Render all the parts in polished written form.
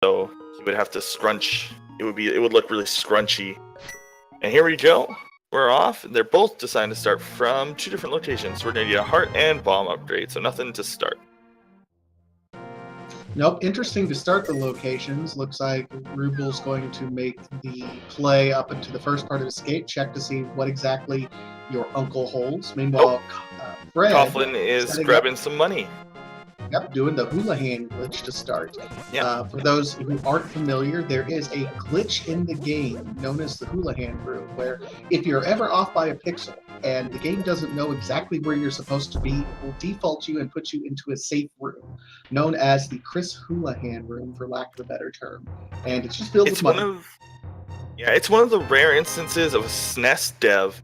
So he would have to scrunch. It would look really scrunchy. And here we go. We're off. They're both deciding to start from 2 different locations. We're going to need a heart and bomb upgrade, so nothing to start. Nope. Interesting to start the locations. Looks like Ruble's going to make the play up into the first part of Escape. Check to see what exactly your uncle holds. Meanwhile, Fred Coughlin is grabbing some money. Yep, doing the Houlihan glitch to start. Yep. For those who aren't familiar, there is a glitch in the game known as the Houlihan room, where if you're ever off by a pixel and the game doesn't know exactly where you're supposed to be, it will default you and put you into a safe room known as the Chris Houlihan room, for lack of a better term. And it's just filled with money. It's one of the rare instances of a SNES dev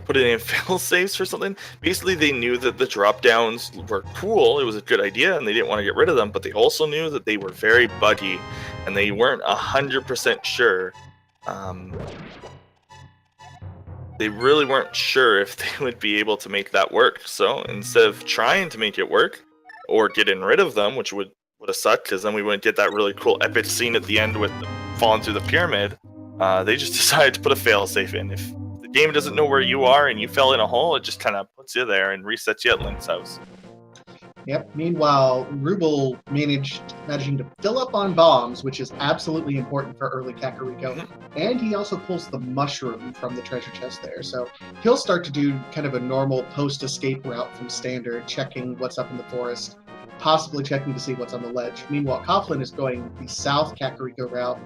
putting in fail safes for something. Basically, they knew that the drop downs were cool. It was a good idea, and they didn't want to get rid of them. But they also knew that they were very buggy, and they weren't 100% sure. They really weren't sure if they would be able to make that work. So instead of trying to make it work or getting rid of them, which would have sucked, because then we wouldn't get that really cool epic scene at the end with falling through the pyramid. They just decided to put a fail safe in. If the game doesn't know where you are and you fell in a hole, it just kind of puts you there and resets you at Link's house. Yep. Meanwhile, Ruble managing to fill up on bombs, which is absolutely important for early Kakariko. Mm-hmm. And he also pulls the mushroom from the treasure chest there. So he'll start to do kind of a normal post-escape route from standard, checking what's up in the forest, possibly checking to see what's on the ledge. Meanwhile, Coughlin is going the south Kakariko route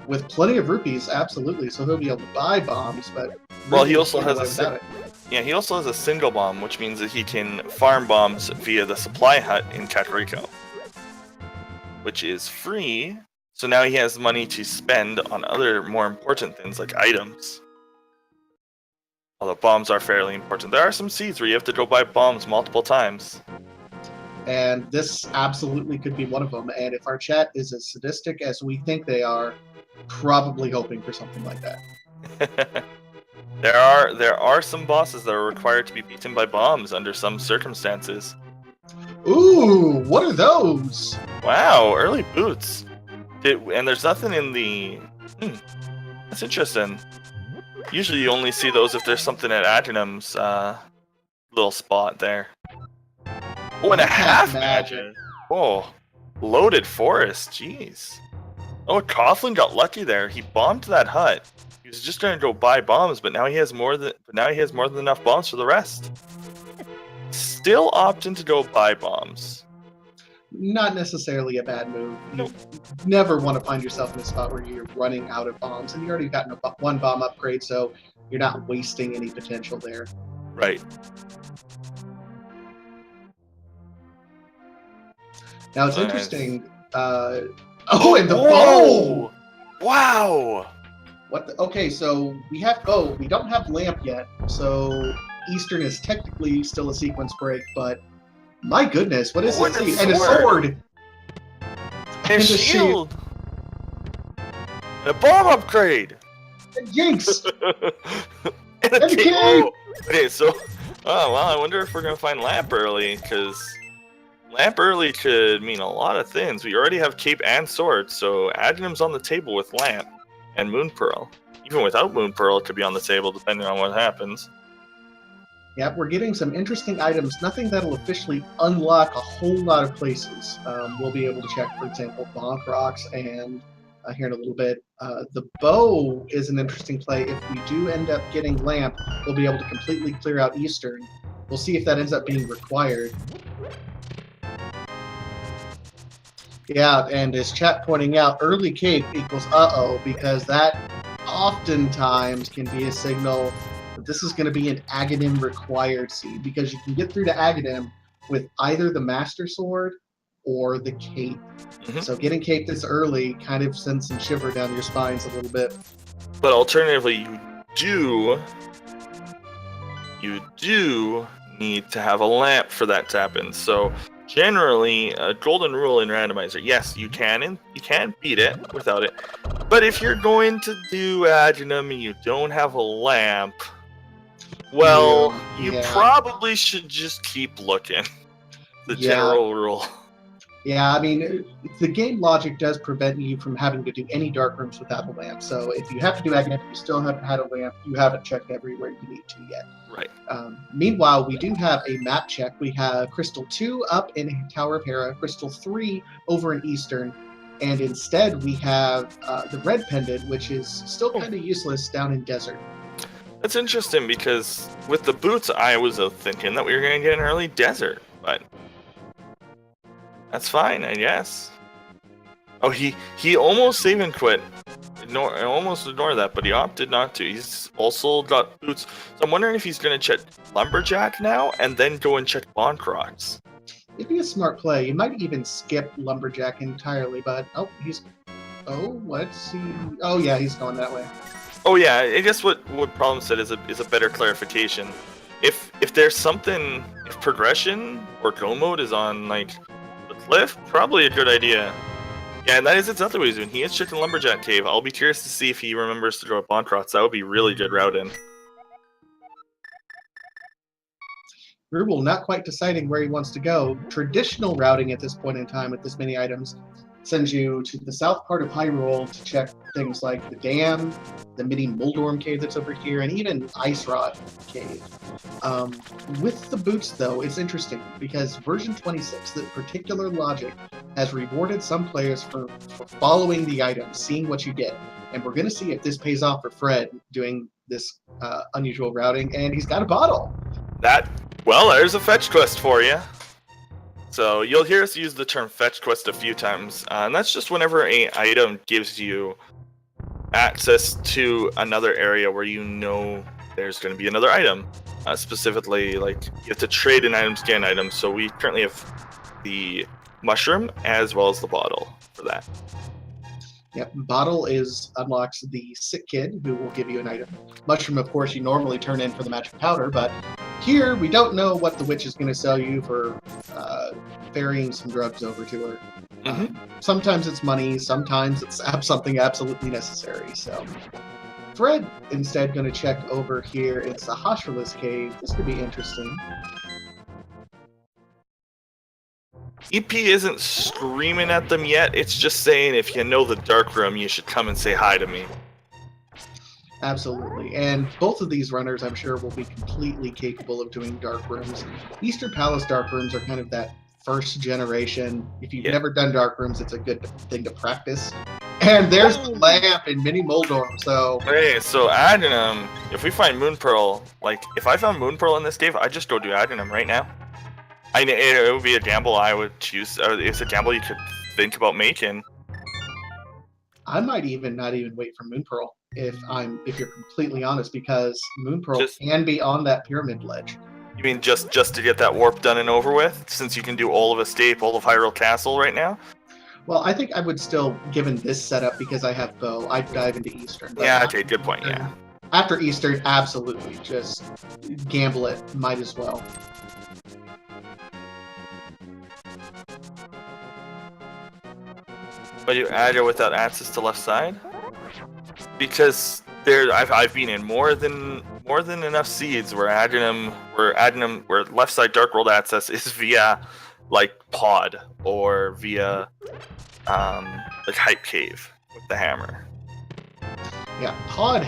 with plenty of rupees, absolutely. So he'll be able to buy bombs, but he also has he also has a single bomb, which means that he can farm bombs via the supply hut in Kakariko, which is free. So now he has money to spend on other more important things like items. Although bombs are fairly important. There are some seeds where you have to go buy bombs multiple times. And this absolutely could be one of them. And if our chat is as sadistic as we think they are, probably hoping for something like that. There are some bosses that are required to be beaten by bombs under some circumstances. Ooh, what are those? Wow, early boots. And there's nothing in the... that's interesting. Usually you only see those if there's something at Adrenum's little spot there. Oh, and a half magic. Oh, loaded forest. Jeez. Oh, Coughlin got lucky there. He bombed that hut. He was just going to go buy bombs, but now he has more than enough bombs for the rest. Still opting to go buy bombs. Not necessarily a bad move. Nope. You never want to find yourself in a spot where you're running out of bombs, and you already gotten one bomb upgrade, so you're not wasting any potential there. Right. Now it's interesting. And the bow! Wow! Okay, so we don't have lamp yet, so Eastern is technically still a sequence break, but my goodness, what is this? And a sword! And a shield! And a bomb upgrade! And Jinx! and a cape! Okay, so... Oh, well, I wonder if we're going to find lamp early, because... Lamp early could mean a lot of things. We already have cape and sword, so Adrenum's on the table with lamp and Moon Pearl. Even without Moon Pearl, it could be on the table depending on what happens. Yep, we're getting some interesting items. Nothing that'll officially unlock a whole lot of places. We'll be able to check, for example, Bonk Rocks, and here in a little bit, the bow is an interesting play. If we do end up getting lamp, we'll be able to completely clear out Eastern. We'll see if that ends up being required. Yeah, and as chat pointing out, early cape equals uh-oh, because that oftentimes can be a signal that this is going to be an Aghanim required seed, because you can get through to Aghanim with either the Master Sword or the cape. Mm-hmm. So getting cape this early kind of sends some shiver down your spines a little bit. But alternatively, you do need to have a lamp for that to happen. So generally, a golden rule in Randomizer, yes, you can beat it without it. But if you're going to do Adrenum and you don't have a lamp, well, you probably should just keep looking. The general rule. Yeah, I mean, the game logic does prevent you from having to do any dark rooms without a lamp. So if you have to do Aghanim, you still haven't had a lamp. You haven't checked everywhere you need to yet. Right. Meanwhile, we do have a map check. We have Crystal 2 up in Tower of Hera, Crystal 3 over in Eastern, and instead we have the Red Pendant, which is still kind of useless down in Desert. That's interesting because with the boots, I was thinking that we were going to get an early Desert, but that's fine, I guess. Oh, he almost save and quit. Almost ignored that, but he opted not to. He's also got boots. So I'm wondering if he's going to check Lumberjack now and then go and check Bond Crocs. It'd be a smart play. You might even skip Lumberjack entirely, but yeah, he's going that way. Oh yeah, I guess what Problem said is a better clarification. If there's something, if progression or go mode is on like the cliff, probably a good idea. Yeah, and that is exactly what he's doing. He is checking Lumberjack Cave. I'll be curious to see if he remembers to go to Bondcrots. That would be really good routing. Ruble not quite deciding where he wants to go. Traditional routing at this point in time with this many items sends you to the south part of Hyrule to check things like the dam, the mini Muldorm cave that's over here, and even Ice Rod cave. With the boots, though, it's interesting because version 26, the particular logic, has rewarded some players for following the items, seeing what you get. And we're going to see if this pays off for Fred doing this unusual routing, and he's got a bottle. Well, there's a fetch quest for you. So you'll hear us use the term fetch quest a few times, and that's just whenever an item gives you access to another area where you know there's going to be another item. Specifically, like, you have to trade in items, get an item, so we currently have the mushroom as well as the bottle for that. Yep, bottle unlocks the sick kid, who will give you an item. Mushroom, of course, you normally turn in for the magic powder, but here we don't know what the witch is going to sell you for ferrying some drugs over to her. Mm-hmm. Sometimes it's money, sometimes it's something absolutely necessary. So Fred instead going to check over here. It's the Hashralis cave. This could be interesting. EP isn't screaming at them yet. It's just saying if you know the dark room, you should come and say hi to me. Absolutely. And both of these runners, I'm sure, will be completely capable of doing dark rooms. Eastern Palace dark rooms are kind of that first generation. If you've never done dark rooms, it's a good thing to practice. And there's the lamp in Mini Muldorm, so... Hey, so Aghanim, if we find Moon Pearl, like, if I found Moon Pearl in this cave, I'd just go do Aghanim right now. It would be a gamble I would choose. It's a gamble you could think about making. I might not even wait for Moon Pearl if you're completely honest, because Moon Pearl can be on that pyramid ledge. You mean just to get that warp done and over with, since you can do all of Escape, all of Hyrule Castle right now? Well, I think I would still, given this setup, because I have Bow, I'd dive into Eastern. Yeah, okay, good point. Yeah. After Eastern, absolutely, just gamble it. Might as well. But you add it without access to left side? Because I've been in more than enough seeds where left side Dark World access is via like pod or via like Hype Cave with the hammer. Yeah, pod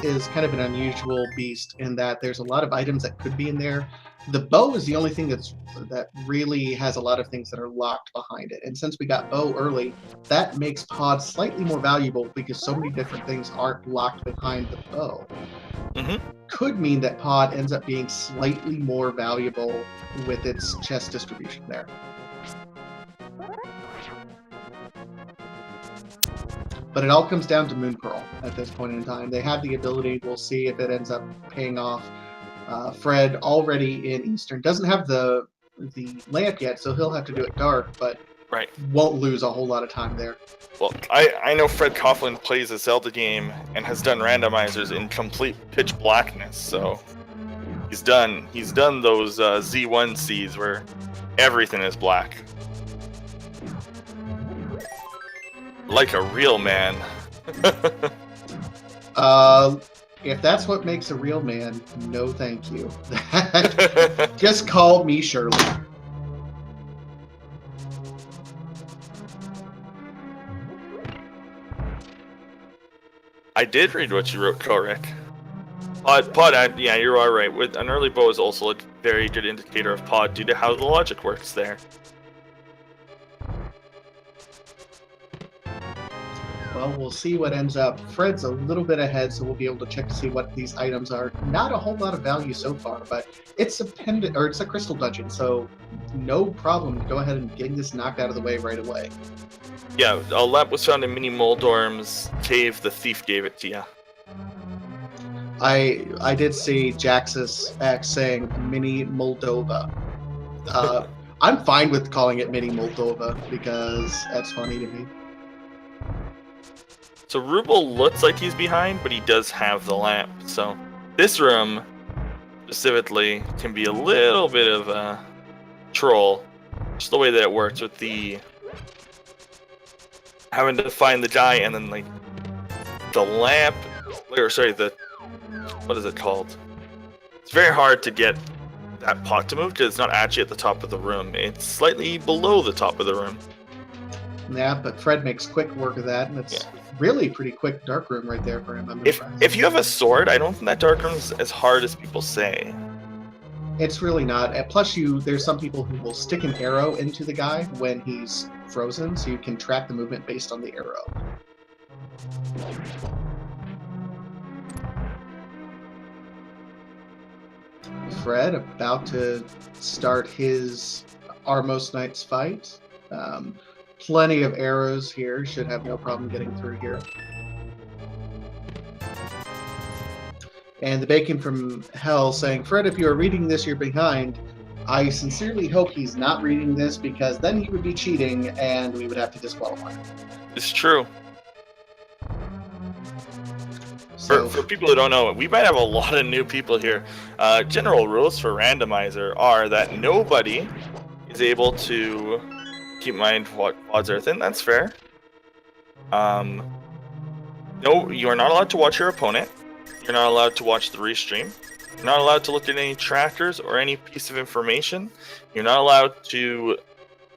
is kind of an unusual beast in that there's a lot of items that could be in there. The bow is the only thing that really has a lot of things that are locked behind it. And since we got bow early, that makes pod slightly more valuable because so many different things aren't locked behind the bow. Mm-hmm. Could mean that pod ends up being slightly more valuable with its chest distribution there. But it all comes down to Moon Pearl at this point in time. They have the ability. We'll see if it ends up paying off. Fred, already in Eastern, doesn't have the lamp yet, so he'll have to do it dark, but won't lose a whole lot of time there. Well, I know Fred Coughlin plays a Zelda game and has done randomizers in complete pitch blackness, so he's done those Z1 seeds where everything is black. Like a real man. If that's what makes a real man, no thank you. Just call me Shirley. I did read what you wrote, Korik. Pod, yeah, you are right. With an early bow is also a very good indicator of pod due to how the logic works there. Well, we'll see what ends up. Fred's a little bit ahead, so we'll be able to check to see what these items are. Not a whole lot of value so far, but it's a pendant, or it's a crystal dungeon, so no problem to go ahead and getting this knocked out of the way right away. Yeah, a lamp was found in Mini Moldorm's cave. The thief gave it to you. I did see Jaxus X saying Mini Moldova. I'm fine with calling it Mini Moldova because that's funny to me. So Ruble looks like he's behind, but he does have the lamp. So this room, specifically, can be a little bit of a troll. Just the way that it works with the having to find the guy and then like the lamp, or sorry, the what is it called? It's very hard to get that pot to move because it's not actually at the top of the room. It's slightly below the top of the room. Yeah, but Fred makes quick work of that, and it's really pretty quick dark room right there for him. I'm impressed. If you have a sword, I don't think that dark room is as hard as people say. It's really not. And plus, there's some people who will stick an arrow into the guy when he's frozen, so you can track the movement based on the arrow. Fred about to start his Armos Knight's fight. Plenty of arrows here. Should have no problem getting through here. And the Bacon from Hell saying, Fred, if you are reading this, you're behind. I sincerely hope he's not reading this because then he would be cheating and we would have to disqualify him. It's true. So, For people who don't know, we might have a lot of new people here. General rules for Randomizer are that nobody is able to keep in mind what odds are thin. That's fair. No, you are not allowed to watch your opponent. You're not allowed to watch the restream. You're not allowed to look at any trackers or any piece of information. You're not allowed to...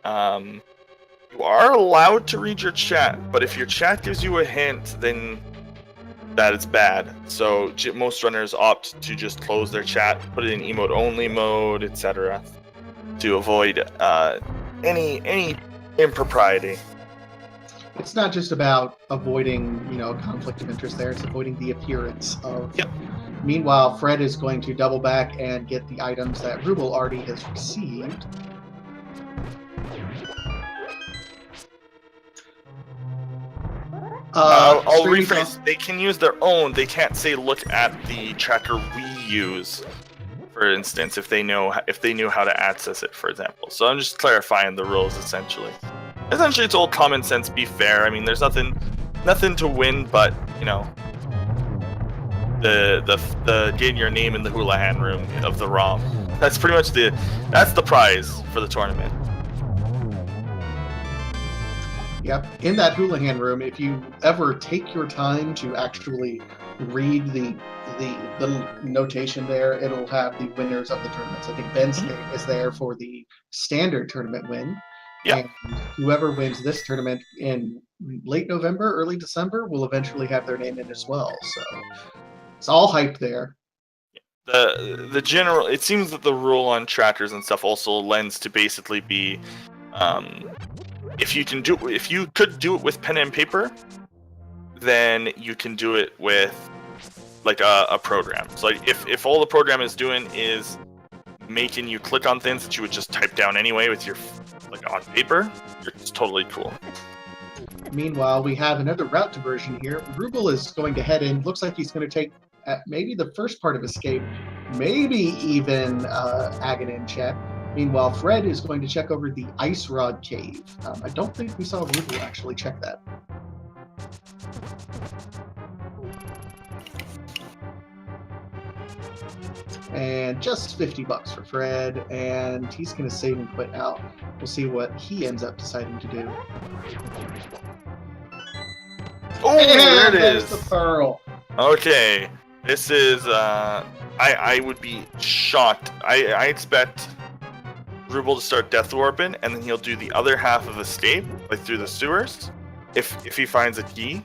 you are allowed to read your chat, but if your chat gives you a hint, then that is bad. So most runners opt to just close their chat, put it in emote-only mode, etc. to avoid any impropriety. it's not just about avoiding, conflict of interest there. It's avoiding the appearance of. Yep. Meanwhile, Fred is going to double back and get the items that Ruble already has received. I'll rephrase. They can use their own. They can't say, "Look at the tracker we use." For instance, if they knew how to access it, for example. So I'm just clarifying the rules essentially. Essentially, it's all common sense. Be fair. I mean, there's nothing to win, but the getting your name in the houlihan room of the ROM. That's pretty much that's the prize for the tournament. Yep. In that houlihan room, if you ever take your time to actually read the little notation there, it'll have the winners of the tournaments. I think Ben's name is there for the standard tournament win. Yeah. And whoever wins this tournament in late November, early December will eventually have their name in as well. So it's all hype there. The general, it seems that the rule on trackers and stuff also lends to basically be if you could do it with pen and paper, then you can do it with like a program. So like if all the program is doing is making you click on things that you would just type down anyway with your on paper, it's totally cool. Meanwhile, we have another route diversion here. Ruble is going to head in. Looks like he's going to take maybe the first part of Escape, maybe even Aghanim check. Meanwhile, Fred is going to check over the Ice Rod Cave. I don't think we saw Ruble actually check that. And just $50 for Fred, and he's going to save and quit out. We'll see what he ends up deciding to do. Oh, there it there's is. The pearl. Okay, this is I would be shocked. I expect Ruble to start death warping, and then he'll do the other half of Escape, like through the sewers, if he finds a key.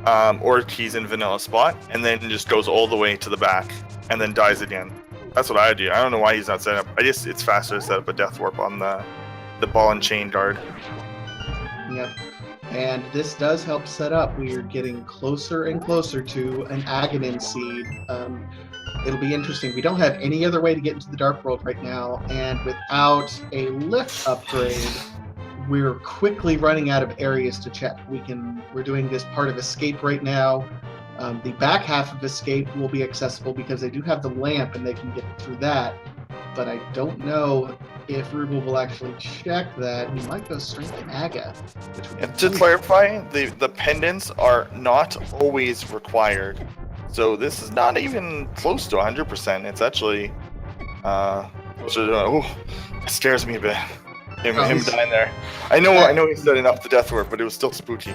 or he's in vanilla spot, and then just goes all the way to the back, and then dies again. That's what I do. I don't know why he's not set up. It's faster to set up a death warp on the ball and chain guard. Yep. And this does help set up. We're getting closer and closer to an Aghanim seed. It'll be interesting. We don't have any other way to get into the Dark World right now, and without a lift upgrade, we're quickly running out of areas to check. We're doing this part of Escape right now. The back half of Escape will be accessible because they do have the lamp and they can get through that. But I don't know if Ruble will actually check that. He might go straight to Aga. And to clarify, the pendants are not always required. So this is not even close to 100%. It's actually, it scares me a bit. Him dying there. I know he's setting up the death warp, but it was still spooky.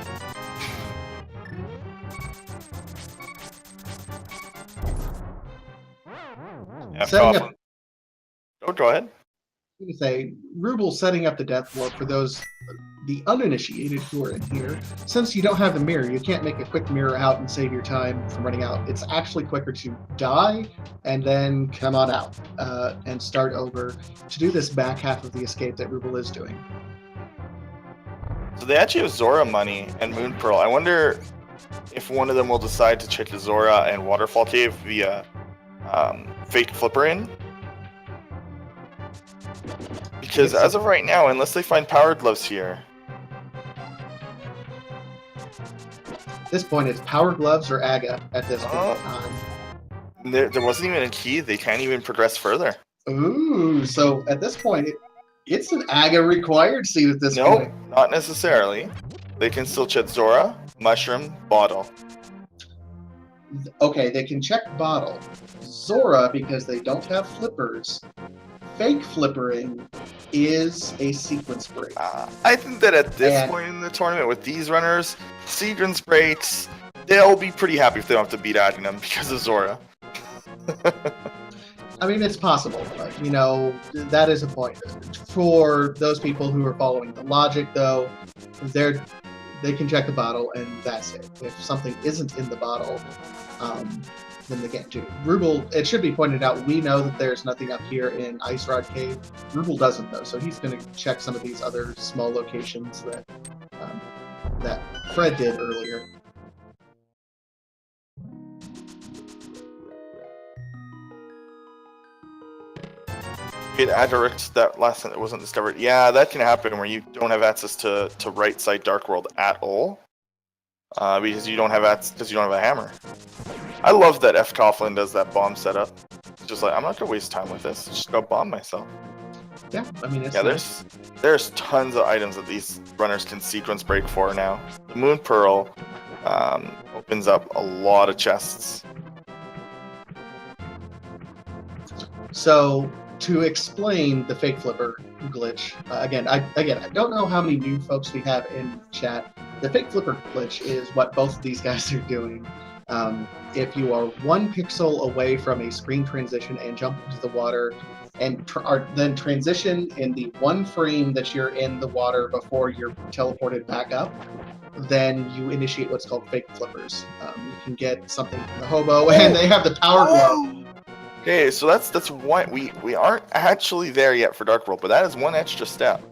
Yeah, go ahead. I was going to say, Ruble setting up the death warp for the uninitiated who are in here. Since you don't have the mirror, you can't make a quick mirror out and save your time from running out. It's actually quicker to die and then come on out and start over to do this back half of the escape that Ruble is doing. So they actually have Zora money and Moon Pearl. I wonder if one of them will decide to check the Zora and Waterfall Cave via fake flipper in. Because as of right now, unless they find power gloves here. At this point, it's power gloves or Aga at this point in time. There wasn't even a key. They can't even progress further. Ooh, so at this point, it's an Aga required seed at this point. No, not necessarily. They can still check Zora, Mushroom, Bottle. Okay, they can check Bottle. Zora, because they don't have flippers. Fake flippering is a sequence break. I think that at this point in the tournament with these runners, sequence breaks, they'll be pretty happy if they don't have to beat Aghanim because of Zora. I mean, it's possible, but, that is a point. For those people who are following the logic, though, they can check the bottle, and that's it. If something isn't in the bottle, then they get to Ruble. It should be pointed out, we know that there's nothing up here in Ice Rod Cave. Ruble doesn't, though, so he's going to check some of these other small locations that Fred did earlier. It Agarix, that last one that wasn't discovered. Yeah, that can happen where you don't have access to right side Dark World at all. Because you don't have a hammer. I love that fcoughlin does that bomb setup. It's just like, I'm not gonna waste time with this. Just go bomb myself. Yeah, I mean, there's tons of items that these runners can sequence break for now. The Moon Pearl opens up a lot of chests. So to explain the fake flipper glitch, again, I don't know how many new folks we have in chat. The fake flipper glitch is what both of these guys are doing. If you are 1 pixel away from a screen transition and jump into the water, and then transition in the 1 frame that you're in the water before you're teleported back up, then you initiate what's called fake flippers. You can get something from the hobo, and they have the power glove. Okay, so that's one. We aren't actually there yet for Dark World, but that is one extra step.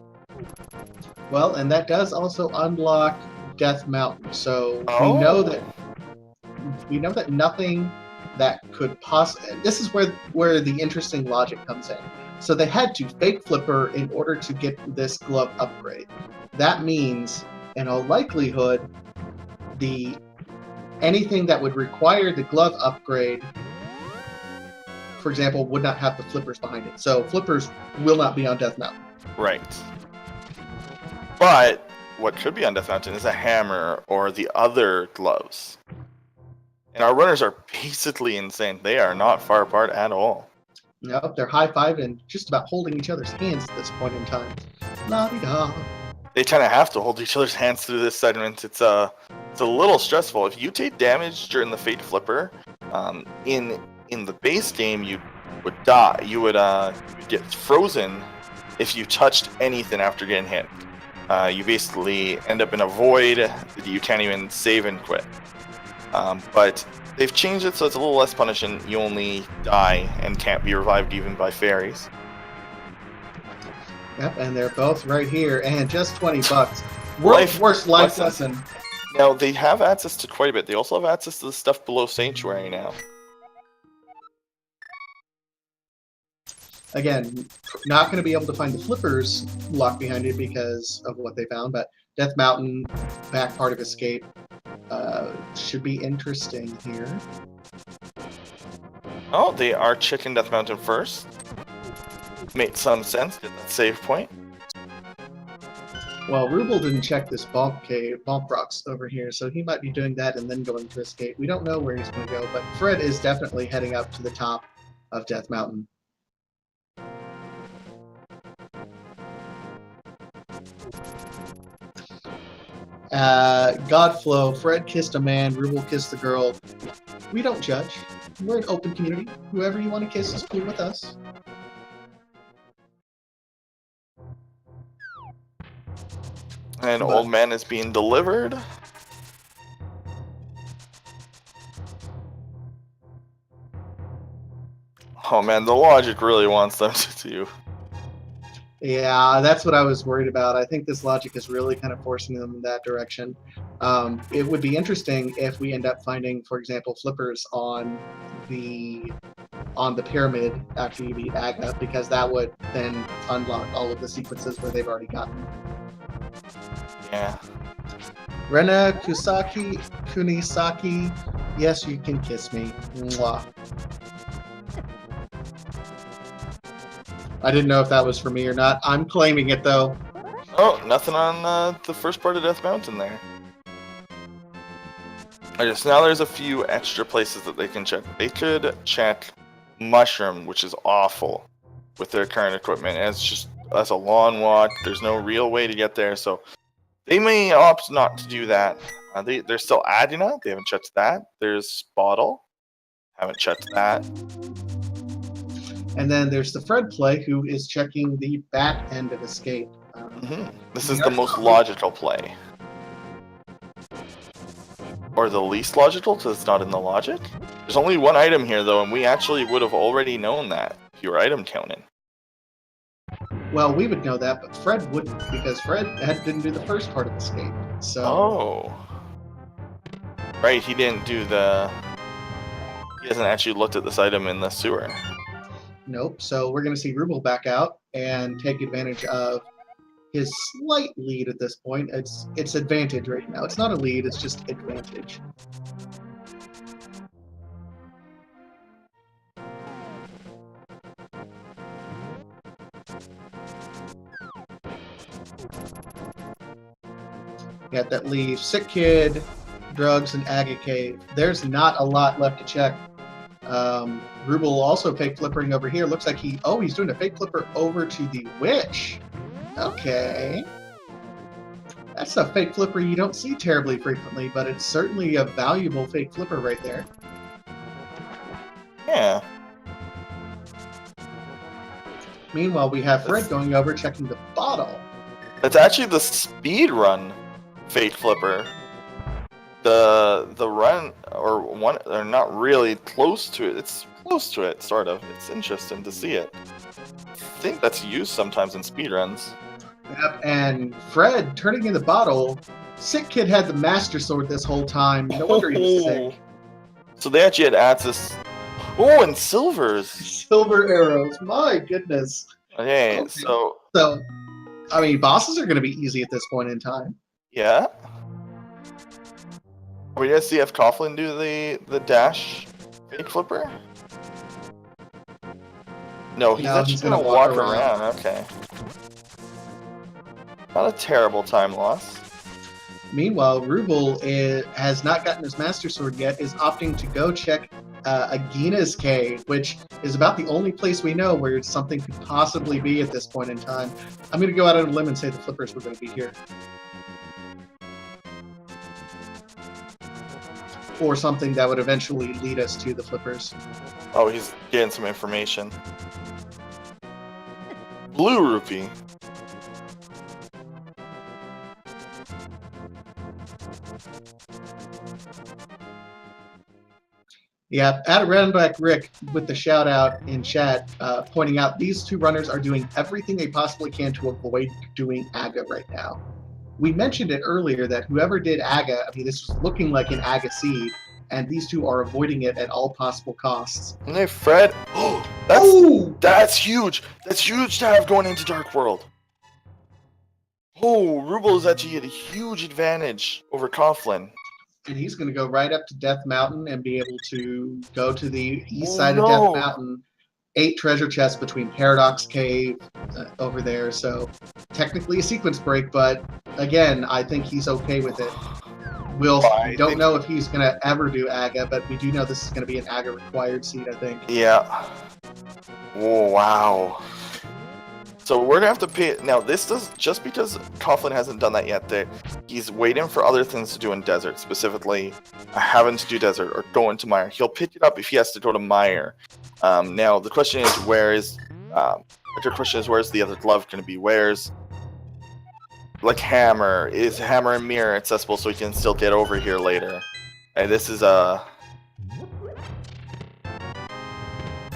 Well, and that does also unlock Death Mountain. So we know that nothing that could possibly. This is where the interesting logic comes in. So they had to fake flipper in order to get this glove upgrade. That means, in all likelihood, anything that would require the glove upgrade, for example, would not have the flippers behind it. So flippers will not be on Death Mountain. Right. But what could be on Death Mountain is a hammer or the other gloves. And our runners are basically insane. They are not far apart at all. Nope, they're high-fiving, just about holding each other's hands at this point in time. La-di-da. They kind of have to hold each other's hands through this segment. It's a little stressful. If you take damage during the Fate Flipper, in the base game, you would die. You would get frozen if you touched anything after getting hit. You basically end up in a void that you can't even save and quit. But they've changed it so it's a little less punishing. You only die and can't be revived even by fairies. Yep, and they're both right here, and just 20 bucks. World's worst life lesson. Now, they have access to quite a bit. They also have access to the stuff below Sanctuary now. Again, not going to be able to find the flippers locked behind it because of what they found, but Death Mountain, back part of Escape, should be interesting here. Oh, they are checking Death Mountain first. Made some sense. Get that save point. Well, Ruble didn't check this bomb rocks over here, so he might be doing that and then going to Escape. We don't know where he's going to go, but Fred is definitely heading up to the top of Death Mountain. Godflow, Fred kissed a man, Ruble kissed the girl. We don't judge. We're an open community. Whoever you want to kiss is cool with us. And Old Man is being delivered. Oh man, the logic really wants them to do. Yeah, that's what I was worried about. I think this logic is really kind of forcing them in that direction. It would be interesting if we end up finding, for example, flippers on the pyramid after you beat Aga, because that would then unlock all of the sequences where they've already gotten. Yeah. Rena Kunisaki, yes, you can kiss me. Mwah. I didn't know if that was for me or not. I'm claiming it, though. Oh, nothing on the first part of Death Mountain there. Okay, so now there's a few extra places that they can check. They could check Mushroom, which is awful with their current equipment. And that's a long walk. There's no real way to get there, so they may opt not to do that. There's still Adina. They haven't checked that. There's Bottle. Haven't checked that. And then there's the Fred play, who is checking the back end of Escape. This is the most logical play. Or the least logical, because it's not in the logic. There's only one item here, though, and we actually would have already known that if you were item counting. Well, we would know that, but Fred wouldn't, because Fred didn't do the first part of Escape. So. Oh. Right, he didn't do the... He hasn't actually looked at this item in the sewer. Nope. So we're going to see Ruble back out and take advantage of his slight lead at this point. It's advantage right now. It's not a lead, it's just advantage. Got that leaves Sick Kid, Drugs, and Aga Cave. There's not a lot left to check. Ruble also fake flippering over here. Looks like he's doing a fake flipper over to the witch. Okay. That's a fake flipper you don't see terribly frequently, but it's certainly a valuable fake flipper right there. Yeah. Meanwhile, we have Fred going over checking the bottle. It's actually the speed run fake flipper. The run they're not really close to it. It's close to it, sort of. It's interesting to see it. I think that's used sometimes in speedruns. Yep, and Fred turning in the bottle. Sick Kid had the Master Sword this whole time. No wonder he was sick. So they actually had access. Oh, and silvers. Silver arrows. My goodness. Okay, so I mean, bosses are going to be easy at this point in time. Yeah. Are we gonna see if fcoughlin do the dash fake flipper? No, he's actually gonna walk around. Okay. Not a terrible time loss. Meanwhile, Ruble has not gotten his Master Sword yet, is opting to go check Agina's cave, which is about the only place we know where something could possibly be at this point in time. I'm going to go out on a limb and say the flippers were going to be here. Or something that would eventually lead us to the flippers. Oh, he's getting some information. Blue rupee. Yeah, Adirondack Rick with the shout out in chat, pointing out these two runners are doing everything they possibly can to avoid doing AGA right now. We mentioned it earlier that whoever did AGA, I mean, this was looking like an AGA seed, and these two are avoiding it at all possible costs. Hey, Fred. That's huge. That's huge to have going into Dark World. Oh, Ruble is actually at a huge advantage over Coughlin. And he's going to go right up to Death Mountain and be able to go to the east side of Death Mountain. 8 treasure chests between Paradox Cave over there. So technically a sequence break, but again, I think he's okay with it. We don't know if he's going to ever do AGA, but we do know this is going to be an AGA required seed, I think. Yeah. Oh, wow. So we're gonna have to pay. Now this does, just because Coughlin hasn't done that yet. He's waiting for other things to do in Desert, specifically having to do Desert or go into Mire. He'll pick it up if he has to go to Mire. Now the question is, where's the other glove going to be? Where's like Hammer? Is Hammer and Mirror accessible so he can still get over here later? And this is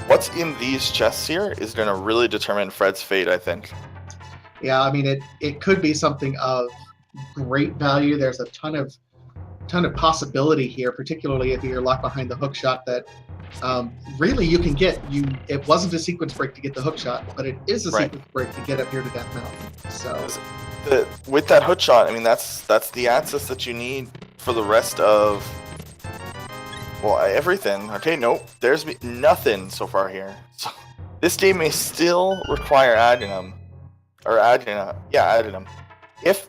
what's in these chests here is going to really determine Fred's fate, I think. Yeah, I mean, it could be something of great value. There's a ton of possibility here, particularly if you're locked behind the hook shot that really you can get. It wasn't a sequence break to get the hook shot, but it is a sequence break to get up here to Death Mountain. So with that hook shot, I mean, that's the access that you need for the rest of... Well, everything. Okay, nope. There's nothing so far here. So, this game may still require Addenum. Yeah, Addenum. If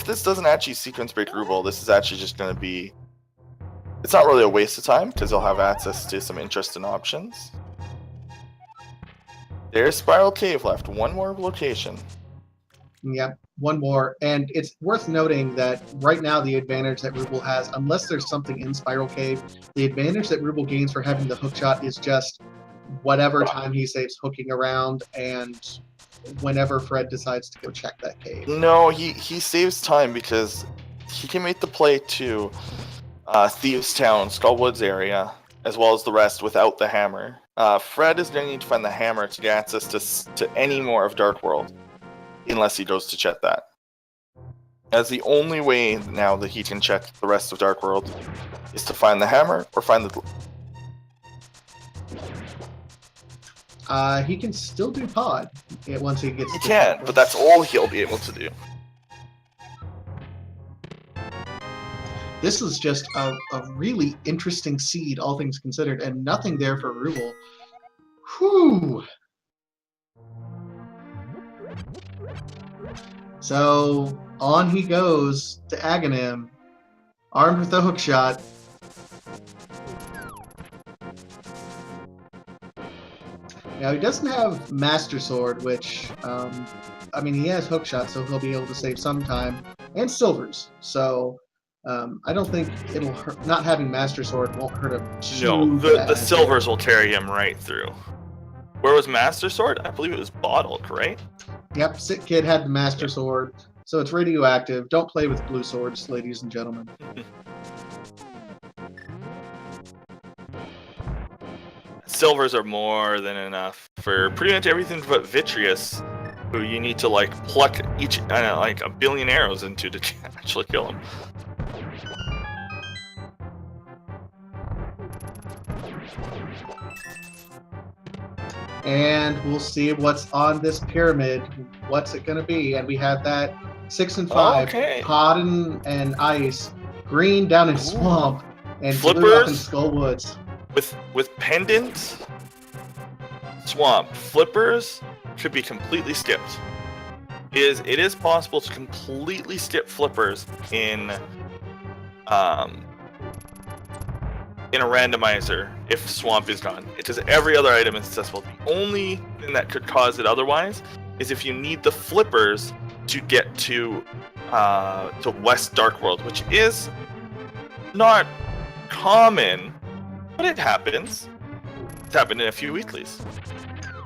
this doesn't actually sequence break Ruble, this is actually just going to be... It's not really a waste of time, because you'll have access to some interesting options. There's Spiral Cave left. One more location. Yeah, one more. And it's worth noting that right now the advantage that Ruble has, unless there's something in Spiral Cave, the advantage that Ruble gains for having the hook shot is just whatever time he saves hooking around and whenever Fred decides to go check that cave. No, he saves time because he can make the play to Thieves Town, Skullwoods area, as well as the rest without the hammer. Fred is going to need to find the hammer to get access to any more of Dark World. Unless he goes to check that. That's the only way now that he can check the rest of Dark World is to find the hammer or find the... He can still do pod once he gets... He can, but that's all he'll be able to do. This is just a really interesting seed, all things considered, and nothing there for Ruble. Whew! So on he goes to Aghanim, armed with a hook shot. Now he doesn't have Master Sword, which, I mean, he has hook shot, so he'll be able to save some time, and silvers. So I don't think it'll hurt. Not having Master Sword won't hurt him. No, the silvers will carry him right through. Where was Master Sword? I believe it was bottled, right? Yep, Sick Kid had the Master Sword, so it's radioactive. Don't play with blue swords, ladies and gentlemen. Silvers are more than enough for pretty much everything but Vitreous, who you need to like pluck each like a billion arrows into to actually kill him. And we'll see what's on this pyramid. What's it going to be? And we have that 6 and 5. Okay. Pod and ice. Green down in swamp. And Flippers blue up in Skullwoods. With pendant, swamp, flippers should be completely skipped. It is possible to completely skip flippers in a randomizer if swamp is gone. Because every other item is accessible. The only thing that could cause it otherwise is if you need the flippers to get to West Dark World, which is not common, but it happens. It's happened in a few weeklies.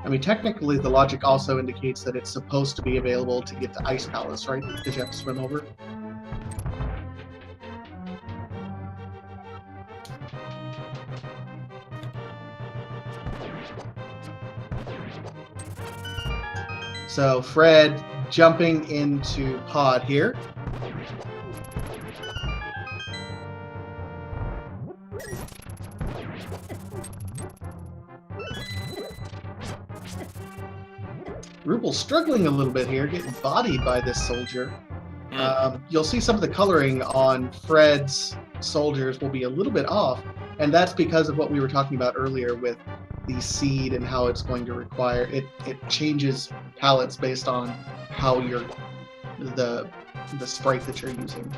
I mean, technically, the logic also indicates that it's supposed to be available to get to Ice Palace, right? Because you have to swim over. So Fred jumping into pod here. Ruble struggling a little bit here, getting bodied by this soldier. You'll see some of the coloring on Fred's soldiers will be a little bit off, and that's because of what we were talking about earlier with the seed and how it's going to require it changes palettes based on how you're the sprite that you're using.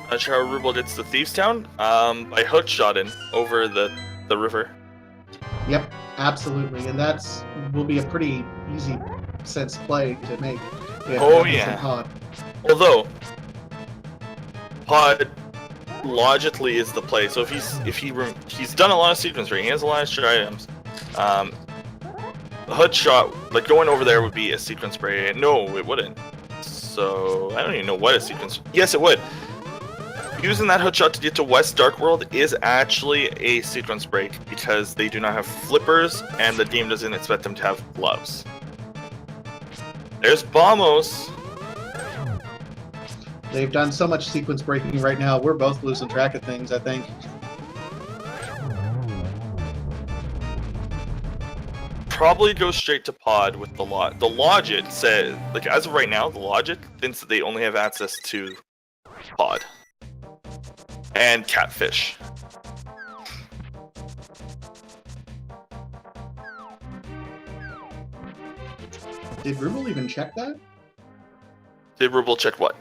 Not sure how Ruble gets to Thieves Town. By hookshotting over the river. Yep, absolutely, and that's will be a pretty easy sense play to make. Oh yeah. Pod. Although pod logically is the play. So if he's done a lot of sequence breaking, he has a lot of extra items. The hood shot, like going over there, would be a sequence break. No, it wouldn't. So I don't even know what a sequence. Yes, it would. Using that hood shot to get to West Dark World is actually a sequence break because they do not have flippers and the game doesn't expect them to have gloves. There's Bombos. They've done so much sequence breaking right now, we're both losing track of things, I think. Probably go straight to pod with the lot. The logic says, like as of right now, the logic thinks that they only have access to pod and catfish. Did Ruble even check that? Did Ruble check what?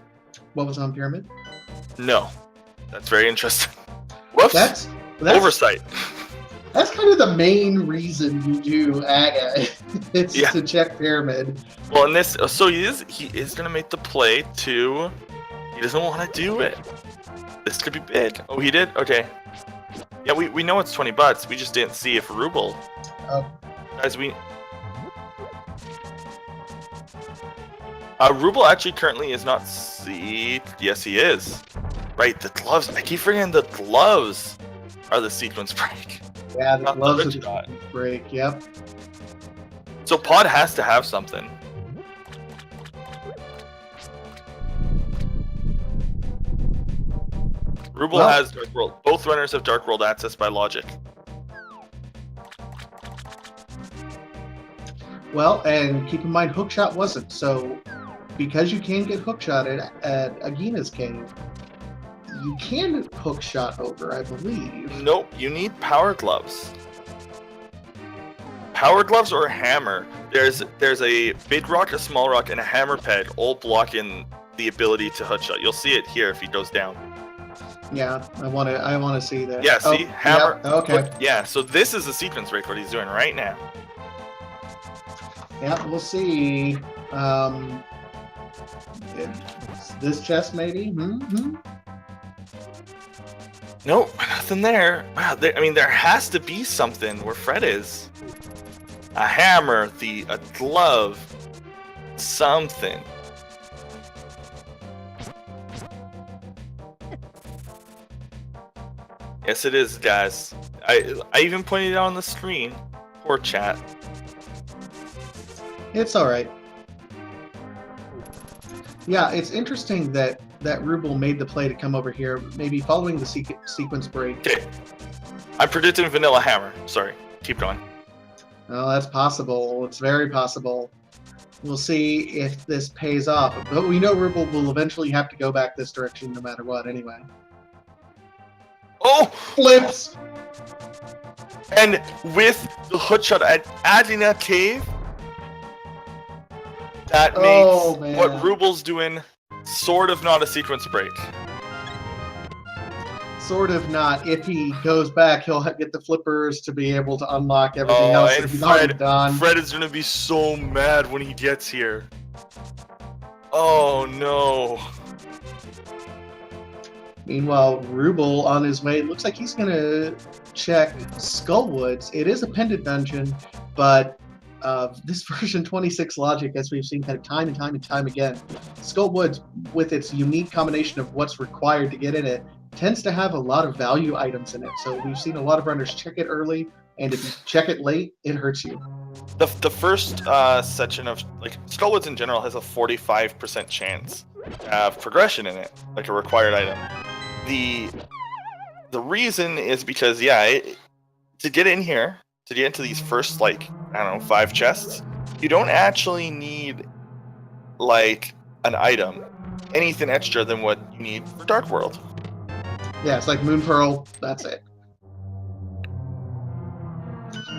What was on Pyramid? No. That's very interesting. Whoops. That's oversight. That's kind of the main reason you do AGA. It's to check Pyramid. Well, in this, so he is gonna make the play to. He doesn't want to do it. This could be big. Oh, he did. Okay. Yeah, we know it's 20 bucks. We just didn't see if Ruble. Guys, Ruble actually currently is not seed. Yes, he is. Right, the gloves. I keep forgetting the gloves are the sequence break. Yeah, the gloves are the sequence break. Yep. So pod has to have something. Ruble has Dark World. Both runners have Dark World access by logic. Well, and keep in mind, Hookshot wasn't. So, because you can get Hookshot at Agina's cave, you can Hookshot over, I believe. Nope, you need Power Gloves. Power Gloves or a hammer. There's a big rock, a small rock, and a hammer peg, all blocking the ability to Hookshot. You'll see it here if he goes down. Yeah, I want to see that. Yeah, see? Hammer. Yeah, okay. Yeah, so this is a sequence break, what he's doing right now. Yeah, we'll see. This chest, maybe? Nope, nothing there. Wow, there has to be something where Fred is. A hammer, a glove, something. Yes, it is, guys. I even pointed it out on the screen. Poor chat. It's all right. Yeah, it's interesting that Ruble made the play to come over here, maybe following the sequence break. Okay. I'm predicting vanilla hammer. Sorry. Keep going. Oh, that's possible. It's very possible. We'll see if this pays off. But we know Ruble will eventually have to go back this direction no matter what anyway. Oh! Flips! And with the hookshot at Adina Cave, that makes what Ruble's doing sort of not a sequence break. Sort of not. If he goes back, he'll get the flippers to be able to unlock everything else that he's already done. Fred is going to be so mad when he gets here. Oh no. Meanwhile, Ruble on his way. It looks like he's gonna check Skullwoods. It is a pendant dungeon, but this version 26 logic, as we've seen kind of time and time and time again, Skullwoods, with its unique combination of what's required to get in it, tends to have a lot of value items in it. So we've seen a lot of runners check it early, and if you check it late, it hurts you. The first section of like Skullwoods in general has a 45% chance of progression in it, like a required item. The reason is because to get in here, to get into these first like I don't know 5 chests, you don't actually need like an item, anything extra than what you need for Dark World. Yeah, it's like Moon Pearl. That's it.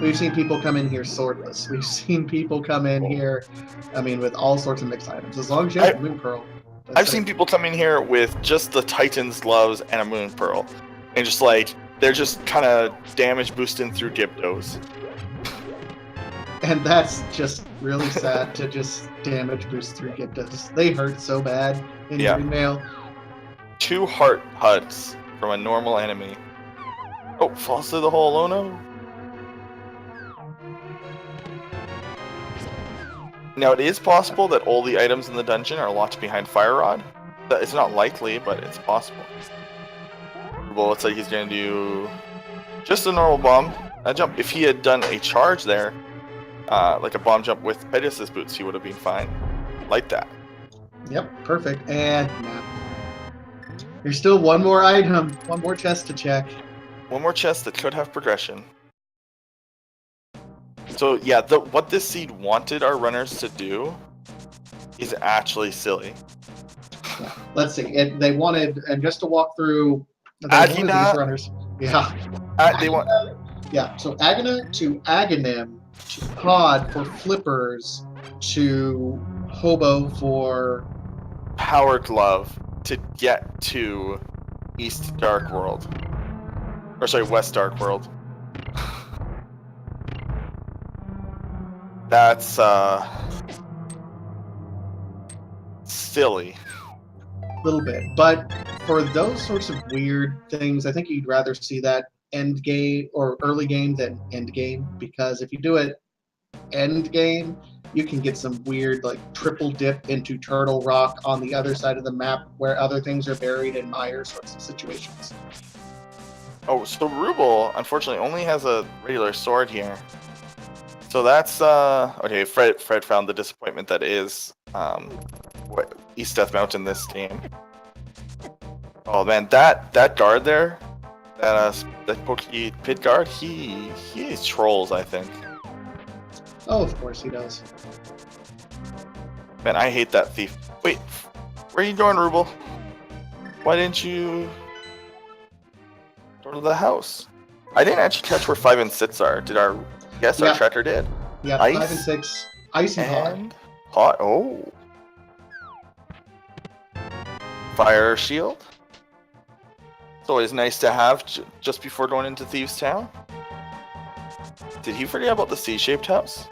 We've seen people come in here swordless. We've seen people come in here, I mean, with all sorts of mixed items. As long as you have Moon Pearl. I've seen people come in here with just the Titan's gloves and a Moon Pearl, and just like they're just kind of damage boosting through Gyptos. And that's just really sad to just damage boost through Gyptos. They hurt so bad in Green Mail. 2 heart HUDs from a normal enemy. Oh, falls through the hole. Oh no. Now, it is possible that all the items in the dungeon are locked behind Fire Rod. It's not likely, but it's possible. Well, looks like he's going to do just a normal bomb. A jump. If he had done a charge there, like a bomb jump with Pegasus boots, he would have been fine. Like that. Yep, perfect. And nah. There's still one more item, one more chest to check. One more chest that could have progression. So yeah, what this seed wanted our runners to do is actually silly. Let's see. They wanted, and just to walk through these runners. Yeah. They want. Yeah. So Agana to Aghanim to Pod for flippers to Hobo for Power Glove to get to East Dark World. Or sorry, West Dark World. That's silly. A little bit. But for those sorts of weird things, I think you'd rather see that end game or early game than end game, because if you do it end game, you can get some weird like triple dip into Turtle Rock on the other side of the map where other things are buried in mire sorts of situations. Oh, so Ruble unfortunately only has a regular sword here. So that's okay. Fred found the disappointment that is East Death Mountain this game. Oh man, that guard there, that Pokey Pit guard, he trolls, I think. Oh, of course he does. Man, I hate that thief. Wait, where are you going, Ruble? Why didn't you go to the house? I didn't actually catch where 5 and 6 are. Did our our tracker did? Yeah, Ice 5 and 6. Ice and hot. Oh. Fire shield. It's always nice to have just before going into Thieves Town. Did he forget about the C-shaped house?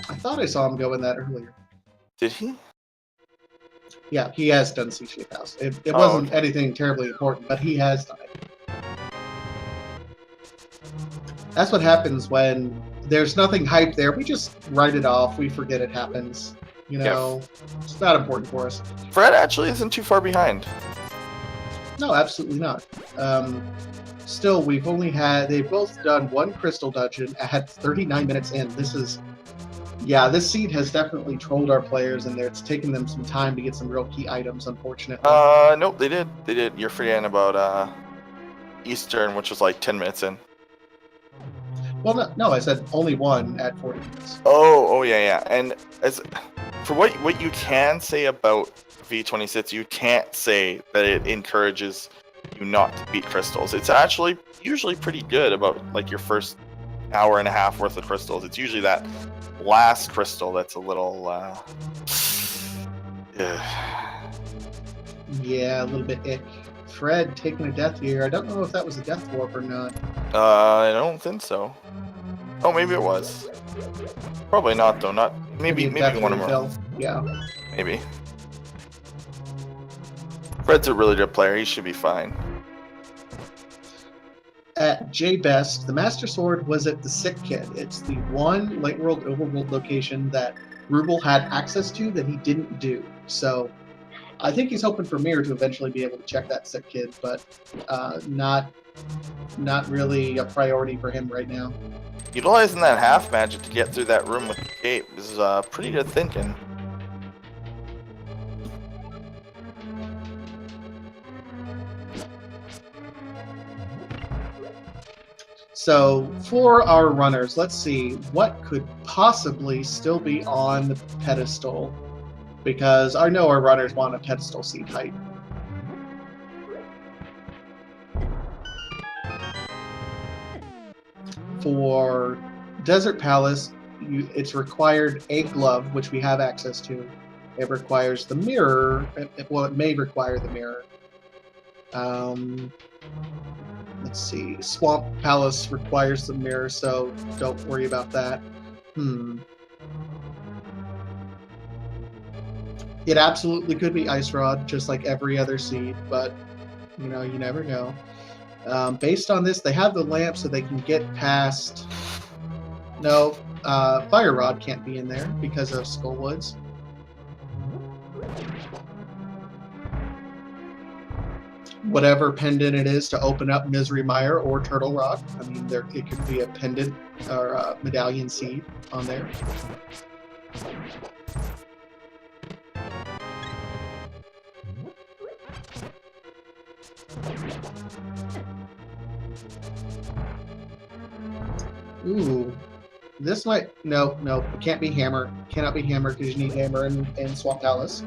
I thought I saw him go in that earlier. Did he? Yeah, he has done C-shaped house. It wasn't anything terribly important, but he has done it. That's what happens when there's nothing hype there. We just write it off. We forget it happens. You know, It's not important for us. Fred actually isn't too far behind. No, absolutely not. Still, they've both done one crystal dungeon at 39 minutes in. This seed has definitely trolled our players, and it's taken them some time to get some real key items, unfortunately. Nope, they did. You're forgetting about Eastern, which was like 10 minutes in. Well, no, I said only one at 40 minutes. Oh, yeah. And as for what you can say about V26, you can't say that it encourages you not to beat crystals. It's actually usually pretty good about like your first hour and a half worth of crystals. It's usually that last crystal that's a little yeah, a little bit ick. Fred taking a death here. I don't know if that was a death warp or not. I don't think so. Oh, maybe it was. Probably not though. Maybe one of them. Yeah. Maybe. Fred's a really good player. He should be fine. At J Best, the Master Sword was at the Sick Kid. It's the one Light World Overworld location that Ruble had access to that he didn't do. So I think he's hoping for Mirror to eventually be able to check that Sick Kid, but not really a priority for him right now. Utilizing that half magic to get through that room with the cape is pretty good thinking. So for our runners, let's see what could possibly still be on the pedestal, because I know our runners want a pedestal seat height. For Desert Palace, it's required a glove, which we have access to. It requires the mirror. Well, it may require the mirror. Let's see. Swamp Palace requires the mirror, so don't worry about that. It absolutely could be Ice Rod, just like every other seed, but you never know. Based on this, they have the lamp so they can get past. No, Fire Rod can't be in there because of Skullwoods. Whatever pendant it is to open up Misery Mire or Turtle Rock. I mean, it could be a pendant or a medallion seed on there. Ooh, this might no, it can't be Hammer. Cannot be Hammer because you need Hammer in Swamp Palace.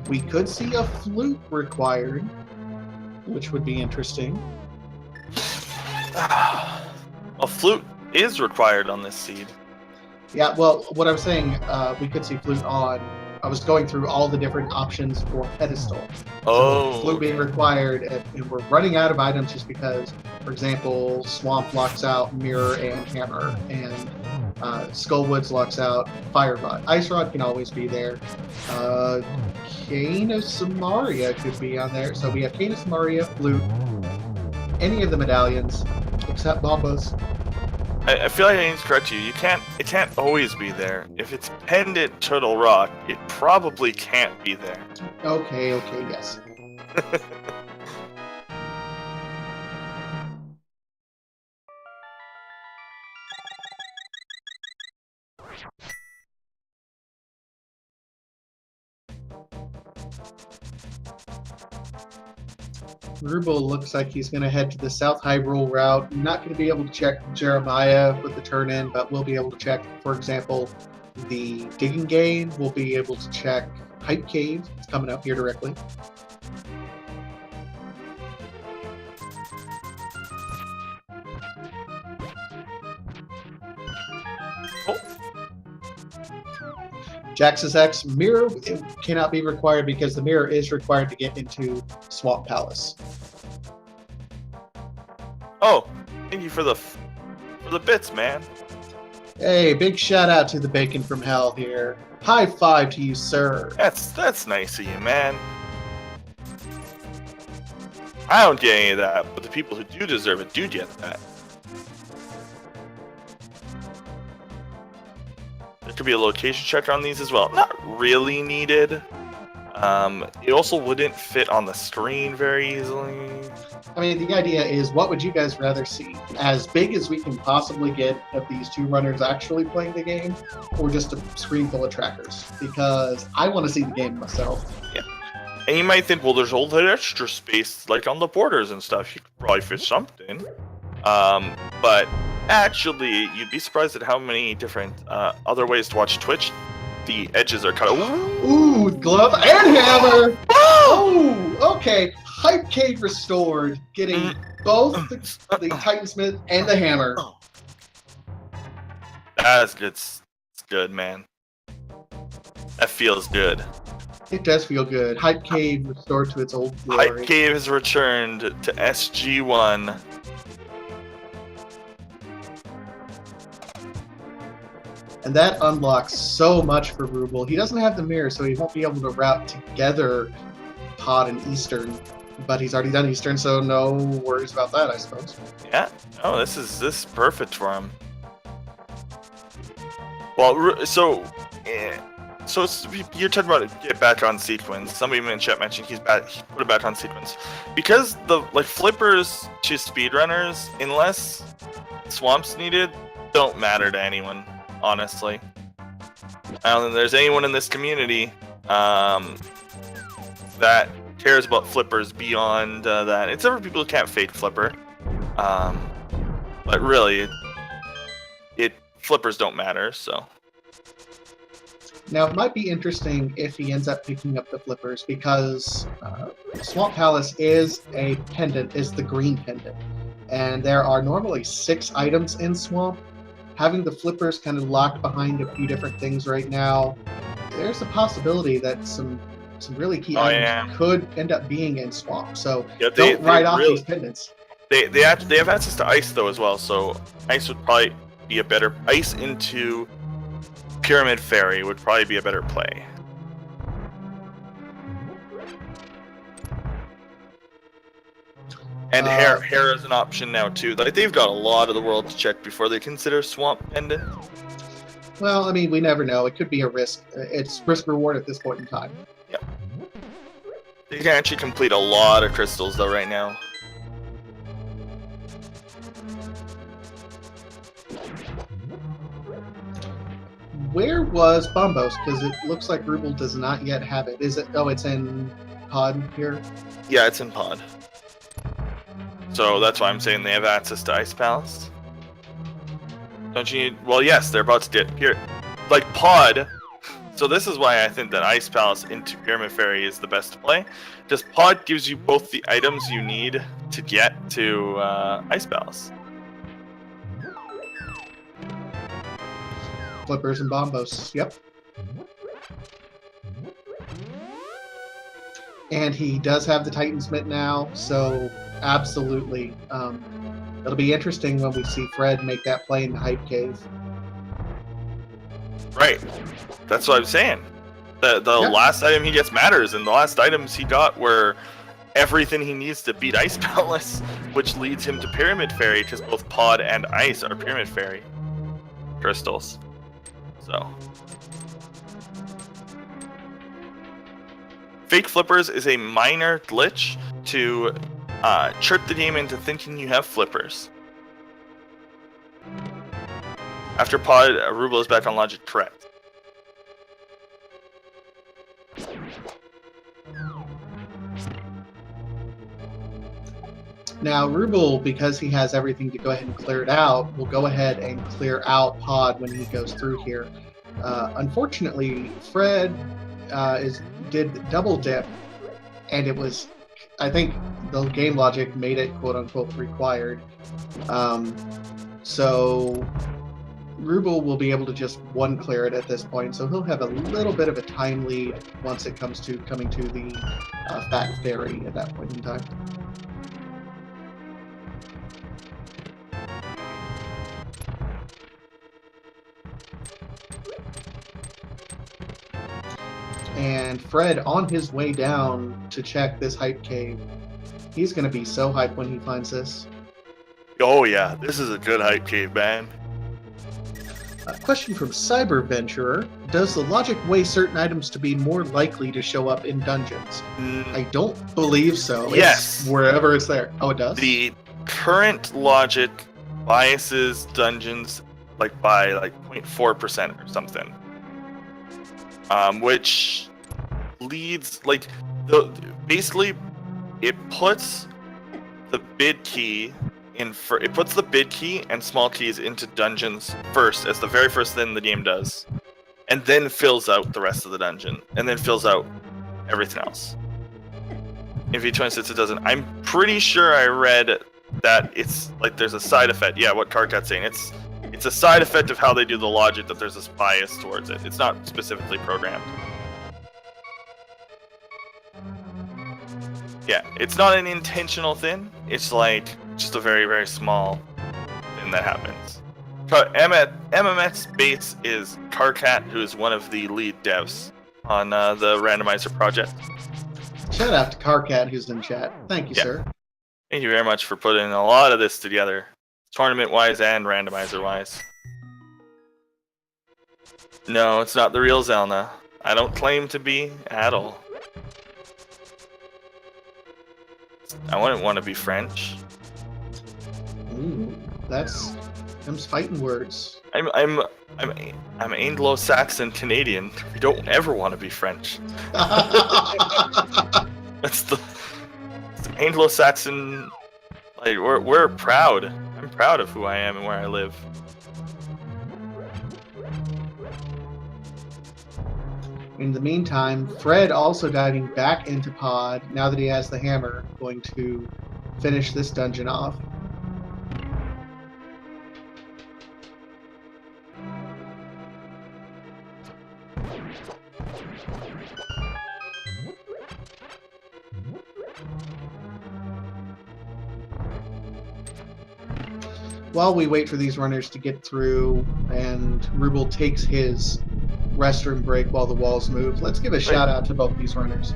We could see a flute required, which would be interesting. A flute is required on this seed. Yeah, well, what I was saying, we could see flute on. I was going through all the different options for pedestal. Oh. So flute being required, and we're running out of items just because, for example, Swamp locks out Mirror and Hammer, and Skullwoods locks out Fire Rod. Ice Rod can always be there. Cane of Samaria could be on there. So we have Cane of Samaria, Flute, any of the medallions, except Bombos. I feel like I need to correct you. It can't always be there. If it's pendant Turtle Rock, it probably can't be there. Okay, yes. Ruble looks like he's going to head to the South Hyrule route. Not going to be able to check Jeremiah with the turn-in, but we'll be able to check, for example, the Digging Game. We'll be able to check Hype Cave. It's coming up here directly. Jax's X mirror cannot be required because the mirror is required to get into Swamp Palace. Oh, thank you for the bits, man. Hey, big shout out to the Bacon from Hell here. High five to you, sir. That's nice of you, man. I don't get any of that, but the people who do deserve it do get that. There could be a location checker on these as well. Not really needed. It also wouldn't fit on the screen very easily. I mean, the idea is, what would you guys rather see? As big as we can possibly get of these two runners actually playing the game, or just a screen full of trackers? Because I want to see the game myself. Yeah. And you might think, well, there's all that extra space, like on the borders and stuff. You could probably fit something. But actually, you'd be surprised at how many different other ways to watch Twitch the edges are cut. Ooh, glove and hammer! Oh, okay. Hype Cave restored, getting both the Titansmith and the hammer. That's good. It's good, man. That feels good. It does feel good. Hype Cave restored to its old glory. Hype Cave has returned to SG1. And that unlocks so much for Ruble. He doesn't have the mirror, so he won't be able to route together Pod and Eastern. But he's already done Eastern, so no worries about that, I suppose. Yeah. Oh, this is perfect for him. Well, so you're talking about get back on sequence. Somebody in chat mentioned he put it back on sequence because the flippers to speedrunners, unless swamps needed, don't matter to anyone. Honestly, I don't think there's anyone in this community that cares about flippers beyond that. It's for people who can't fake flipper, but really, flippers don't matter. So now it might be interesting if he ends up picking up the flippers because Swamp Palace is the green pendant, and there are normally 6 items in Swamp. Having the flippers kind of locked behind a few different things right now, there's a possibility that some really key items could end up being in Swamp. So don't write off these pendants. They have access to ice though as well, so ice would probably be a better ice into Pyramid Fairy would probably be a better play. And hair is an option now too. Like they've got a lot of the world to check before they consider Swamp Pendant. Well, I mean, we never know. It could be a risk. It's risk reward at this point in time. Yep. You can actually complete a lot of crystals though right now. Where was Bombos? Because it looks like Ruble does not yet have it. Is it? Oh, it's in Pod here? Yeah, it's in Pod. So that's why I'm saying they have access to Ice Palace. Don't you need... Well, yes, they're about to get... Like, Pod... So this is why I think that Ice Palace into Pyramid Fairy is the best play. Because Pod gives you both the items you need to get to Ice Palace. Flippers and Bombos, yep. And he does have the Titan's Mitt now, so absolutely. It'll be interesting when we see Fred make that play in the Hype Cave. Right. That's what I'm saying. The last item he gets matters, and the last items he got were everything he needs to beat Ice Palace, which leads him to Pyramid Fairy, because both Pod and Ice are Pyramid Fairy crystals. So... Fake flippers is a minor glitch to trick the game into thinking you have flippers. After Pod, Ruble is back on logic correct. Now, Ruble, because he has everything to go ahead and clear it out, will go ahead and clear out Pod when he goes through here. Unfortunately, Fred did double dip, and it was, I think the game logic made it quote unquote required. So Ruble will be able to just one clear it at this point, so he'll have a little bit of a time lead once it comes to coming to the Fat Fairy at that point in time. And Fred, on his way down to check this Hype Cave, he's going to be so hyped when he finds this. Oh yeah, this is a good Hype Cave, man. A question from Cyber Venturer. Does the logic weigh certain items to be more likely to show up in dungeons? I don't believe so. Yes. It's wherever it's there. Oh, it does? The current logic biases dungeons by 0.4% or something. Which leads basically it puts the bid key it puts the bid key and small keys into dungeons first as the very first thing the game does, and then fills out the rest of the dungeon, and then fills out everything else. In V26 it doesn't. I'm pretty sure I read that it's like there's a side effect. Yeah, what Karkat's saying. It's a side effect of how they do the logic that there's this bias towards it. It's not specifically programmed. Yeah, it's not an intentional thing. It's like just a very, very small thing that happens. MMX Bates is Carcat, who is one of the lead devs on the Randomizer project. Shout out to Carcat who's in chat. Thank you, sir. Thank you very much for putting a lot of this together, tournament-wise and randomizer-wise. No, it's not the real Zelda. I don't claim to be at all. I wouldn't want to be French. Ooh, that's them's fighting words. I'm Anglo-Saxon Canadian. We don't ever want to be French. That's the Anglo-Saxon. Like we're proud. I'm proud of who I am and where I live. In the meantime, Fred also diving back into pod now that he has the hammer, going to finish this dungeon off. While we wait for these runners to get through and Ruble takes his restroom break while the walls move, let's give a shout out to both these runners.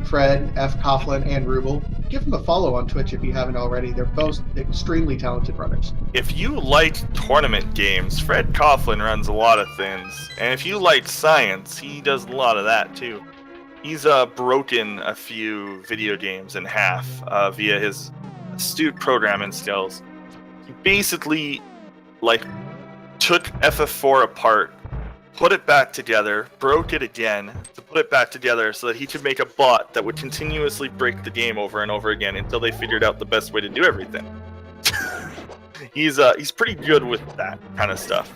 Fred, fcoughlin, and Ruble. Give them a follow on Twitch if you haven't already. They're both extremely talented runners. If you like tournament games, Fred Coughlin runs a lot of things. And if you like science, he does a lot of that too. He's broken a few video games in half via his astute programming skills. He basically took FF4 apart, put it back together, broke it again to put it back together so that he could make a bot that would continuously break the game over and over again until they figured out the best way to do everything. He's pretty good with that kind of stuff.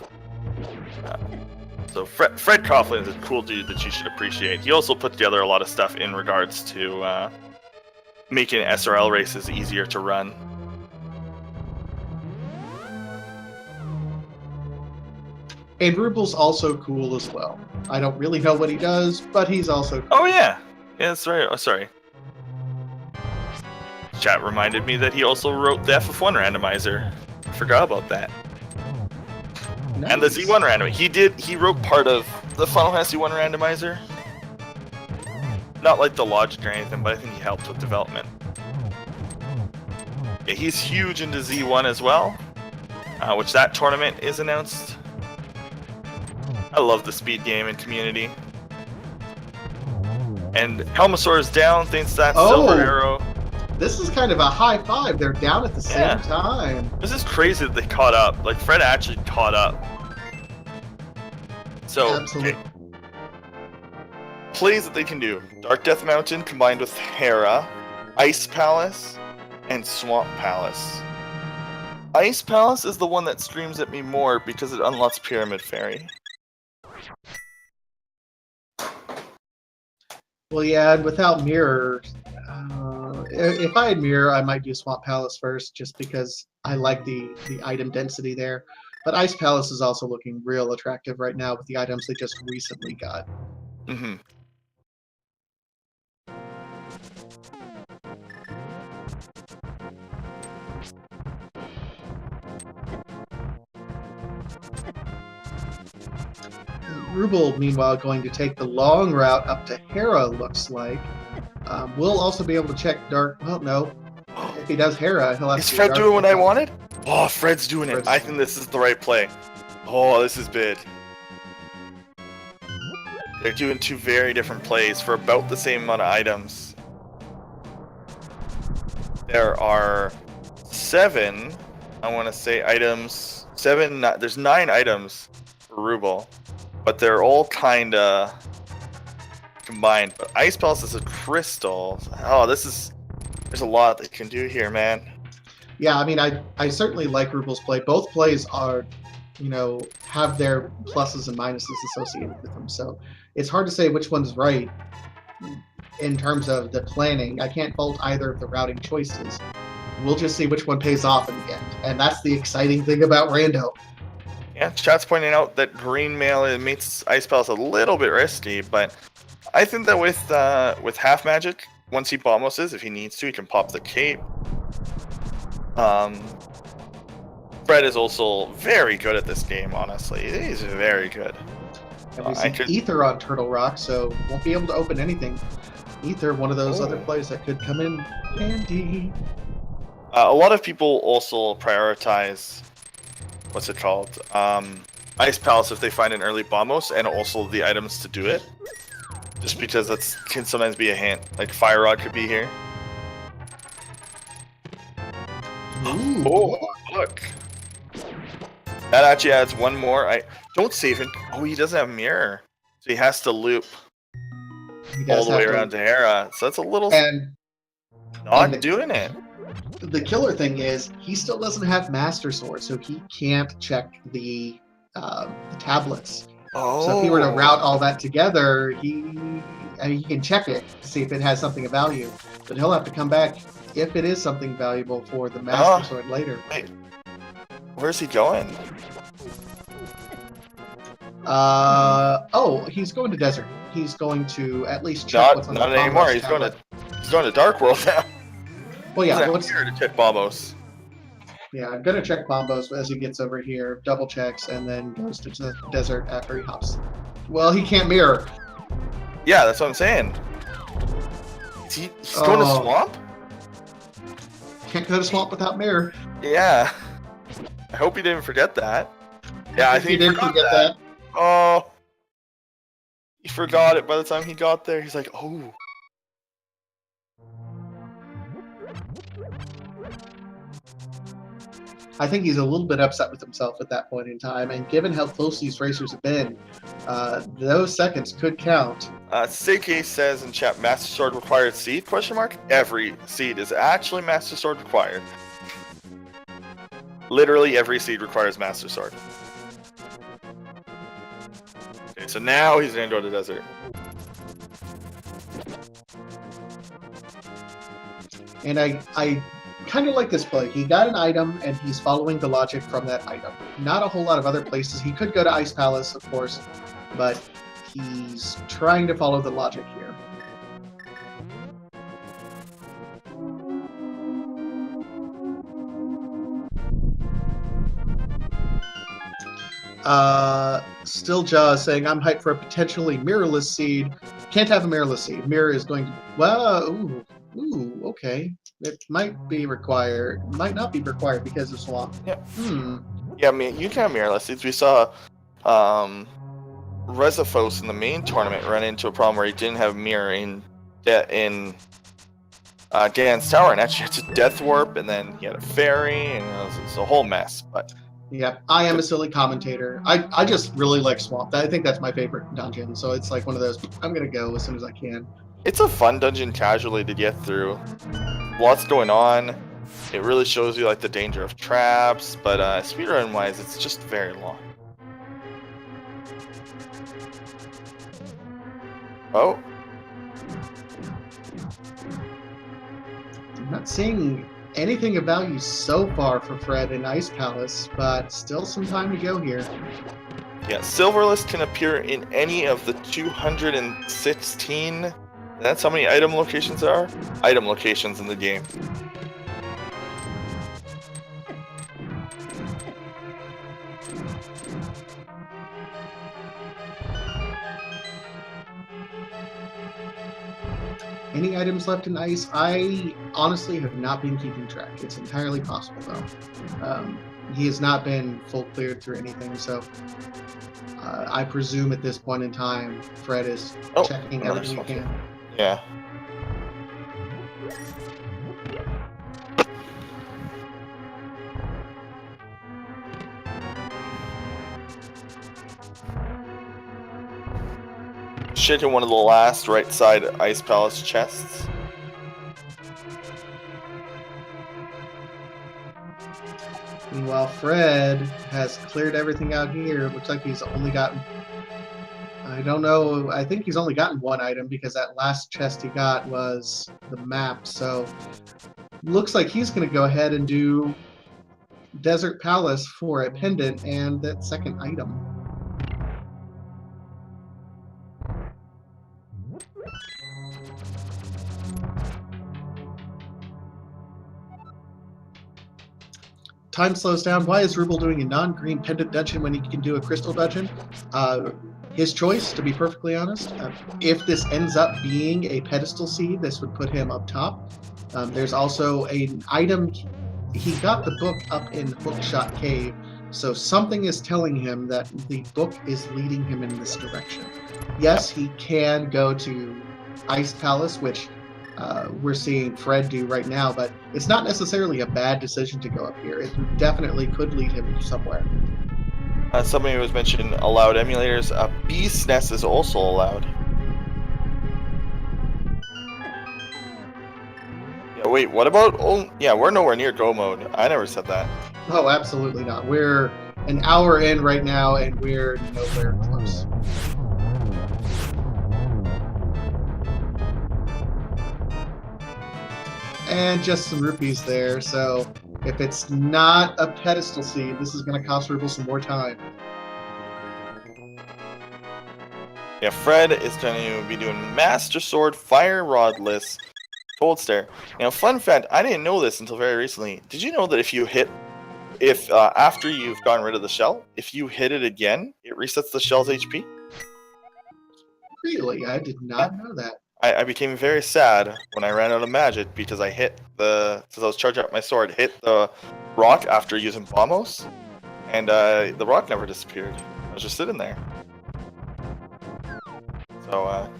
So Fred Coughlin is a cool dude that you should appreciate. He also put together a lot of stuff in regards to making SRL races easier to run. And Ruble's also cool as well. I don't really know what he does, but he's also cool. Oh yeah, that's right. Oh, sorry. Chat reminded me that he also wrote the FF1 randomizer. I forgot about that. Nice. And the Z1 randomizer. He wrote part of the Final Fantasy 1 randomizer. Not like the logic or anything, but I think he helped with development. Yeah, he's huge into Z1 as well, which that tournament is announced. I love the speed game and community. And Helmasaur is down thanks to that silver arrow. This is kind of a high five. They're down at the same time. This is crazy that they caught up. Like, Fred actually caught up. So, absolutely. Okay. Plays that they can do. Dark Death Mountain combined with Hera, Ice Palace, and Swamp Palace. Ice Palace is the one that screams at me more because it unlocks Pyramid Fairy. Well, yeah, and without Mirror, if I had Mirror, I might do Swamp Palace first, just because I like the item density there. But Ice Palace is also looking real attractive right now with the items they just recently got. Mm-hmm. Ruble, meanwhile, going to take the long route up to Hera, looks like. We'll also be able to check Dark... Well, no. If he does Hera, he'll have Is to... Is Fred doing what I wanted? Oh, Fred's doing it. I think this is the right play. Oh, this is big. They're doing two very different plays for about the same amount of items. There are 7, I want to say, items. 7, there's 9 items for Ruble. But they're all kinda combined. But Ice Palace is a crystal. Oh, there's a lot they can do here, man. Yeah, I mean, I certainly like Ruble's play. Both plays are, have their pluses and minuses associated with them. So it's hard to say which one's right in terms of the planning. I can't fault either of the routing choices. We'll just see which one pays off in the end. And that's the exciting thing about Rando. Yeah, chat's pointing out that green mail makes Ice Palace a little bit risky, but I think that with half magic, once he bomboses, if he needs to, he can pop the cape. Fred is also very good at this game, honestly. He's very good. And we see Ether on Turtle Rock, so won't be able to open anything. Ether, one of those other plays that could come in handy. A lot of people also prioritize, what's it called? Ice Palace if they find an early Bombos, and also the items to do it. Just because that can sometimes be a hint. Like Fire Rod could be here. Ooh. Oh, look. That actually adds one more. I don't save him. Oh, he doesn't have mirror, so he has to loop all the way around to Hera. So that's a little not doing it. The killer thing is he still doesn't have Master Sword, so he can't check the tablets. Oh. So if he were to route all that together, he can check it to see if it has something of value, but he'll have to come back if it is something valuable for the Master Sword later. Wait. Where's he going? He's going to Desert. He's going to at least check what's on the Not anymore. He's going to Dark World now. Well, yeah. What's here to check Bombos? Yeah, I'm gonna check Bombos as he gets over here, double checks, and then goes to the Desert after he hops. Well, he can't mirror. Yeah, that's what I'm saying. He's going to Swamp? Can't go to Swamp without mirror. Yeah. I hope he didn't forget that. Yeah, I think he didn't forget that. Oh. He forgot it by the time he got there. He's like, oh. I think he's a little bit upset with himself at that point in time, and given how close these racers have been, those seconds could count. CK says in chat, Master Sword required seed? Question mark. Every seed is actually Master Sword required. Literally every seed requires Master Sword. Okay, so now he's gonna go to the Desert. And I kind of like this play. He got an item, and he's following the logic from that item. Not a whole lot of other places. He could go to Ice Palace, of course, but he's trying to follow the logic here. Still Jaw saying, I'm hyped for a potentially mirrorless seed. Can't have a mirrorless seed. Mirror is going to... Well, ooh, okay. It might be required. Might not be required because of Swamp. Yeah. Yeah, I mean, you can have mirrorless seeds. We saw Reziphos in the main tournament run into a problem where he didn't have mirror in Gan's Tower, and actually had to Death Warp, and then he had a fairy, and it was a whole mess. But yeah, I am a silly commentator. I just really like Swamp. I think that's my favorite dungeon, so it's like one of those, I'm going to go as soon as I can. It's a fun dungeon casually to get through. Lots going on. It really shows you like the danger of traps, but speedrun wise, it's just very long. Oh. I'm not seeing anything of value so far for Fred in Ice Palace, but still some time to go here. Yeah, Silverless can appear in any of the 216. That's how many item locations there are? Item locations in the game. Any items left in ice? I honestly have not been keeping track. It's entirely possible, though. He has not been full cleared through anything, so I presume at this point in time, Fred is checking everything he can. Yeah. Shit in one of the last right side Ice Palace chests. Meanwhile, Fred has cleared everything out here. Looks like he's only gotten... I don't know. I think he's only gotten one item because that last chest he got was the map. So looks like he's going to go ahead and do Desert Palace for a pendant and that second item. time slows down. Why is Ruble doing a non-green pendant dungeon when he can do a crystal dungeon? His choice, to be perfectly honest. If this ends up being a pedestal seed, this would put him up top. There's also an item. He got the book up in Hookshot Cave, so something is telling him that the book is leading him in this direction. Yes, he can go to Ice Palace, which we're seeing Fred do right now, but it's not necessarily a bad decision to go up here. It definitely could lead him somewhere. Somebody was mentioning allowed emulators. Beast Nest is also allowed. Yeah, wait, what about... Oh, yeah, we're nowhere near go mode. I never said that. Oh, absolutely not. We're an hour in right now, and we're nowhere close. And just some rupees there, so if it's not a pedestal seed, this is going to cost Ruble some more time. Yeah, Fred is going to be doing Master Sword, Fire Rodless, Cold Stare. Now, fun fact, I didn't know this until very recently. Did you know that if you hit, after you've gotten rid of the shell, if you hit it again, it resets the shell's HP? Really? I did not know that. I became very sad when I ran out of magic because I hit since I was charging up my sword, hit the rock after using Bombos, and the rock never disappeared. I was just sitting there. So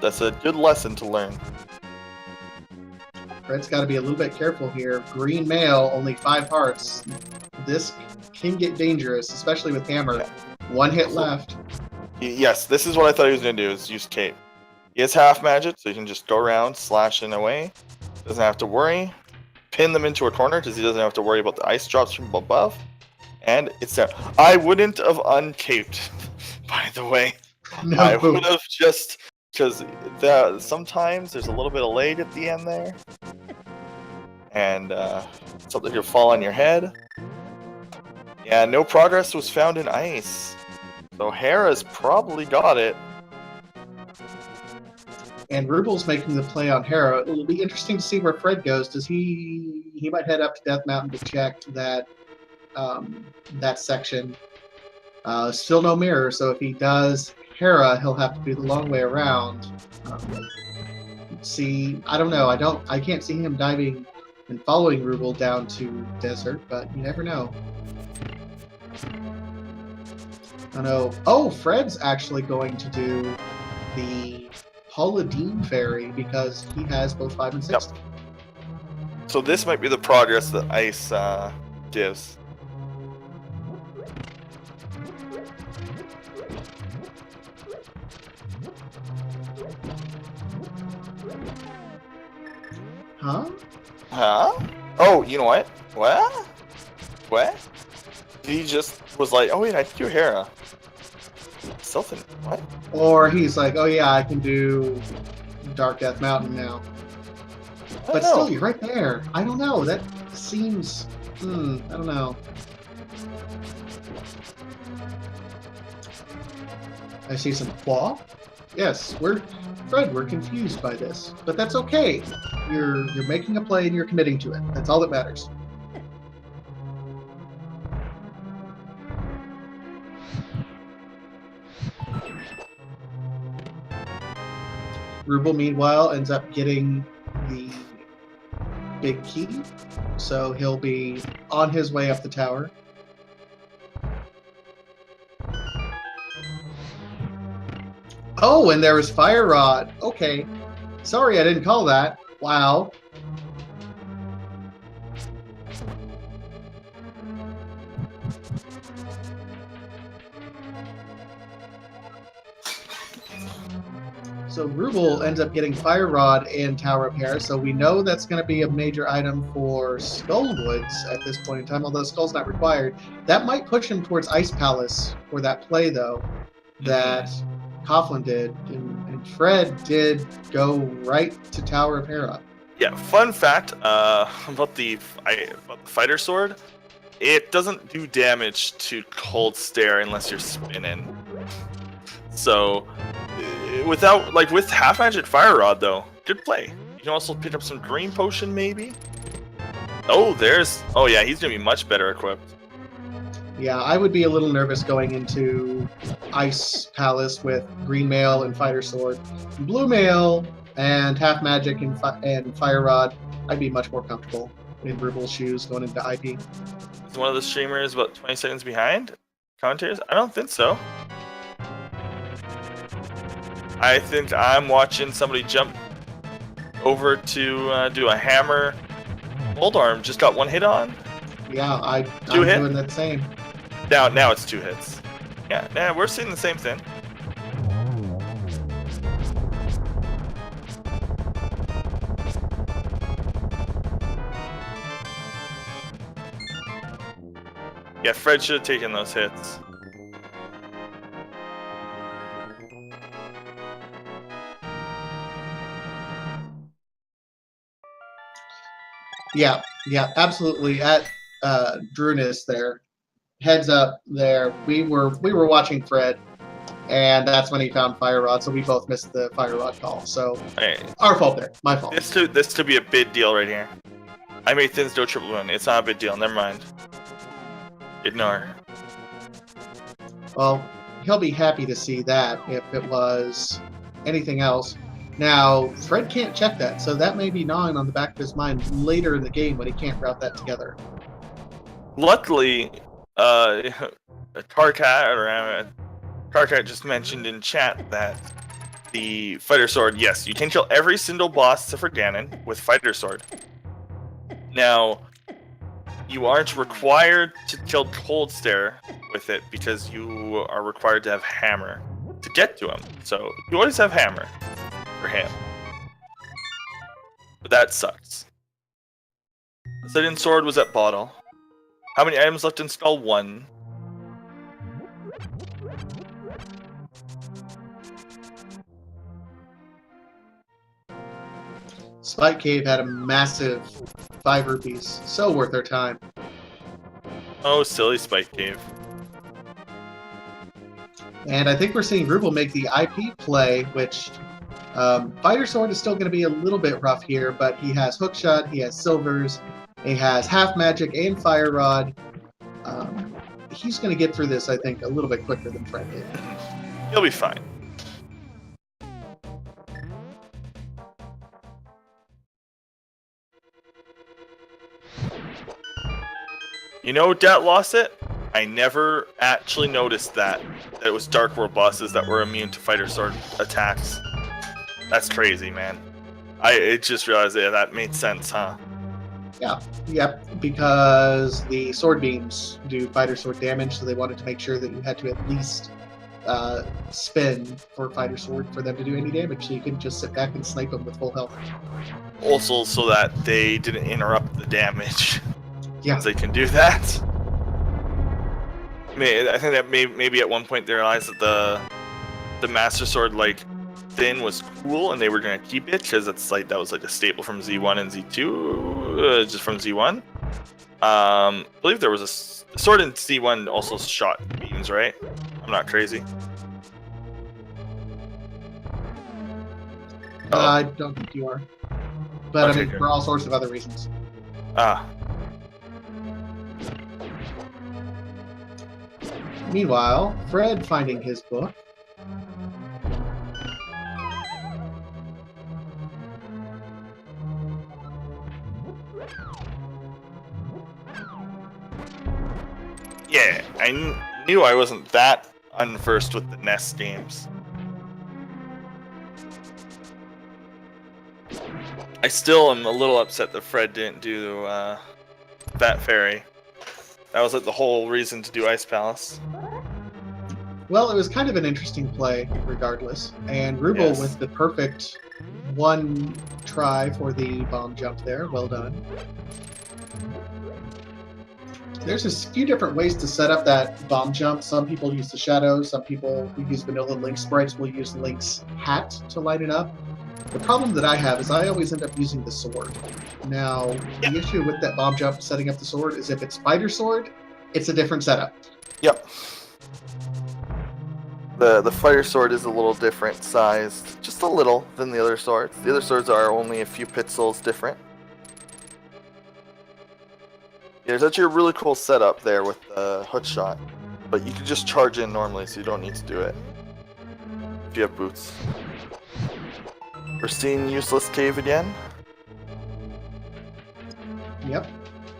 that's a good lesson to learn. Fred's got to be a little bit careful here. Green mail, only 5 hearts. This can get dangerous, especially with Hammer. Yeah. 1 hit left. Yes, this is what I thought he was going to do, is use Cape. He has half magic, so he can just go around slashing away. Doesn't have to worry. Pin them into a corner because he doesn't have to worry about the ice drops from above. And it's there. I wouldn't have uncaped, by the way. No. I would have just... Because sometimes there's a little bit of lag at the end there. And something could fall on your head. Yeah, no progress was found in ice. So Hera's probably got it. And Ruble's making the play on Hera. It'll be interesting to see where Fred goes. Does he might head up to Death Mountain to check that that section. Still no mirror, so if he does Hera, he'll have to do the long way around. See, I don't know. I can't see him diving and following Ruble down to desert, but you never know. I know. Oh, Fred's actually going to do the Paladine Fairy because he has both 5 and 6. Yep. So this might be the progress that ice gives. Huh? Huh? Oh, you know what? What? What? He just was like, oh wait, I can do Hera. Something. What? Or he's like, oh yeah, I can do Dark Death Mountain now. But still, you're right there. I don't know. That seems... I don't know. I see some claw. Yes, Fred, we're confused by this. But that's okay. You're making a play and you're committing to it. That's all that matters. Ruble, meanwhile, ends up getting the big key, so he'll be on his way up the tower. Oh, and there was Fire Rod. Okay. Sorry, I didn't call that. Wow. So Ruble ends up getting Fire Rod and Tower of Hera, so we know that's going to be a major item for Skullwoods at this point in time, although Skull's not required. That might push him towards Ice Palace for that play, though, that Coughlin did, and Fred did go right to Tower of Hera. Yeah, fun fact about the fighter sword, it doesn't do damage to Cold Stare unless you're spinning. So, with half magic Fire Rod though, good play. You can also pick up some Dream Potion maybe. Oh, oh yeah, he's gonna be much better equipped. Yeah, I would be a little nervous going into Ice Palace with Green Mail and Fighter Sword. Blue Mail and Half Magic and Fire Rod, I'd be much more comfortable in Ruble's shoes going into IP. Is one of the streamers about 20 seconds behind commentators? I don't think so. I think I'm watching somebody jump over to do a hammer. Hold arm, just got one hit on. Yeah, I'm doing that same. Now it's 2 hits. Yeah, we're seeing the same thing. Yeah, Fred should have taken those hits. Yeah, absolutely. At Drunis there, heads up there. We were watching Fred, and that's when he found Fire Rod. So we both missed the Fire Rod call. So our fault there. My fault. This to be a big deal right here. I made Thins do a triple win. It's not a big deal. Never mind. Ignore. Well, he'll be happy to see that if it was anything else. Now, Fred can't check that, so that may be gnawing on the back of his mind later in the game when he can't route that together. Luckily, Tarkat just mentioned in chat that the Fighter Sword, yes, you can kill every single boss except for Ganon with Fighter Sword. Now, you aren't required to kill Cold Stare with it because you are required to have Hammer to get to him. So you always have Hammer for him. But that sucks. Obsidian Sword was at bottle. How many items left in Skull? 1. Spike Cave had a massive 5 rupees. So worth their time. Oh, silly Spike Cave. And I think we're seeing Ruble make the IP play, which Fighter Sword is still going to be a little bit rough here, but he has Hookshot, he has Silvers, he has Half Magic and Fire Rod. He's going to get through this, I think, a little bit quicker than Fred did. He'll be fine. You know, Dat lost it? I never actually noticed that it was Dark World bosses that were immune to Fighter Sword attacks. That's crazy, man. I just realized that made sense, huh? Yeah, yep, because the sword beams do Fighter Sword damage, so they wanted to make sure that you had to at least spin for Fighter Sword for them to do any damage, so you couldn't just sit back and snipe them with full health. Also, so that they didn't interrupt the damage. Yeah. They can do that. I think that maybe at one point they realized that the Master Sword Thin was cool and they were gonna keep it because that was a staple from Z1 and Z2, just from Z1. I believe there was a sword in Z1 also shot beams, right? I'm not crazy. I don't think you are, but Okay, I mean, for all sorts of other reasons. Meanwhile, Fred finding his book. Yeah, I knew I wasn't that unversed with the NES games. I still am a little upset that Fred didn't do Fat Fairy. That was the whole reason to do Ice Palace. Well, it was kind of an interesting play, regardless. And Ruble with the perfect 1 try for the bomb jump there. Well done. There's a few different ways to set up that bomb jump. Some people use the shadows. Some people who use vanilla Link sprites will use Link's hat to light it up. The problem that I have is I always end up using the sword. Now, the issue with that bomb jump setting up the sword is if it's Fighter Sword, it's a different setup. Yep. The Fighter Sword is a little different sized, just a little, than the other swords. The other swords are only a few pixels different. There's actually a really cool setup there with the hook shot, but you can just charge in normally, so you don't need to do it if you have boots. We're seeing useless cave again. Yep.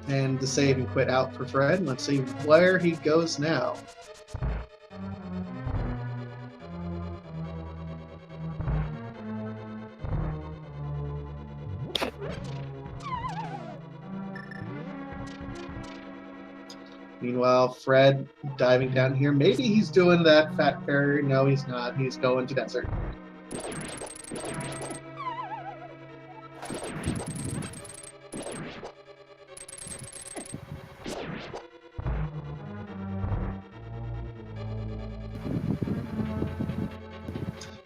And the save and quit out for Fred. Let's see where he goes now. Meanwhile, Fred diving down here. Maybe he's doing that fat fairy. No, he's not. He's going to desert.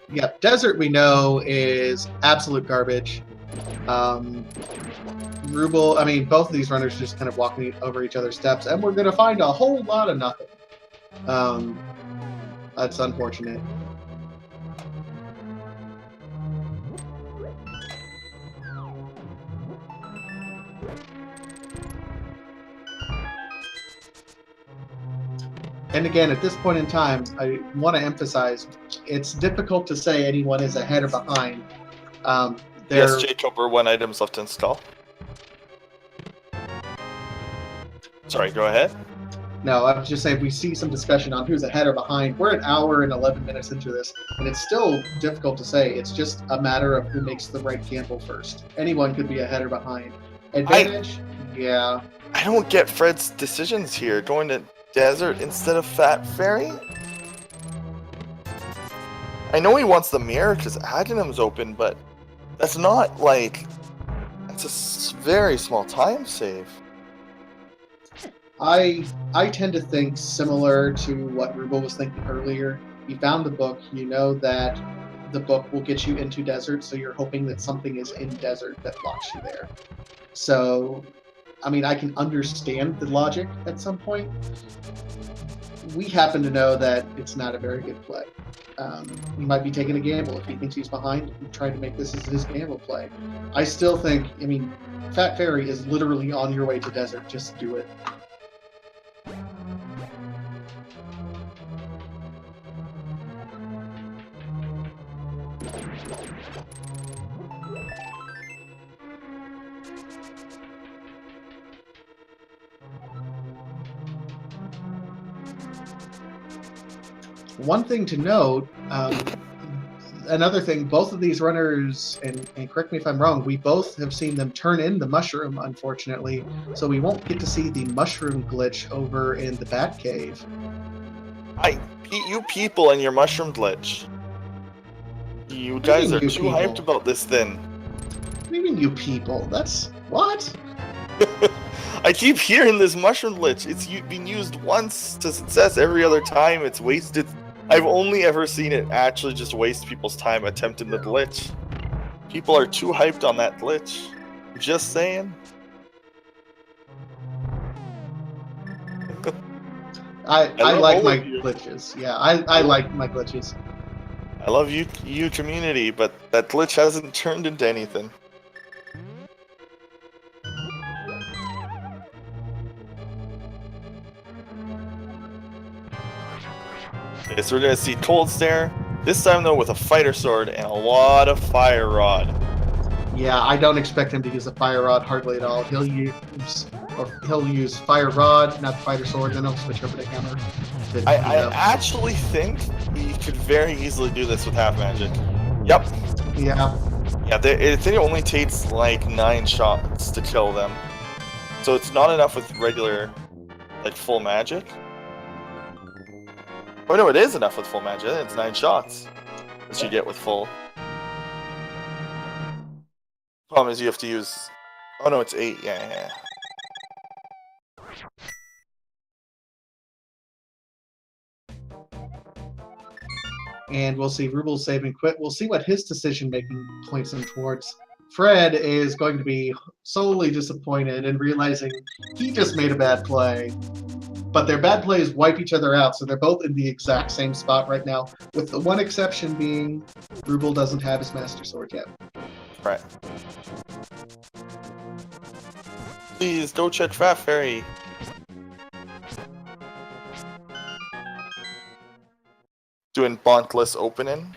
Yep, desert we know is absolute garbage. Ruble, I mean, both of these runners just kind of walking over each other's steps, and we're going to find a whole lot of nothing. That's unfortunate. And again, at this point in time, I want to emphasize, it's difficult to say anyone is ahead or behind. Yes, Jacob, we're 1 items left to install. Sorry, go ahead. No, I was just saying we see some discussion on who's ahead or behind. We're an hour and 11 minutes into this, and it's still difficult to say. It's just a matter of who makes the right gamble first. Anyone could be ahead or behind. Advantage? Yeah. I don't get Fred's decisions here. Going to desert instead of Fat Fairy? I know he wants the mirror because Agnum's open, but that's not like... It's a very small time save. I tend to think similar to what Ruble was thinking earlier. You found the book, you know that the book will get you into desert, so you're hoping that something is in desert that locks you there. So, I mean, I can understand the logic at some point. We happen to know that it's not a very good play. He might be taking a gamble if he thinks he's behind and trying to make this as his gamble play. I still think, I mean, Fat Fairy is literally on your way to desert. Just do it. One thing to note, another thing, both of these runners, and correct me if I'm wrong, we both have seen them turn in the mushroom, unfortunately, so we won't get to see the mushroom glitch over in the Bat Cave. You people and your mushroom glitch. You guys are too hyped about this then. What do you mean, you people? That's... what? I keep hearing this mushroom glitch. It's been used once to success. Every other time it's wasted. I've only ever seen it actually just waste people's time attempting the glitch. People are too hyped on that glitch. Just saying. I like my glitches. Yeah, I like my glitches. I love you community, but that glitch hasn't turned into anything. Okay, so we're gonna see Cold Stare. This time though with a fighter sword and a lot of fire rod. Yeah, I don't expect him to use a fire rod hardly at all. He'll use fire rod, not fighter sword, then he'll switch over to hammer. I actually think he could very easily do this with half magic. Yep. Yeah. Yeah, I think it only takes like 9 shots to kill them. So it's not enough with regular, like, full magic. Oh no, it is enough with full magic. It's 9 shots that you get with full. Problem is you have to use... Oh no, it's 8. Yeah. And we'll see Ruble save and quit. We'll see what his decision-making points him towards. Fred is going to be solely disappointed and realizing he just made a bad play. But their bad plays wipe each other out, so they're both in the exact same spot right now, with the one exception being Ruble doesn't have his Master Sword yet. Right. Please, don't check Fat Fairy. Doing Bonkless opening.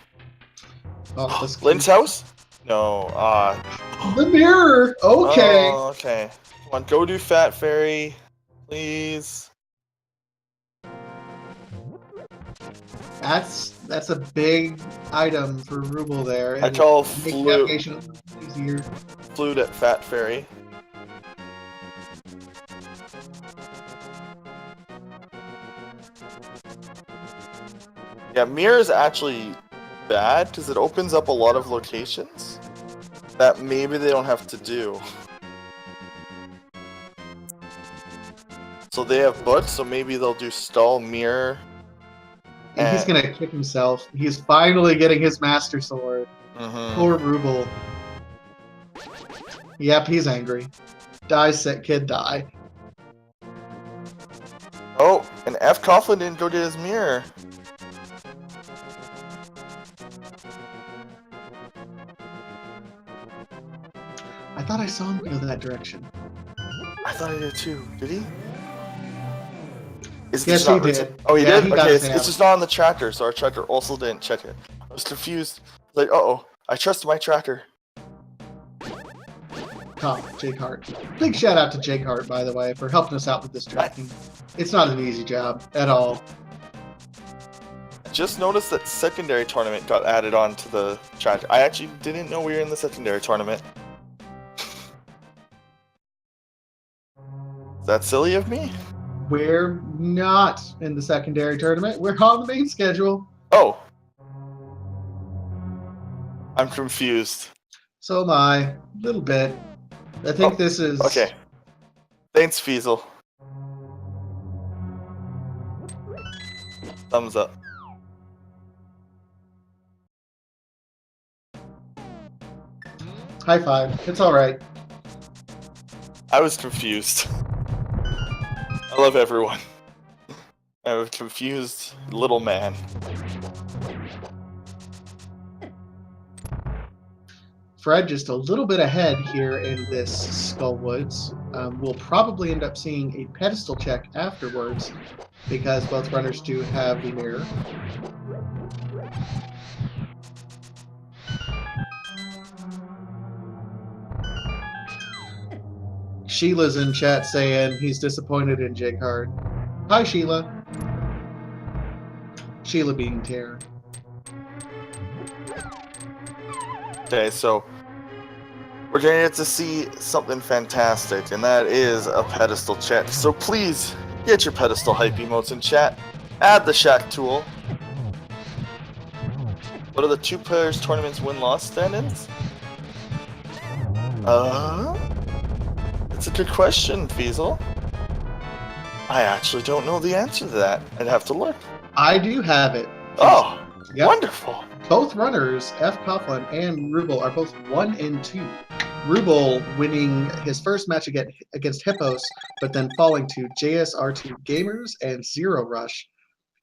Oh, this Lynn's house? No, the mirror. Okay. Oh, okay. Come on, go do Fat Fairy. Please. That's a big item for Ruble there. I and call make flute. navigation easier. Flute at Fat Fairy. Yeah, mirror is actually bad because it opens up a lot of locations that maybe they don't have to do. So they have butts, so maybe they'll do stall, mirror. And he's gonna kick himself. He's finally getting his Master Sword. Poor Ruble. Yep, he's angry. Die, sick kid, die. Oh, and fcoughlin didn't go get his mirror. I thought I saw him go that direction. I thought he did too. Did he? Is Yes, he did. Oh, he Yeah, did? he got Okay, his it's hammer. just not on the tracker, so our tracker also didn't check it. I was confused. Like, uh-oh, I trust my tracker. Jake Hart. Big shout out to Jake Hart, by the way, for helping us out with this tracking. It's not an easy job at all. I just noticed that secondary tournament got added on to the tracker. I actually didn't know we were in the secondary tournament. Is that silly of me? We're not in the secondary tournament. We're on the main schedule. Oh. I'm confused. So am I. A little bit. I think this is... Okay. Thanks, Feasel. Thumbs up. High five. It's alright. I was confused. I love everyone. I'm a confused little man. Fred just a little bit ahead here in this Skullwoods. We'll probably end up seeing a pedestal check afterwards because both runners do have the mirror. Sheila's in chat saying he's disappointed in Jake Hart. Hi, Sheila. Sheila being Terror. Okay, so we're gonna get to see something fantastic, and that is a pedestal check. So please get your pedestal hype emotes in chat. Add the Shack tool. What are the 2 players tournaments win-loss stand-ins? That's a good question, Feasel. I actually don't know the answer to that. I'd have to look. I do have it. Oh, Yep. wonderful. Both runners, fcoughlin and Ruble, are both 1 and 2. Ruble winning his first match against Hippos, but then falling to JSR2 Gamers and Zero Rush.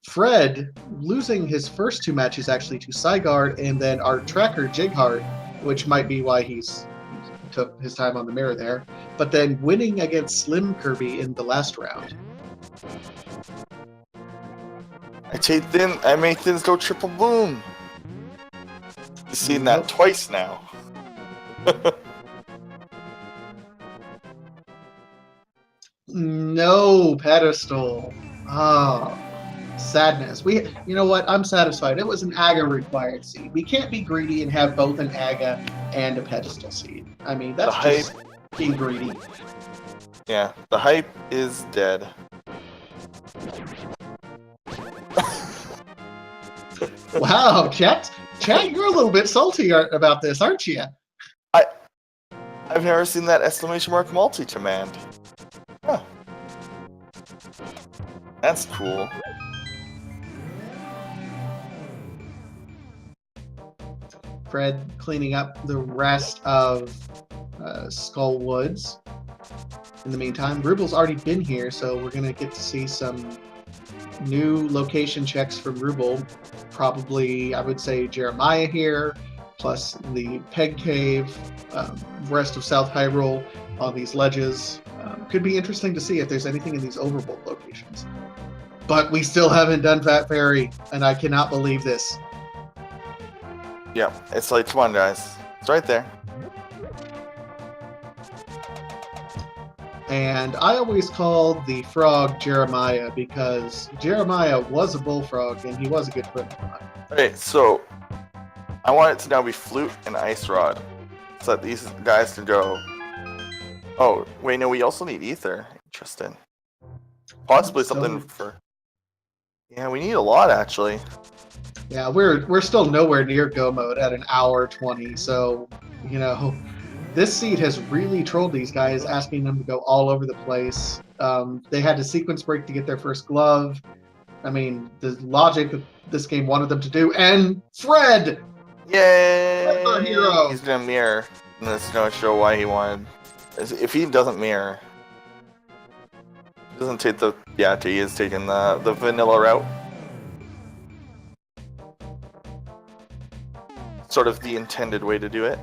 Fred losing his first 2 matches actually to Sygard and then our tracker Jighart, which might be why he took his time on the mirror there, but then winning against Slim Kirby in the last round. I made things go triple boom. You've seen that twice now. No pedestal. Oh, sadness. You know what? I'm satisfied. It was an AGA required seed. We can't be greedy and have both an AGA and a pedestal seed. I mean, that's just being greedy. Yeah, the hype is dead. Wow, Chet, you're a little bit salty about this, aren't you? I've never seen that exclamation mark multi-command. Huh. That's cool. Fred cleaning up the rest of Skullwoods. In the meantime, Ruble's already been here, so we're going to get to see some new location checks from Ruble. Probably, I would say, Jeremiah here, plus the Peg Cave, rest of South Hyrule on these ledges. Could be interesting to see if there's anything in these overworld locations. But we still haven't done Fat Fairy, and I cannot believe this. Yeah, it's like, come on, guys. It's right there. And I always called the frog Jeremiah because Jeremiah was a bullfrog and he was a good friend of mine. Okay, so I want it to now be Flute and Ice Rod, so that these guys can go. Oh, wait, no, we also need Ether. Interesting. Possibly something for. Yeah, we need a lot actually. Yeah, we're still nowhere near go mode at an hour 20, so you know. This seed has really trolled these guys, asking them to go all over the place. They had to sequence break to get their first glove. I mean, the logic that this game wanted them to do. And Fred! Yay! Fred's our hero! He's gonna mirror. And that's gonna show why he wanted. If he doesn't mirror, he doesn't take the. Yeah, he is taking the vanilla route. Sort of the intended way to do it.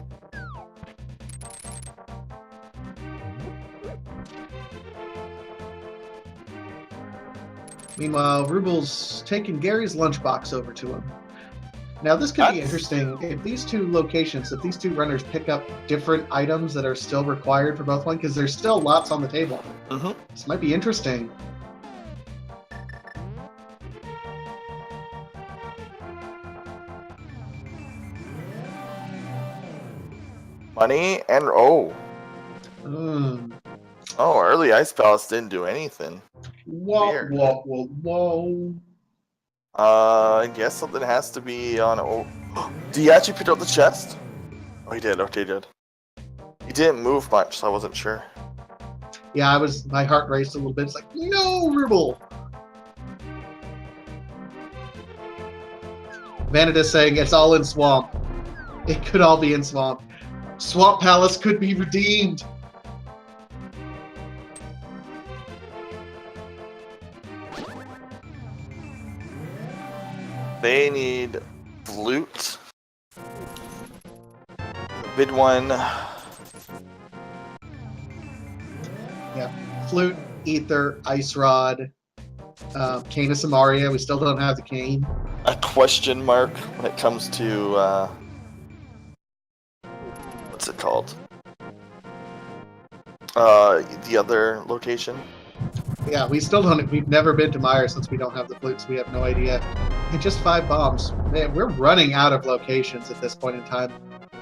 Meanwhile, Ruble's taking Gary's lunchbox over to him. Now, this could be interesting. If these two locations, if these two runners pick up different items that are still required for both one, because there's still lots on the table. This might be interesting. Money and oh. Oh, early Ice Palace didn't do anything. Whoa, whoa, whoa, whoa. I guess something has to be on. Oh, did he actually pick up the chest? Oh, he did. Okay, he did. He didn't move much, so I wasn't sure. Yeah, my heart raced a little bit. It's like, no, Ruble. Vanitas saying it's all in Swamp. It could all be in Swamp. Swamp Palace could be redeemed. They need Flute. The big one. Yeah, Flute, Ether, Ice Rod, Cane of Samaria. We still don't have the cane. A question mark when it comes to what's it called? The other location. Yeah, we still don't. We've never been to Meyer since we don't have the flutes. We have no idea. And just 5 bombs. Man, we're running out of locations at this point in time.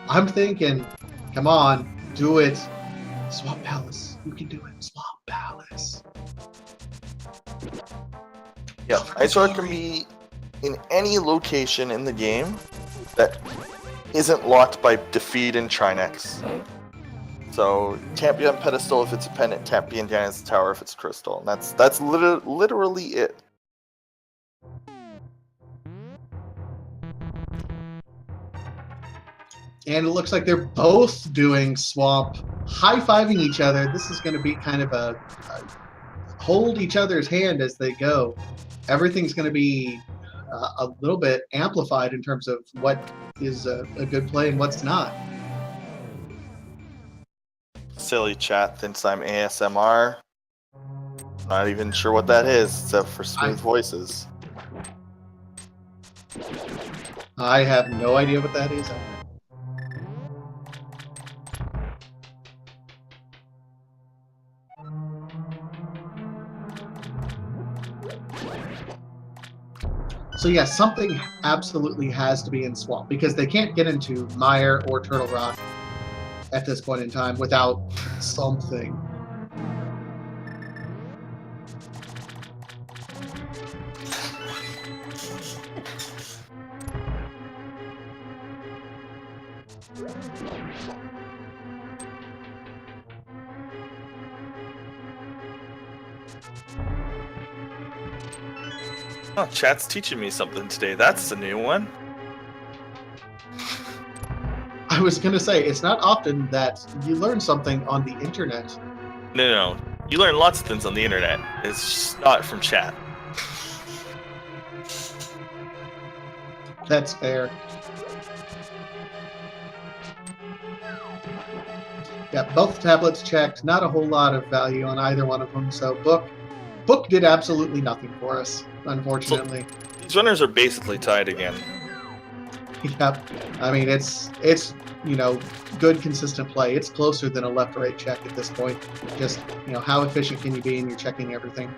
I'm thinking, come on, do it. Swamp Palace. You can do it. Swamp Palace. Yeah, Ice Rod can be in any location in the game that isn't locked by defeat and Trinex. So can't be on pedestal if it's a pendant, can't be in Janet's tower if it's crystal. And that's literally it. And it looks like they're both doing Swamp, high-fiving each other. This is going to be kind of a hold each other's hand as they go. Everything's going to be a little bit amplified in terms of what is a good play and what's not. Silly chat thinks I'm ASMR. Not even sure what that is, except for smooth voices. I have no idea what that is. So yeah, something absolutely has to be in Swamp because they can't get into Mire or Turtle Rock at this point in time without something. Oh, chat's teaching me something today. That's a new one. I was going to say, it's not often that you learn something on the internet. No. You learn lots of things on the internet. It's just not from chat. That's fair. Yeah, both tablets checked. Not a whole lot of value on either one of them. So Book did absolutely nothing for us, unfortunately. So, these runners are basically tied again. Yep. I mean, it's good consistent play. It's closer than a left or right check at this point. Just how efficient can you be in your checking everything?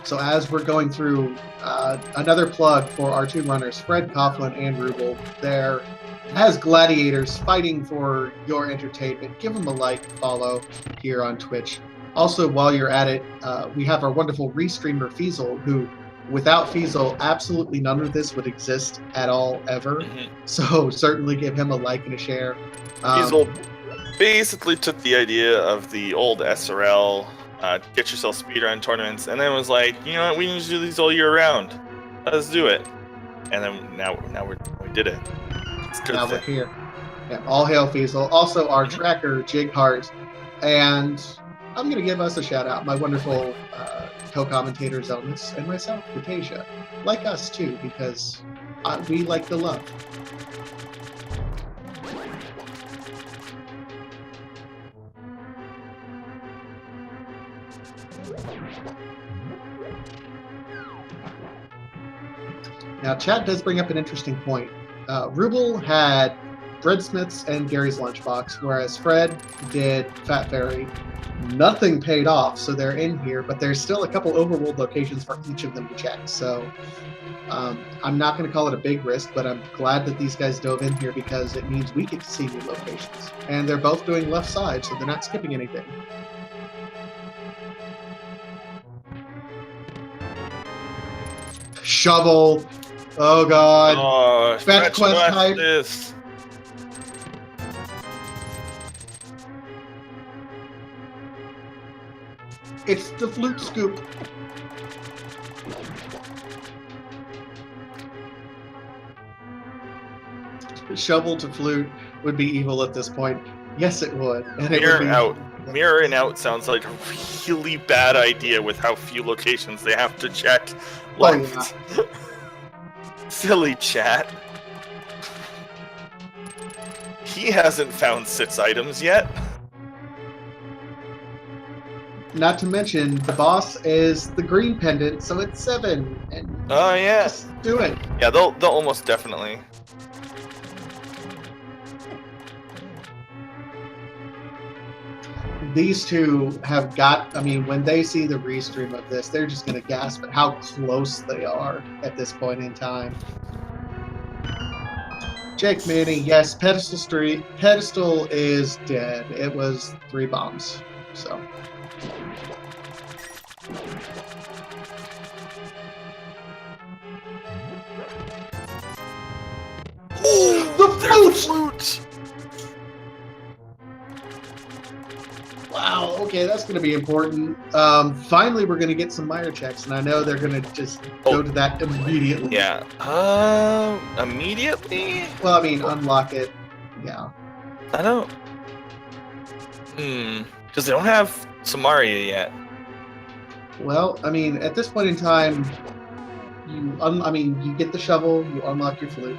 So as we're going through, another plug for our two runners, fcoughlin and Ruble. They're as gladiators fighting for your entertainment. Give them a like, follow here on Twitch. Also, while you're at it, we have our wonderful restreamer Feasel, who, without Feasel, absolutely none of this would exist at all, ever. So certainly give him a like and a share. Feasel basically took the idea of the old SRL, get yourself speedrun tournaments, and then was like, you know what, we need to do these all year round. Let's do it. And then now we did it. Now we're here. Yeah, all hail Feasel. Also, our tracker, Jighart. And I'm going to give us a shout out. My wonderful co-commentator, Zelda, and myself, Vitasia. Like us, too, because we like the love. Now, chat does bring up an interesting point. Ruble had Breadsmiths and Gary's Lunchbox, whereas Fred did Fat Fairy. Nothing paid off, so they're in here, but there's still a couple overworld locations for each of them to check. So I'm not going to call it a big risk, but I'm glad that these guys dove in here because it means we get to see new locations. And they're both doing left side, so they're not skipping anything. Shovel. Oh god. Oh, Fetch quest type. This. It's the flute scoop. Shovel to flute would be evil at this point. Yes, it would. And it would be out. Mirroring out sounds like a really bad idea with how few locations they have to check. Left. Oh, yeah. Silly chat. He hasn't found 6 items yet. Not to mention, the boss is the green pendant, so it's 7. And oh yeah. Just do it. Yeah, they'll almost definitely. These two have got, I mean, when they see the restream of this, they're just going to gasp at how close they are at this point in time. Jake Manny, yes, Pedestal is dead. It was 3 bombs, so. Oh, the flute! Wow, okay, that's going to be important. Finally, we're going to get some Meyer checks, and I know they're going to just go to that immediately. Yeah. Immediately? Well, I mean, unlock it. Yeah. I don't. Because they don't have Samaria yet. Well, I mean, at this point in time, you get the shovel, you unlock your flute.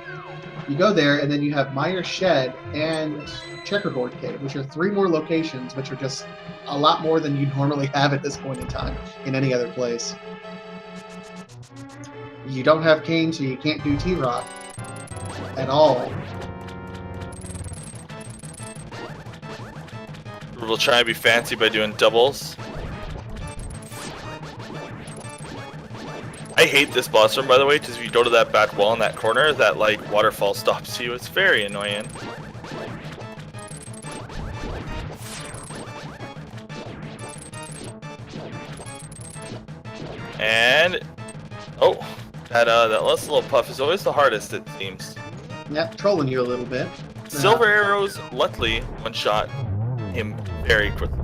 You go there, and then you have Meyer Shed and Checkerboard Cave, which are 3 more locations, which are just a lot more than you'd normally have at this point in time in any other place. You don't have Kane, so you can't do T-Rock at all. We'll try to be fancy by doing doubles. I hate this boss room, by the way, because if you go to that back wall in that corner, that like waterfall stops you. It's very annoying. And oh, that last little puff is always the hardest, it seems. Yep, trolling you a little bit. Silver arrows, luckily, one-shot him very quickly.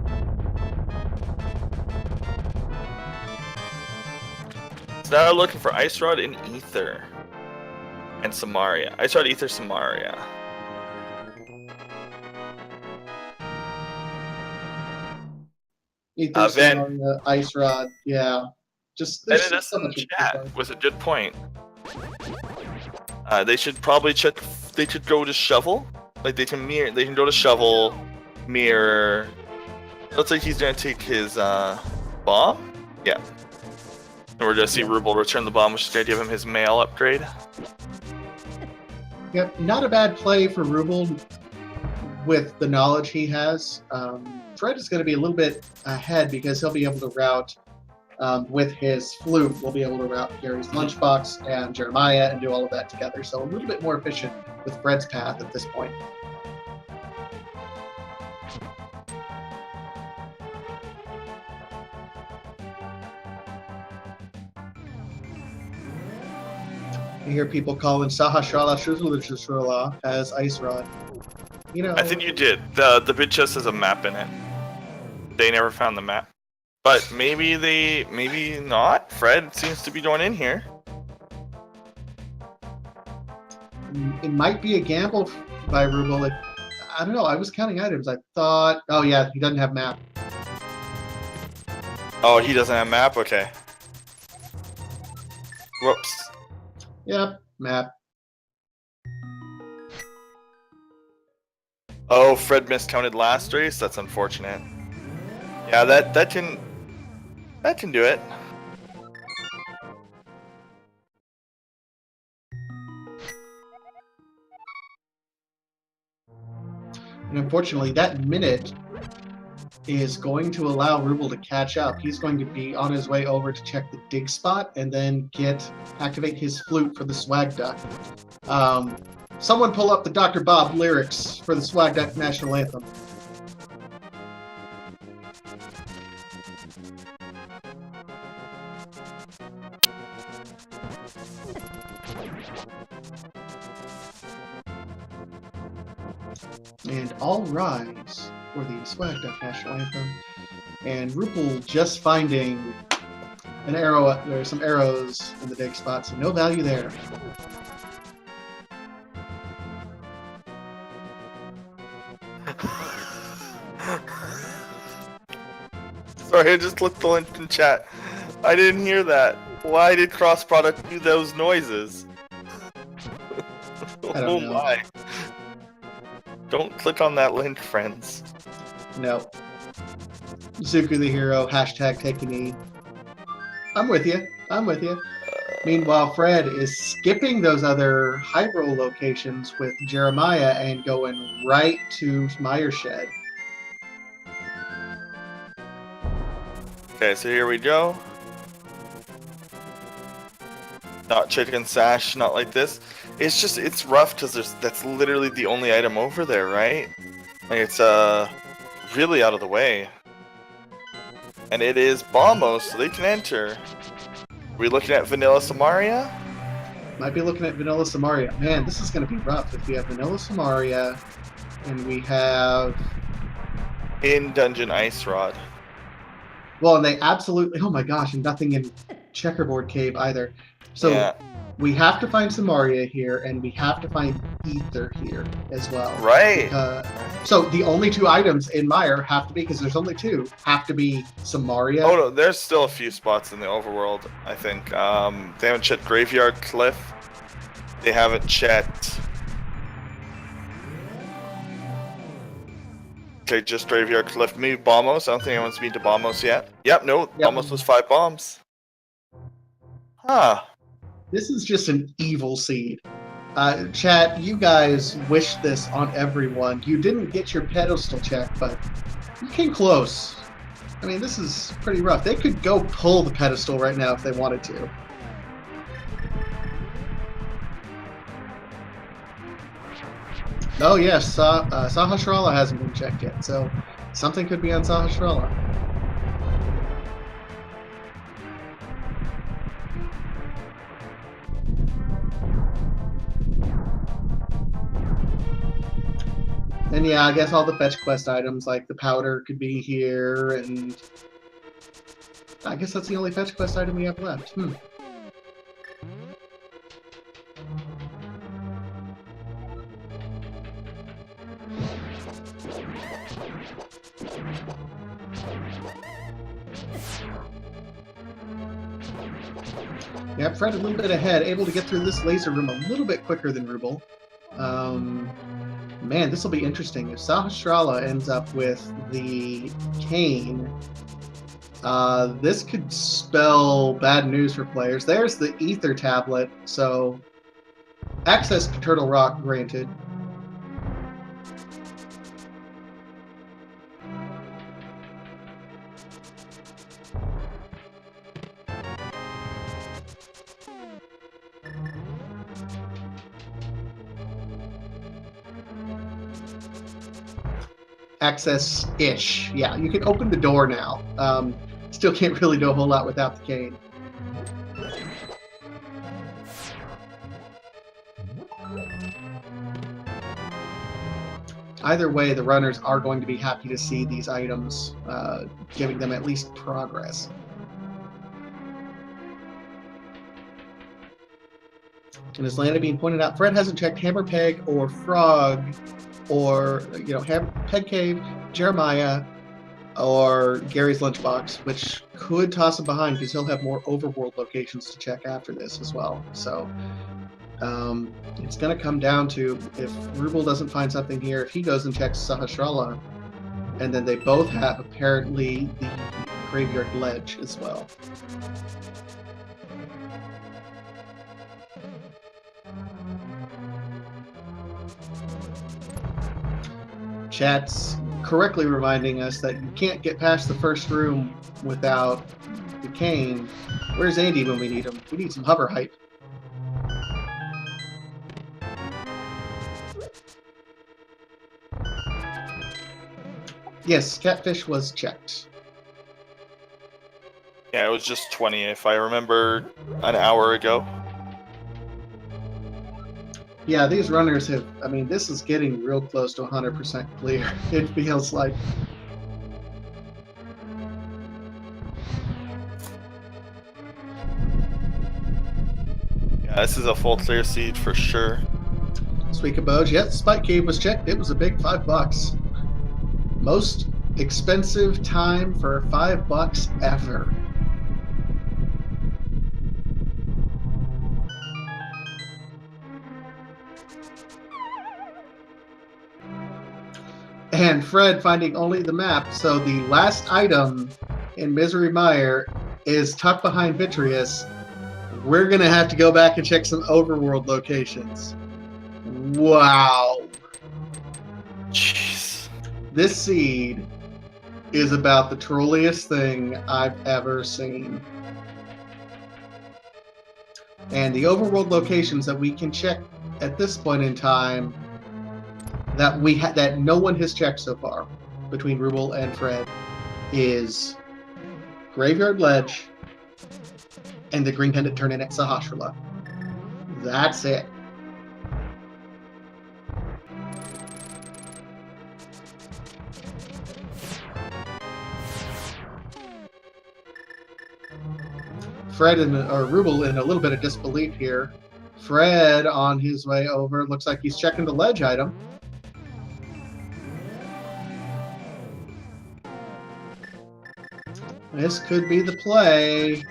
So now we're looking for Ice Rod and Ether. And Samaria. Ice Rod, Ether, Samaria. Ether, Van, Samaria, Ice Rod, yeah. Just there's edit us so in the much chat with a good point. They should probably check. They should go to shovel. Like they can mirror. They can go to shovel, mirror. Looks like he's gonna take his bomb. Yeah. And we're gonna see Ruble return the bomb, which is gonna give him his mail upgrade. Yep, not a bad play for Ruble with the knowledge he has. Fred is going to be a little bit ahead because he'll be able to route with his flute. We'll be able to route Gary's lunchbox and Jeremiah and do all of that together. So a little bit more efficient with Fred's path at this point. You hear people calling Sahasrala Shuzla as Ice Rod. You know, I think you did. The bid chest has a map in it. They never found the map. But maybe not. Fred seems to be going in here. it might be a gamble by Ruble. Like, I don't know. I was counting items. I thought, oh yeah, he doesn't have map. Oh, he doesn't have map? Okay. Whoops. Yep, map. Oh, Fred miscounted last race? That's unfortunate. Yeah, that can do it. And unfortunately, that minute is going to allow Ruble to catch up. He's going to be on his way over to check the dig spot and then activate his flute for the swag duck. Someone pull up the Dr. Bob lyrics for the swag duck national anthem. And all rise for the swag duck national anthem. And Ruple just finding an arrow. There are some arrows in the dig spot, so no value there. Sorry, I just clicked the link in chat. I didn't hear that. Why did cross product do those noises? I don't know. My. Don't click on that link, friends. No. Zuku the hero, hashtag take a knee. I'm with you. I'm with you. Meanwhile, Fred is skipping those other hybrid locations with Jeremiah and going right to Meyer's shed. Okay, so here we go. Not chicken sash, not like this. It's rough because that's literally the only item over there, right? Like it's really out of the way. And it is Bombos, so they can enter. Are we looking at Vanilla Samaria? Might be looking at Vanilla Samaria. Man, this is going to be rough if we have Vanilla Samaria and we have... In Dungeon Ice Rod. Well, and they absolutely... Oh my gosh, and nothing in Checkerboard Cave either. So yeah. We have to find Samaria here, and we have to find Ether here as well. Right. So the only two items in Meyer have to be, because there's only two, have to be Samaria. Oh no, there's still a few spots in the overworld, I think. They haven't checked Graveyard Cliff. They haven't checked... Okay, just Graveyard Cliff. Maybe Bombos. I don't think anyone's been to Bombos yet. Yep, no. Yep. Bombos was 5 bombs. Huh. This is just an evil seed. Chat, you guys wish this on everyone. You didn't get your pedestal check, but you came close. I mean, this is pretty rough. They could go pull the pedestal right now if they wanted to. Oh yes, Sahasrala hasn't been checked yet, so something could be on Sahasrala. And yeah, I guess all the fetch quest items like the powder could be here, and I guess that's the only fetch quest item we have left. Yep, Fred a little bit ahead, able to get through this laser room a little bit quicker than Ruble. Man, this will be interesting. If Sahasrara ends up with the cane, this could spell bad news for players. There's the Ether tablet, so access to Turtle Rock granted. Access-ish. Yeah, you can open the door now. Still can't really do a whole lot without the cane. Either way, the runners are going to be happy to see these items, giving them at least progress. And as Lana being pointed out, Fred hasn't checked Hammer Peg or Frog or, Peg Cave, Jeremiah, or Gary's Lunchbox, which could toss him behind because he'll have more overworld locations to check after this as well. So it's going to come down to if Ruble doesn't find something here, if he goes and checks Sahasrara, and then they both have apparently the Graveyard Ledge as well. Chat's correctly reminding us that you can't get past the first room without the cane. Where's Andy when we need him? We need some hover hype. Yes, Catfish was checked. Yeah, it was just 20 if I remember an hour ago. Yeah, these runners have, I mean, this is getting real close to 100% clear, it feels like. Yeah, this is a full clear seed for sure. Sweet Caboj, yes, Spike Cave was checked. It was a big $5. Most expensive time for $5 ever. And Fred finding only the map, so the last item in Misery Mire is tucked behind Vitreous. We're gonna have to go back and check some overworld locations. Wow. Jeez. This seed is about the trolliest thing I've ever seen. And the overworld locations that we can check at this point in time that that no one has checked so far between Ruble and Fred is Graveyard Ledge and the Green Pendant Turn-In at Sahasrara. That's it. Fred or Ruble in a little bit of disbelief here. Fred on his way over. Looks like he's checking the ledge item. This could be the play.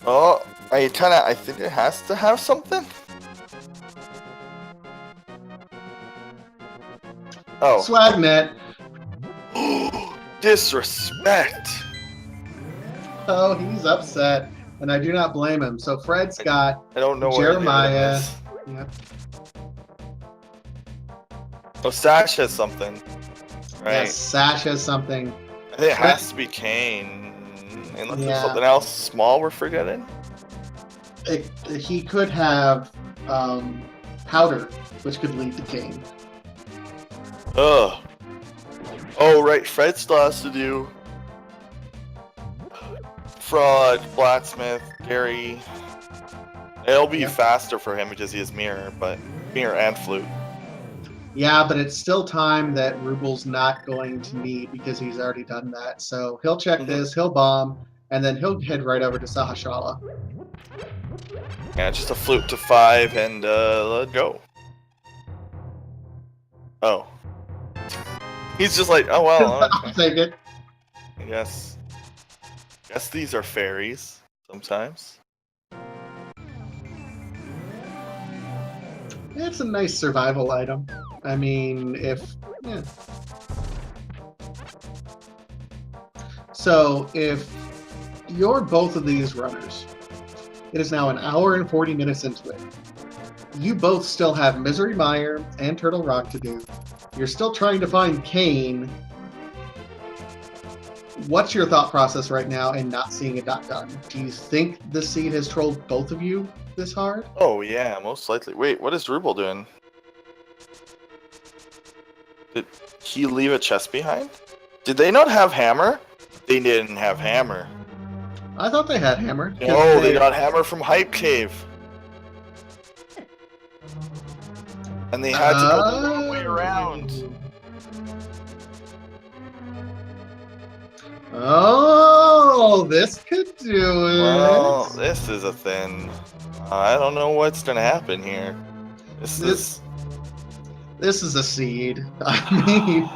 Oh, I think it has to have something. Oh. Swagnet. Disrespect. Oh, he's upset, and I do not blame him. So Fred's got I don't know Jeremiah. What Yep. Oh, Sash has something. Right. Yes, Sash has something. I think it has to be Kane. Unless Yeah. there's something else small we're forgetting. He could have Powder, which could lead to Kane. Ugh. Oh, right. Fred still has to do Fraud, Blacksmith, Gary. It'll be faster for him because he has Mirror, but Mirror and Flute. Yeah, but it's still time that Ruble's not going to need because he's already done that. So he'll check this, he'll bomb, and then he'll head right over to Sahasrara. Yeah, just a Flute to 5 and let go. Oh. He's just like, oh well. I'll take it. I guess. Guess these are fairies sometimes. It's a nice survival item. I mean, yeah. So, if you're both of these runners, it is now 1 hour and 40 minutes into it. You both still have Misery Mire and Turtle Rock to do. You're still trying to find Kane. What's your thought process right now in not seeing a dot gun? Do you think the seed has trolled both of you this hard? Oh yeah, most likely. Wait, what is Ruble doing? Did he leave a chest behind? Did they not have hammer? They didn't have hammer. I thought they had hammer. No, they got hammer from Hype Cave. And they had to go the long way around. Oh, this could do it. Well, this is a thing. I don't know what's gonna happen here. This is a seed. I mean,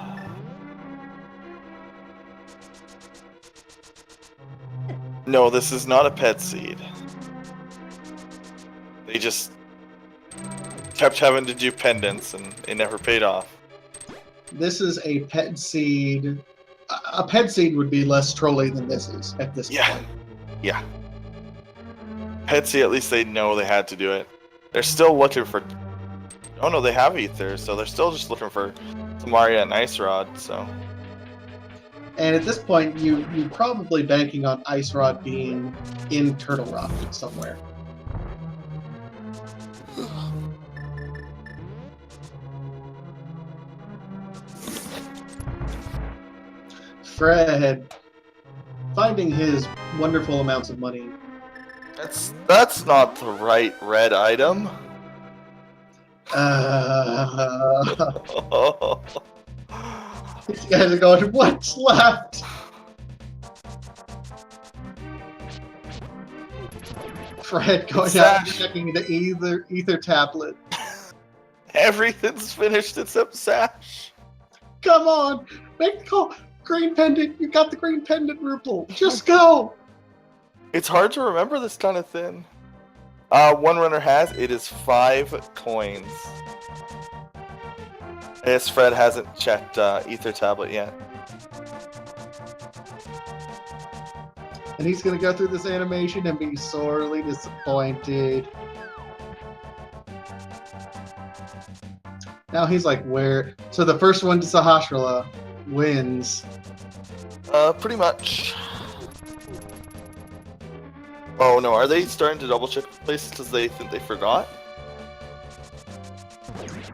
no, this is not a pet seed. They just kept having to do pendants and it never paid off. this is a pet seed. A pet seed would be less trolly than this is at this point. Yeah. Pet seed, at least they know they had to do it. They're still looking for... Oh no, they have ether, so they're still just looking for Samaria and Ice Rod, so... And at this point, you're probably banking on Ice Rod being in Turtle Rock somewhere. Fred, finding his wonderful amounts of money. That's not the right red item. These guys are going, what's left? Fred going out and checking the ether tablet. Everything's finished except Sash. Come on, make the call. Green pendant, you got the green pendant, Ruble. Just go. It's hard to remember this kind of thing. One runner has, it is 5 coins. I guess Fred hasn't checked Ether Tablet yet. And he's going to go through this animation and be sorely disappointed. Now he's like, where? So the first one to Sahasrara wins. Pretty much. Oh no, are they starting to double check places because they think they forgot?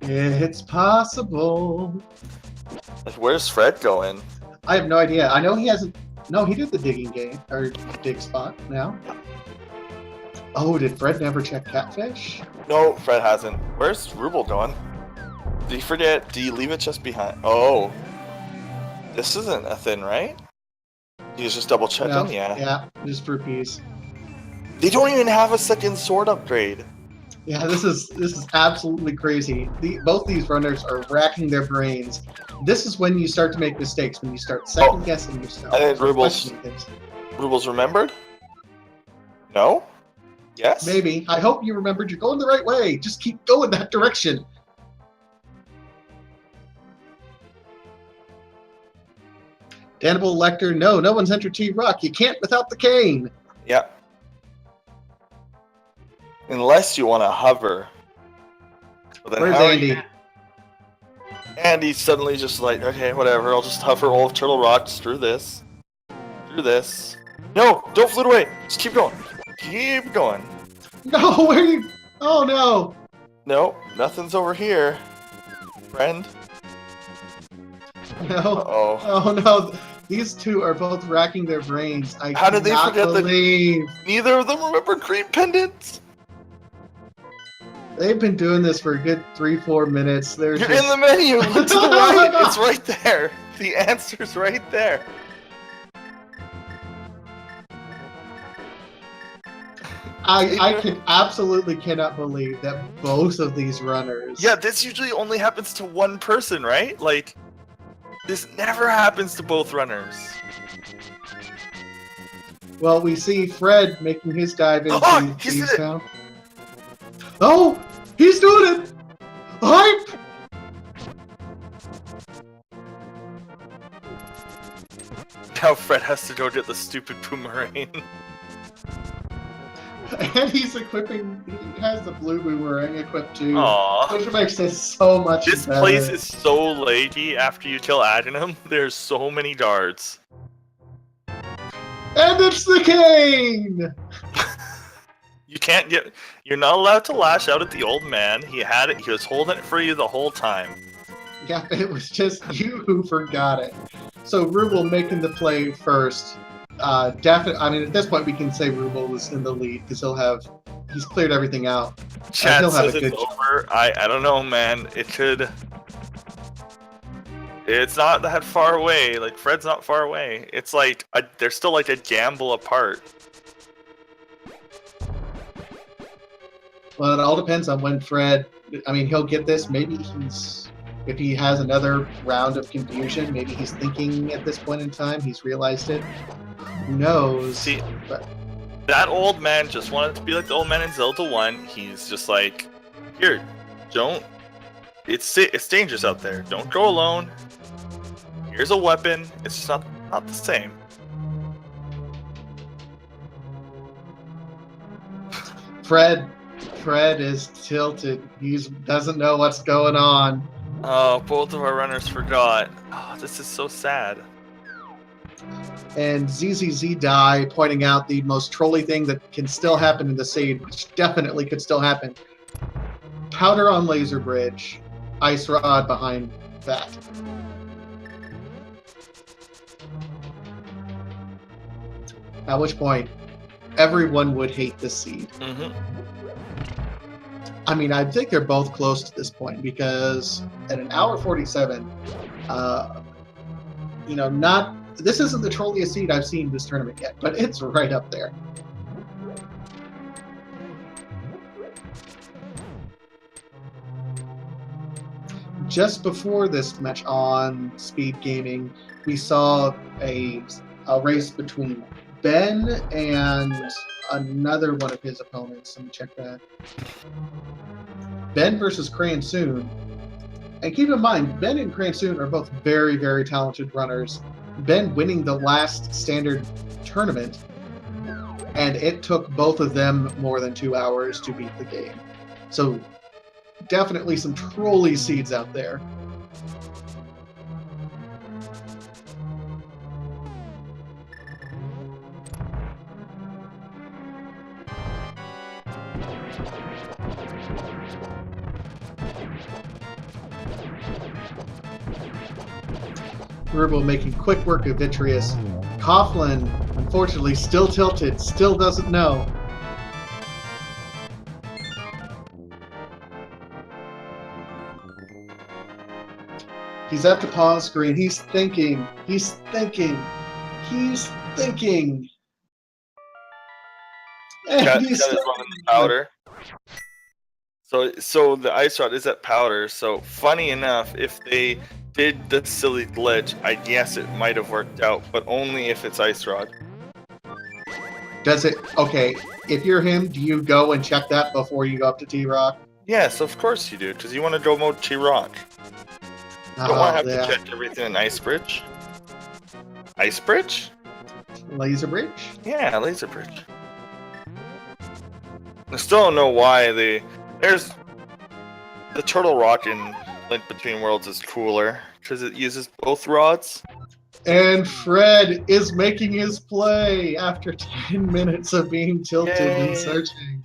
It's possible. Like, where's Fred going? I have no idea. I know he hasn't. No, he did the digging game or dig spot now. Oh, did Fred never check Catfish? No, Fred hasn't. Where's Ruble going? Did he forget? Did he leave it just behind? Oh, this isn't a thing, right? He's just double checking. No, Yeah. Yeah, just for peace. They don't even have a second sword upgrade. Yeah, this is absolutely crazy. Both these runners are racking their brains. This is when you start to make mistakes, when you start second guessing yourself. I think questioning things. Ruble's remembered? No? Yes? Maybe. I hope you remembered you're going the right way. Just keep going that direction. Hannibal Lecter, no one's entered T-Rock. You can't without the cane. Yeah. Unless you want to hover. But then Where's how Andy? Andy's suddenly just like, okay, whatever, I'll just hover all of Turtle Rocks through this. Through this. No, don't float away. Just keep going. Keep going. No, where are you? Oh, no. No, nothing's over here. Friend. No. Uh-oh. Oh, no. These two are both racking their brains. How did they forget believe. Neither of them remember green pendants? They've been doing this for a good 3-4 minutes. They're You're just... in the menu. Look to the right. It's right there. The answer's right there. I absolutely cannot believe that both of these runners... Yeah, this usually only happens to one person, right? Like, this never happens to both runners. Well, we see Fred making his dive into Oh, he did Thieves it! Town. Oh, he's doing it! Hype! Now Fred has to go get the stupid boomerang. And he's equipping. He has the blue boomerang equipped too, Aww. which makes it so much This better. place is so laggy after you kill Adinam. There's so many guards. And it's the cane! You can't get. You're not allowed to lash out at the old man. He had it. He was holding it for you the whole time. Yeah, it was just you who forgot it. So Ruble making the play first. Definitely. I mean, at this point, we can say Ruble is in the lead because he's cleared everything out. Chat he'll have says a good it's over. I don't know, man. It could. It's not that far away. Like Fred's not far away. It's like they're still like a gamble apart. Well, it all depends on when Fred. I mean, he'll get this. Maybe if he has another round of confusion, maybe he's thinking at this point in time. He's realized it. Who knows? See, but that old man just wanted to be like the old man in Zelda 1. He's just like, here, don't. It's dangerous out there. Don't go alone. Here's a weapon. It's just not the same. Fred is tilted. He doesn't know what's going on. Oh, both of our runners forgot. Oh, this is so sad. And ZZZ Die pointing out the most trolly thing that can still happen in the seed, which definitely could still happen. Powder on laser bridge. Ice rod behind that. At which point, everyone would hate this seed. Mm-hmm. I mean, I think they're both close to this point because at an hour 47, this isn't the trolliest seed I've seen this tournament yet, but it's right up there. Just before this match on Speed Gaming, we saw a race between Ben and another one of his opponents. Let me check that. Ben versus Cransoon. And keep in mind, Ben and Cransoon are both very, very talented runners. Ben winning the last standard tournament, and it took both of them more than 2 hours to beat the game. So definitely some trolley seeds out there. Ruble making quick work of Vitreous. Coughlin, unfortunately, still tilted, still doesn't know. He's at the pause screen. He's thinking. He's thinking. He's thinking. And Got he's his one in the powder. So the ice rod is at powder. So funny enough, if they did the silly glitch, I guess it might have worked out, but only if it's ice rod. Does it? Okay, if you're him, do you go and check that before you go up to T-Rock? Yes, of course you do, because you want to go mode T-Rock. You don't want to have to check everything in Ice Bridge. Ice Bridge? Laser Bridge? Yeah, Laser Bridge. I still don't know why there's the Turtle Rock in Link Between Worlds is cooler because it uses both rods. And Fred is making his play after 10 minutes of being tilted and searching.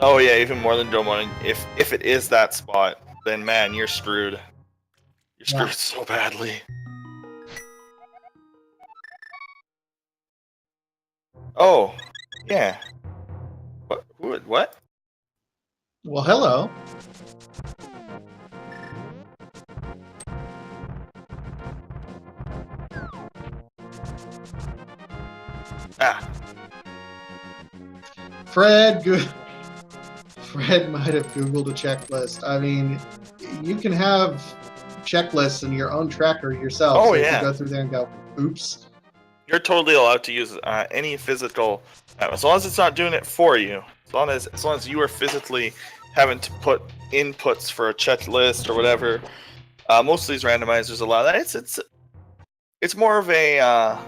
Oh yeah, even more than Domon. If it is that spot, then man, you're screwed. You're screwed so badly. Oh, yeah. What? Well, hello. Ah. Fred might have Googled a checklist. I mean, you can have checklists and your own tracker yourself. Oh, so you yeah. can go through there and go, oops. You're totally allowed to use any physical, as long as it's not doing it for you. As long as you are physically having to put inputs for a checklist or whatever. Most of these randomizers allow that. It's more of a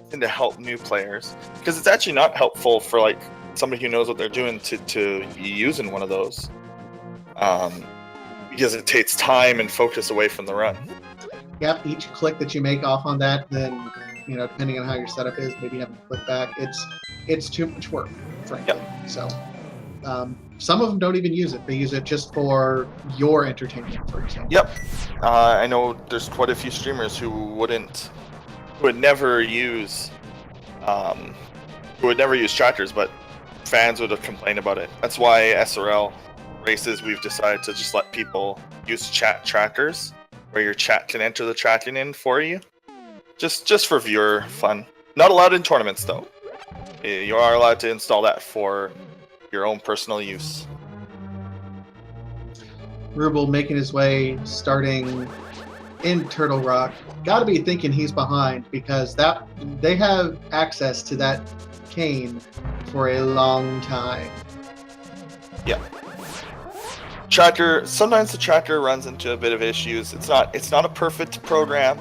thing to help new players, because it's actually not helpful for like somebody who knows what they're doing to be using one of those, because it takes time and focus away from the run. Yep, each click that you make off on that, then depending on how your setup is, maybe having to click back. It's too much work, frankly. Yep. So some of them don't even use it. They use it just for your entertainment, for example. Yep. I know there's quite a few streamers who would never use trackers, but fans would have complained about it. That's why SRL races, we've decided to just let people use chat trackers, where your chat can enter the tracking in for you, just for viewer fun. Not allowed in tournaments though. You are allowed to install that for your own personal use. Ruble making his way, starting in Turtle Rock. Gotta be thinking he's behind, because they have access to that cane for a long time. Yeah. Tracker. Sometimes the tracker runs into a bit of issues. It's not a perfect program.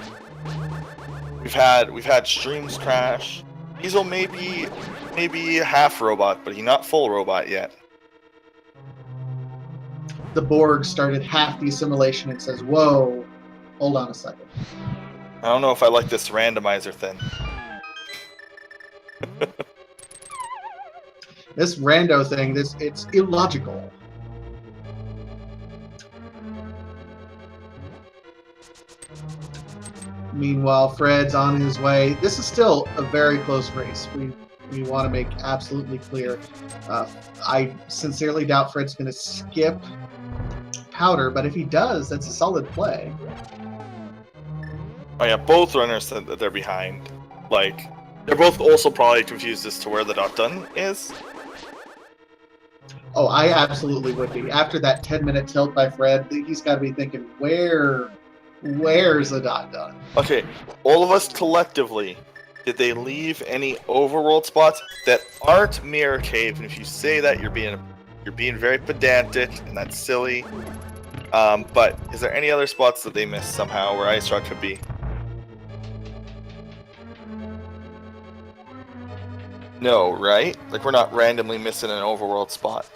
We've had streams crash. Diesel maybe half robot, but he's not full robot yet. The Borg started half the assimilation and says, "Whoa, hold on a second. I don't know if I like this randomizer thing." This rando thing, it's illogical. Meanwhile, Fred's on his way. This is still a very close race. We want to make absolutely clear. I sincerely doubt Fred's going to skip Powder, but if he does, that's a solid play. Oh yeah, both runners said that they're behind. Like, they're both also probably confused as to where the dot done is. Oh, I absolutely would be. After that 10-minute tilt by Fred, he's got to be thinking, where's the dot done? Okay, all of us collectively, did they leave any overworld spots that aren't Mirror Cave? And if you say that, you're being very pedantic, and that's silly. But is there any other spots that they missed somehow where Ice Rock could be? No, right? Like, we're not randomly missing an overworld spot.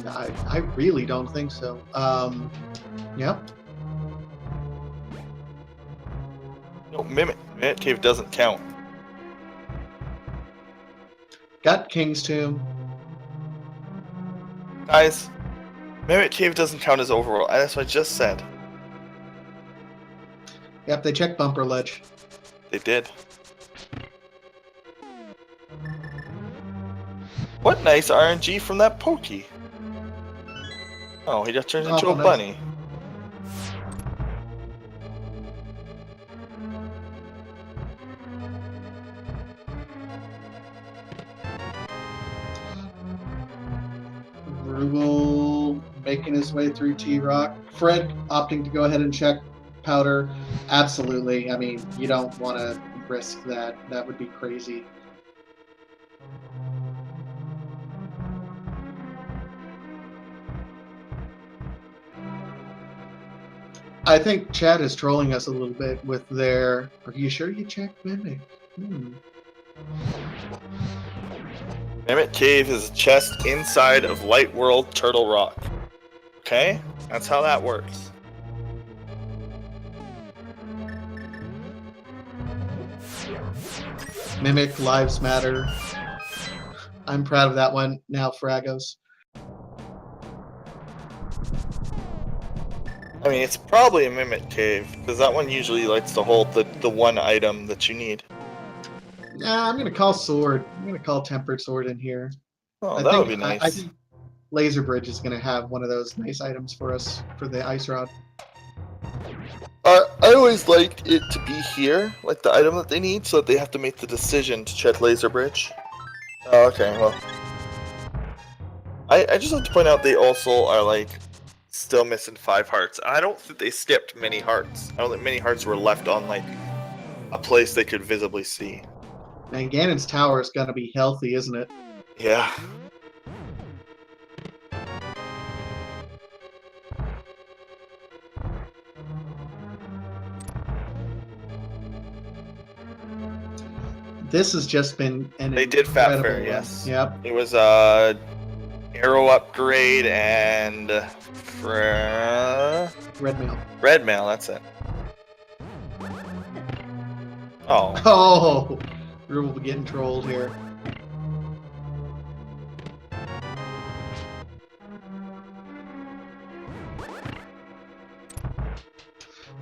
I really don't think so. Yep. No, Mimic Cave doesn't count. Got King's Tomb. Guys, Mimic Cave doesn't count as overworld. That's what I just said. Yep, they checked Bumper Ledge. They did. What nice RNG from that Pokey. Oh, he just turned into a bunny. Ruble making his way through T-Rock. Fred opting to go ahead and check Powder. Absolutely. I mean, you don't want to risk that. That would be crazy. I think Chad is trolling us a little bit with their, "Are you sure you checked Mimic?" Mimic Cave is a chest inside of Light World Turtle Rock. Okay? That's how that works. Mimic Lives Matter. I'm proud of that one now, Fragos. I mean, it's probably a Mimic Cave, because that one usually likes to hold the one item that you need. Nah, I'm going to call Sword. I'm going to call Tempered Sword in here. Oh, that would be nice. I think Laser Bridge is going to have one of those nice items for us for the Ice Rod. I always liked it to be here, like the item that they need, so that they have to make the decision to check Laser Bridge. Oh, okay, well. I just have to point out they also are like still missing 5 hearts. I don't think they skipped many hearts. I don't think many hearts were left on like a place they could visibly see. And Ganon's tower is going to be healthy, isn't it? Yeah. This has just been an They did Fat incredible Fair, run. yes. Yep. It was arrow upgrade and Red mail. red mail, that's it. Oh. Oh, Ruble getting trolled here.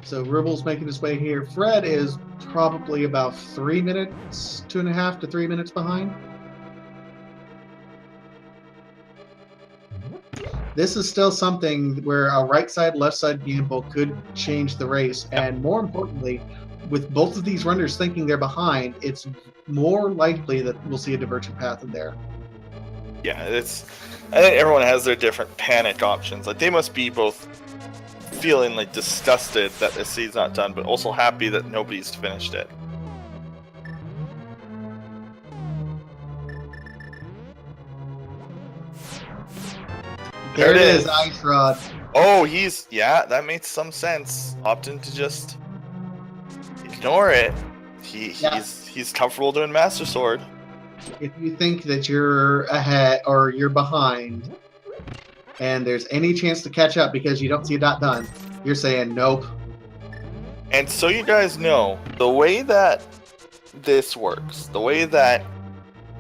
So Ruble's making his way here. Fred is probably about 3 minutes, 2.5 to 3 minutes behind. This is still something where a right side, left side gamble could change the race. And more importantly, with both of these runners thinking they're behind, it's more likely that we'll see a divergent path in there. Yeah, I think everyone has their different panic options. Like they must be both feeling like disgusted that this seed's not done, but also happy that nobody's finished it. There it is, Ice Rod. Oh, that makes some sense. Opting to just ignore it. He's comfortable doing Master Sword. If you think that you're ahead or you're behind, and there's any chance to catch up because you don't see a dot done, you're saying nope. And so you guys know, the way that this works, the way that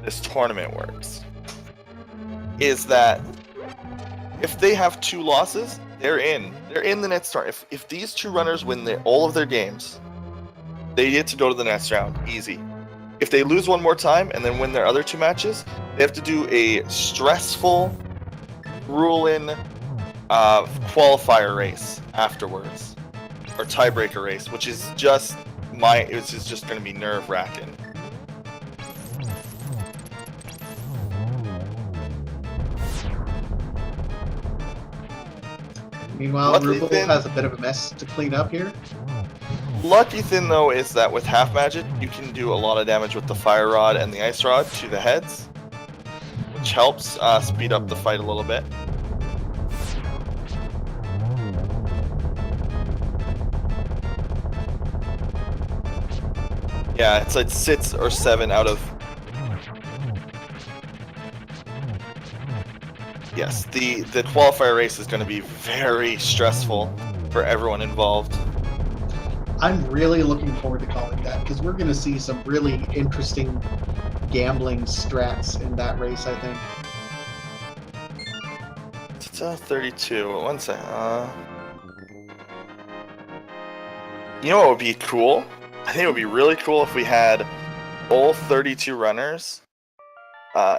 this tournament works, is that if they have 2 losses, they're in. They're in the next round. If these 2 runners win all of their games, they get to go to the next round. Easy. If they lose one more time and then win their other 2 matches, they have to do a stressful rule-in qualifier race afterwards, or tiebreaker race, which is just going to be nerve-wracking. Meanwhile, Ruble has a bit of a mess to clean up here. Lucky thing though is that with half magic, you can do a lot of damage with the fire rod and the ice rod to the heads, which helps speed up the fight a little bit. Yeah, it's like 6 or 7 out of... Yes, the qualifier race is going to be very stressful for everyone involved. I'm really looking forward to calling that because we're going to see some really interesting gambling strats in that race, I think. It's 32. One second. You know what would be cool? I think it would be really cool if we had all 32 runners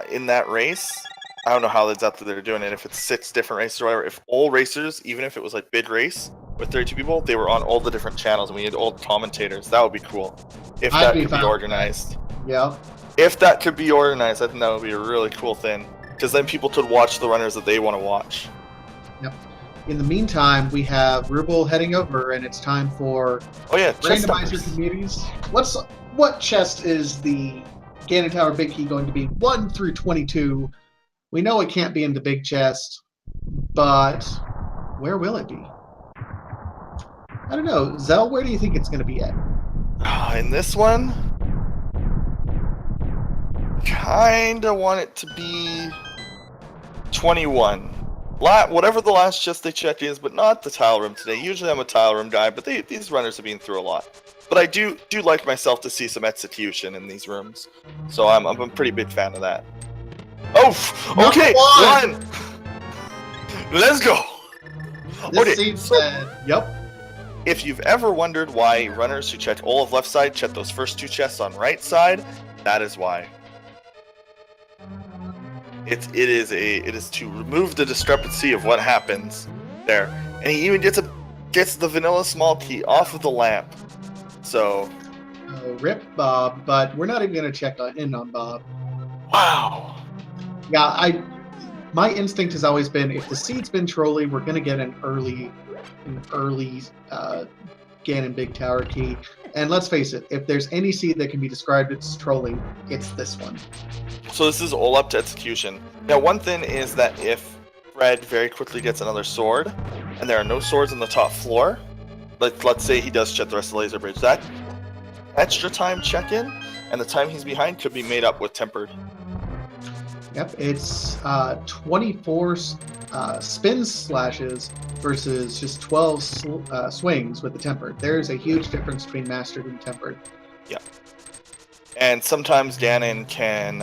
in that race. I don't know how exactly they're doing it, if it's 6 different races or whatever. If all racers, even if it was like big race with 32 people, they were on all the different channels and we had all commentators. That would be cool. If that could be organized. Yeah. If that could be organized, I think that would be a really cool thing. Because then people could watch the runners that they want to watch. Yep. In the meantime, we have Ruble heading over, and it's time for randomizer communities. What chest is the Ganon Tower Big Key going to be? 1 through 22. We know it can't be in the big chest, but where will it be? I don't know. Zell, where do you think it's going to be at? In this one, kinda want it to be 21. Whatever the last chest they check is, but not the tile room today. Usually I'm a tile room guy, but these runners have been through a lot. But I do like myself to see some execution in these rooms, so I'm a pretty big fan of that. Oh, okay, one. Let's go. This seems bad. Yep. If you've ever wondered why runners who check all of left side check those first 2 chests on right side, that is why. It is to remove the discrepancy of what happens there, and he even gets the vanilla small key off of the lamp. So, rip Bob, but we're not even gonna check in on Bob. Wow. Yeah, My instinct has always been, if the seed's been trolly, we're going to get an early Ganon Big Tower key. And let's face it, if there's any seed that can be described as trolling, it's this one. So this is all up to execution. Now, one thing is that if Fred very quickly gets another sword, and there are no swords on the top floor, let's say he does check the rest of the laser bridge, that extra time check-in and the time he's behind could be made up with tempered. Yep, it's 24 spin slashes versus just 12 swings with the tempered. There's a huge difference between mastered and tempered. Yeah. And sometimes Ganon can,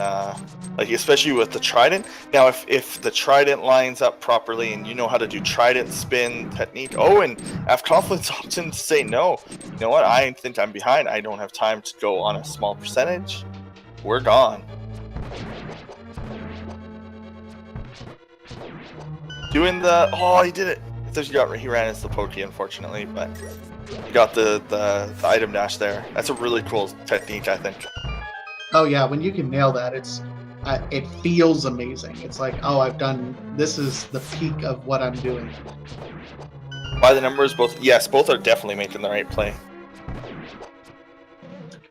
like especially with the trident. Now, if the trident lines up properly and you know how to do trident spin technique. Oh, and fcoughlins often say no. You know what? I think I'm behind. I don't have time to go on a small percentage. We're gone. Doing the he did it. He ran into the pokey, unfortunately, but he got the item dash there. That's a really cool technique, I think. Oh yeah, when you can nail that, it feels amazing. It's like, oh, this is the peak of what I'm doing. By the numbers, both are definitely making the right play.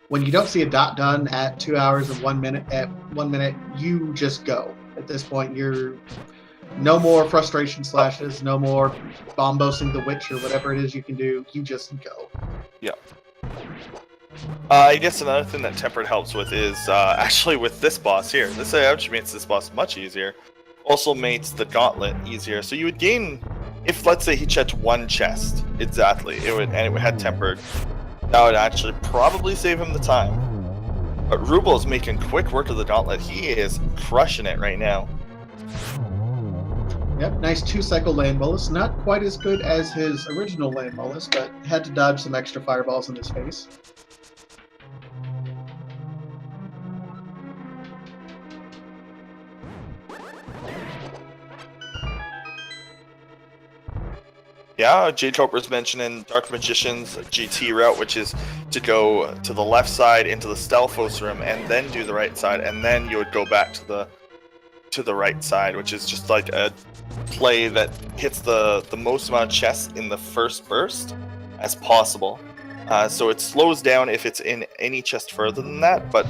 When you don't see a dot done at 2 hours and 1 minute, you just go. At this point, you're no more frustration slashes, no more bombosing the witch or whatever it is you can do. You just go. Yeah. I guess another thing that tempered helps with is actually with this boss here. This actually makes this boss much easier. Also makes the gauntlet easier. So you would gain, if let's say he checked one chest exactly, it would have tempered. That would actually probably save him the time. But Ruble is making quick work of the gauntlet. He is crushing it right now. Yep, nice 2-cycle land bolus. Not quite as good as his original land bolus, but had to dodge some extra fireballs in his face. Yeah, J-Toper was mentioning Dark Magician's GT route, which is to go to the left side into the Stelphos room and then do the right side, and then you would go back to the right side, which is just like a play that hits the most amount of chests in the first burst as possible. So it slows down if it's in any chest further than that, but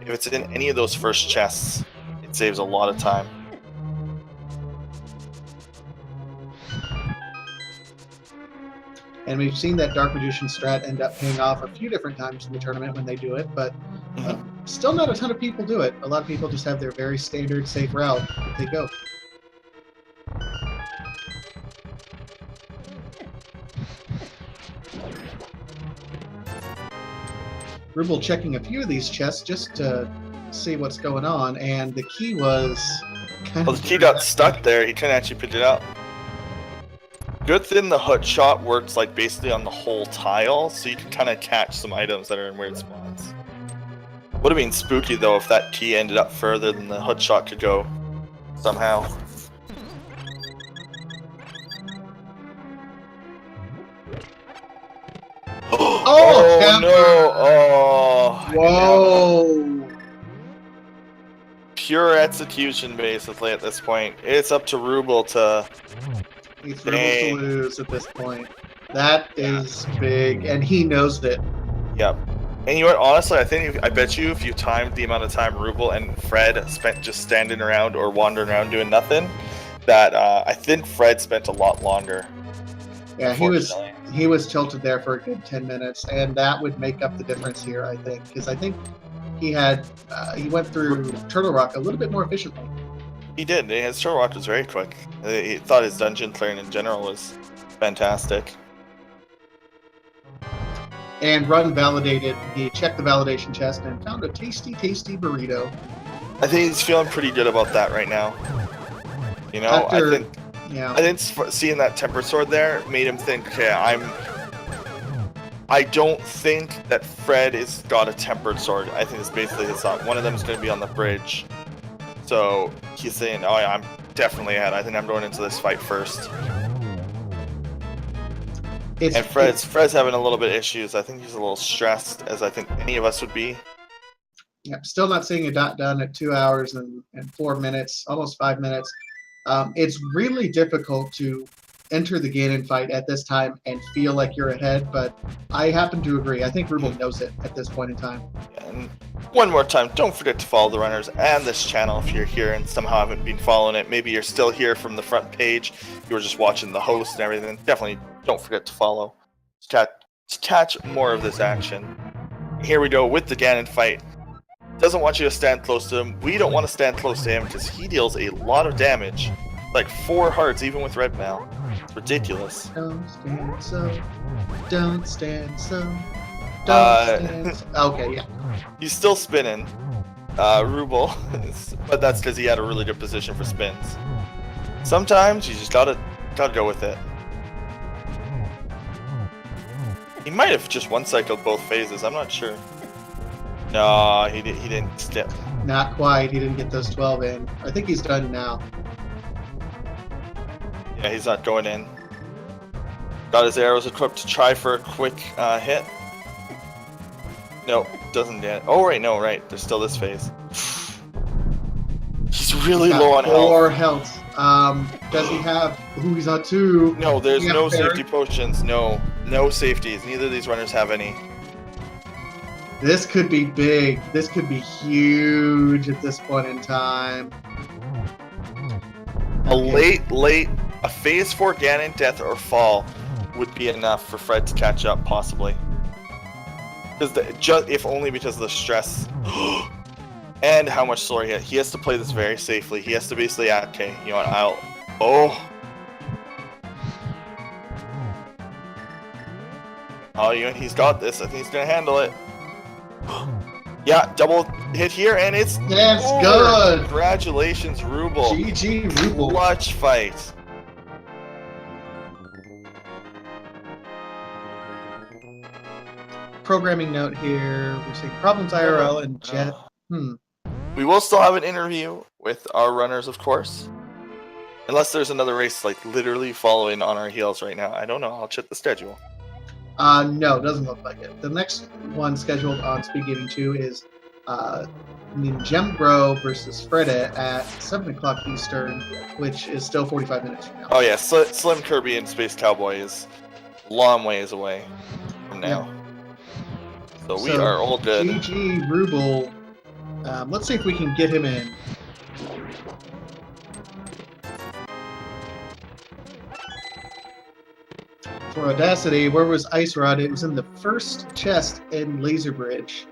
if it's in any of those first chests, it saves a lot of time. And we've seen that Dark Magician strat end up paying off a few different times in the tournament when they do it, but still not a ton of people do it. A lot of people just have their very standard safe route that they go. Ruble checking a few of these chests just to see what's going on, and the key was the key got stuck there. He couldn't actually pick it up. Good thing the hook shot works like basically on the whole tile, so you can kind of catch some items that are in weird spots. Would have been spooky though if that key ended up further than the hook shot could go somehow. Oh no! Oh! Whoa! Pure execution basically at this point. It's up to Ruble to. It's Ruble to lose at this point. That is big, and he knows it. Yep. And you know what? Honestly, I bet you if you timed the amount of time Ruble and Fred spent just standing around or wandering around doing nothing, that I think Fred spent a lot longer. Yeah, he was tilted there for a good 10 minutes, and that would make up the difference here, I think, because I think he went through Turtle Rock a little bit more efficiently. He did. His Turtle Rock was very quick. He thought his dungeon clearing in general was fantastic. And Run validated. He checked the validation chest and found a tasty, tasty burrito. I think he's feeling pretty good about that right now. You know, I think seeing that temper sword there made him think, okay, I don't think that Fred has got a tempered sword. I think it's basically his thought. One of them is going to be on the bridge. So he's saying, oh yeah, I'm definitely ahead. I think I'm going into this fight first. And Fred's having a little bit of issues. I think he's a little stressed, as I think any of us would be. Yeah, still not seeing a dot done at 2 hours and 4 minutes, almost 5 minutes. It's really difficult to enter the Ganon fight at this time and feel like you're ahead, but I happen to agree. I think Ruble knows it at this point in time. And one more time, don't forget to follow the runners and this channel if you're here and somehow haven't been following it. Maybe you're still here from the front page. You were just watching the host and everything. Definitely don't forget to follow to catch more of this action. Here we go with the Ganon fight. Doesn't want you to stand close to him. We don't want to stand close to him because he deals a lot of damage. Like 4 hearts even with red mail. It's ridiculous. Don't stand so. Don't stand so. Don't stand so. Okay, yeah. He's still spinning. Ruble. But that's because he had a really good position for spins. Sometimes you just gotta go with it. He might have just one-cycled both phases, I'm not sure. No, he didn't step. Not quite. He didn't get those 12 in. I think he's done now. Yeah, he's not going in. Got his arrows equipped to try for a quick hit. No, doesn't get. Oh, right, no, right. There's still this phase. He's really low on health. 4 health. Does he have? Ooh, he's on 2. No, there's no safety potions. No safeties. Neither of these runners have any. This could be big. This could be huge at this point in time. A phase 4 Ganon death or fall would be enough for Fred to catch up, possibly. If only because of the stress and how much slower he has to play this very safely. He has to basically, okay, you know what? Oh, you know, he's got this. I think he's gonna handle it. Yeah, double hit here, and it's good. Congratulations, Ruble. GG, Ruble. Clutch fight. Programming note here. We're seeing problems IRL and Jet. We will still have an interview with our runners, of course. Unless there's another race like literally following on our heels right now. I don't know. I'll check the schedule. No, doesn't look like it. The next one scheduled on Speed Gaming 2 is Ninjembro versus Freda at 7 o'clock Eastern, which is still 45 minutes from now. Oh yeah, Slim Kirby and Space Cowboy is a long ways away from now. Yeah. So we are all good. GG Ruble. Let's see if we can get him in. For Audacity, where was Ice Rod? It was in the first chest in Laser Bridge.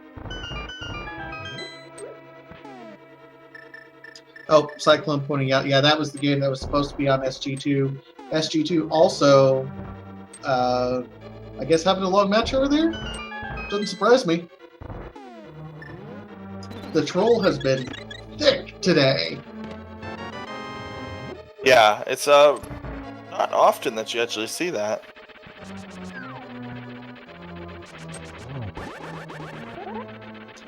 Oh, Cyclone pointing out, yeah, that was the game that was supposed to be on SG2. SG2 also, I guess, having a long match over there? Doesn't surprise me. The troll has been thick today. Yeah, it's not often that you actually see that.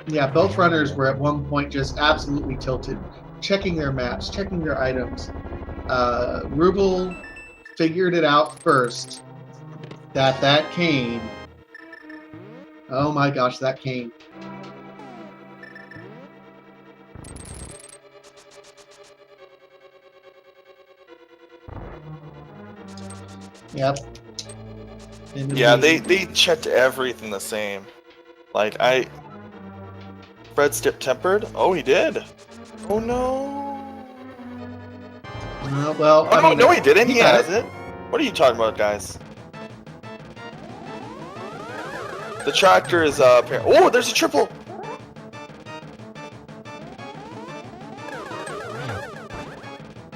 Yeah, both runners were at one point just absolutely tilted, checking their maps, checking their items. Ruble figured it out first that cane. Oh my gosh, that cane. Yep. Yeah, they checked everything the same. Like, Fred Stip tempered? Oh, he did. Oh, no. Well, oh, no, he didn't. He has it. What are you talking about, guys? The tractor is oh, there's a triple.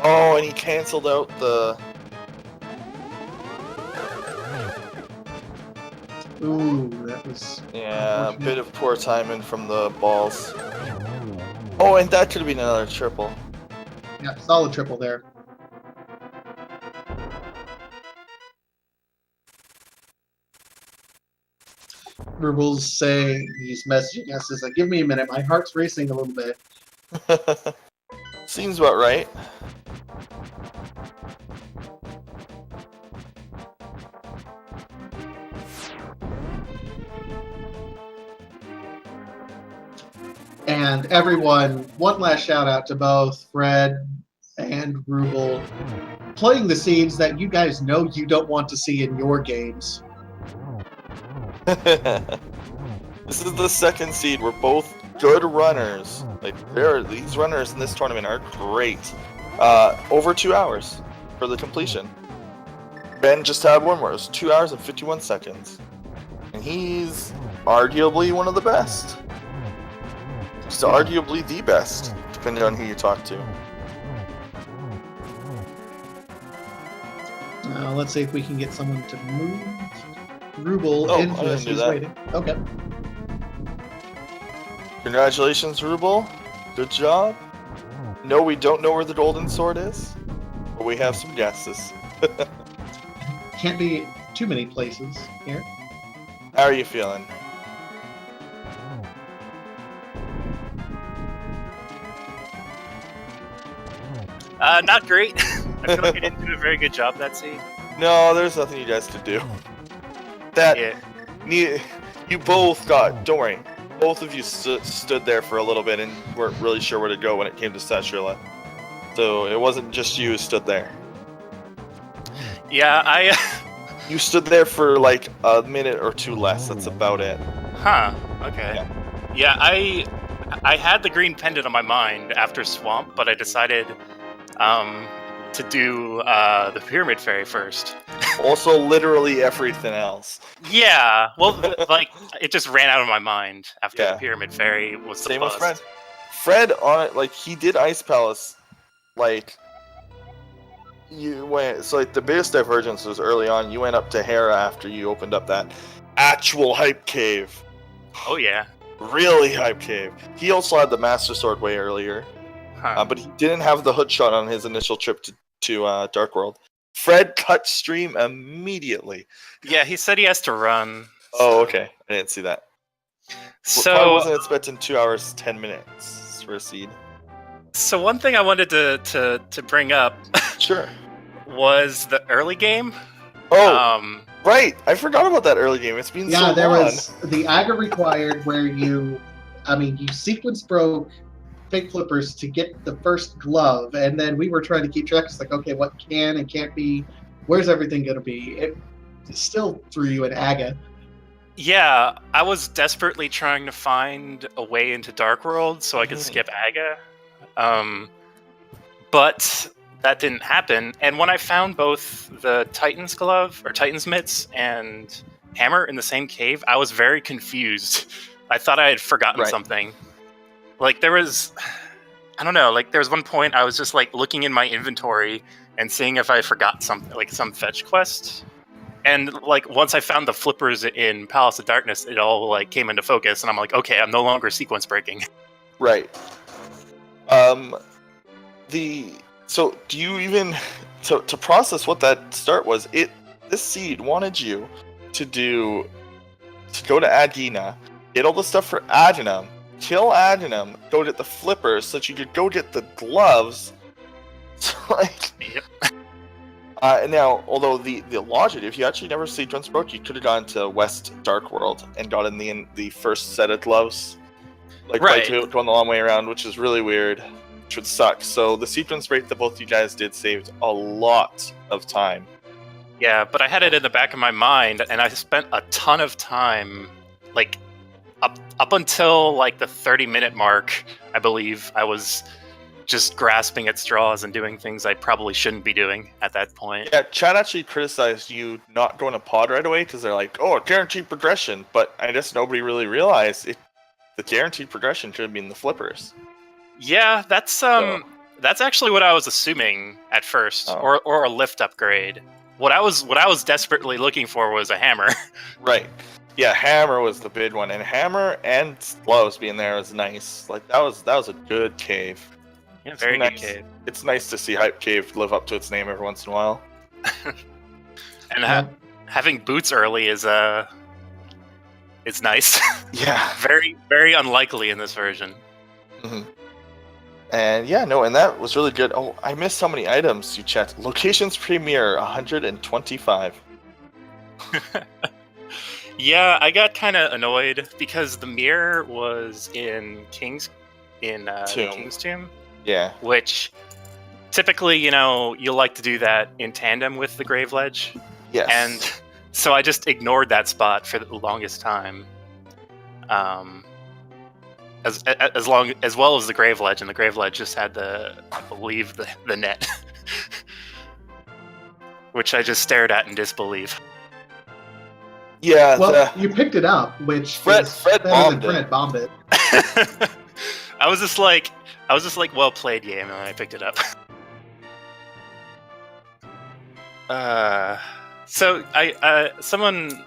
Oh, and he canceled out the... Ooh, that was... Yeah, a bit of poor timing from the balls. Oh, and that could have been another triple. Yeah, solid triple there. Ruble's saying, he's messaging us, is like, give me a minute, my heart's racing a little bit. Seems about right. And everyone, one last shout out to both Fred and Ruble planting the seeds that you guys know you don't want to see in your games. This is the second seed. We're both good runners. Like these runners in this tournament are great. Over 2 hours for the completion. Ben just had one where it was 2 hours and 51 seconds. And he's arguably one of the best. He's arguably the best, depending on who you talk to. Let's see if we can get someone to move Ruble Oh, into I us. didn't do He's that. waiting. Okay. Congratulations, Ruble. Good job. No, we don't know where the golden sword is, but we have some guesses. Can't be too many places here. How are you feeling? Not great. I feel like I didn't do a very good job that scene. No, there's nothing you guys could do. That you both got. Don't worry. Both of you stood there for a little bit and weren't really sure where to go when it came to Satrila. So it wasn't just you who stood there. Yeah, You stood there for like a minute or two less. That's about it. Huh. Okay. Yeah, I had the green pendant on my mind after Swamp, but I decided to do the Pyramid Fairy first. Also, literally everything else. Yeah. Well, like it just ran out of my mind after Yeah. the Pyramid Fairy was the Same with bust. Fred. Fred on it, like he did Ice Palace, like you went. So like the biggest divergence was early on. You went up to Hera after you opened up that actual hype cave. Oh yeah. Really hype cave. He also had the Master Sword way earlier, Huh. but he didn't have the hood shot on his initial trip to Dark World. Fred cut stream immediately. Yeah, he said he has to run. Oh, okay. I didn't see that. Probably So, wasn't expecting 2 hours 10 minutes for a seed. so one thing I wanted to bring up Sure. was the early game. Oh, right. I forgot about that early game. It's been so long. Yeah, there was the Aga required where you sequence broke fake flippers to get the first glove, and then we were trying to keep track. It's like, okay, what can and can't be? Where's everything going to be? It still threw you an Aga. Yeah, I was desperately trying to find a way into Dark World so I could skip Aga. But that didn't happen. And when I found both the Titan's glove or Titan's mitts and hammer in the same cave, I was very confused. I thought I had forgotten something. Like there was one point I was just like looking in my inventory and seeing if I forgot something, like some fetch quest. And like once I found the flippers in Palace of Darkness, it all like came into focus, and I'm like, okay, I'm no longer sequence breaking. Right. So do you even to process what that start was? This seed wanted you to go to Adina, get all the stuff for Adinam, kill Adinam, go get the flippers so that you could go get the gloves. So like. Yep. And now, although the logic, if you actually never sequence broke, you could have gone to West Dark World and gotten the first set of gloves, like Right. going the long way around, which is really weird, which would suck. So the sequence break that both you guys did saved a lot of time. Yeah, but I had it in the back of my mind, and I spent a ton of time, like up until like the 30-minute mark, I believe. I was just grasping at straws and doing things I probably shouldn't be doing at that point. Yeah, Chad actually criticized you not going to pod right away because they're like, oh, guaranteed progression. But I guess nobody really realized the guaranteed progression should have been the flippers. Yeah, that's actually what I was assuming at first, or a lift upgrade. What I was desperately looking for was a hammer. Right. Yeah, hammer was the big one, and hammer and gloves being there was nice. Like that was a good cave. Yeah, very nice. good cave. It's nice to see Hype Cave live up to its name every once in a while. And having boots early is it's nice. Yeah. Very, very unlikely in this version. Mm-hmm. And yeah, no, and that was really good. Oh, I missed so many items, you chat. Locations premiere 125. Yeah, I got kind of annoyed because the mirror was in King's Tomb. Yeah. Which typically, you like to do that in tandem with the Grave Ledge. Yes. And so I just ignored that spot for the longest time. As well as the Grave Ledge, and the Grave Ledge just had I believe, the net. Which I just stared at in disbelief. Yeah. Well, you picked it up, which Fred bombed bombed Fred bombed it. I was just like, well played, game, and I picked it up. So someone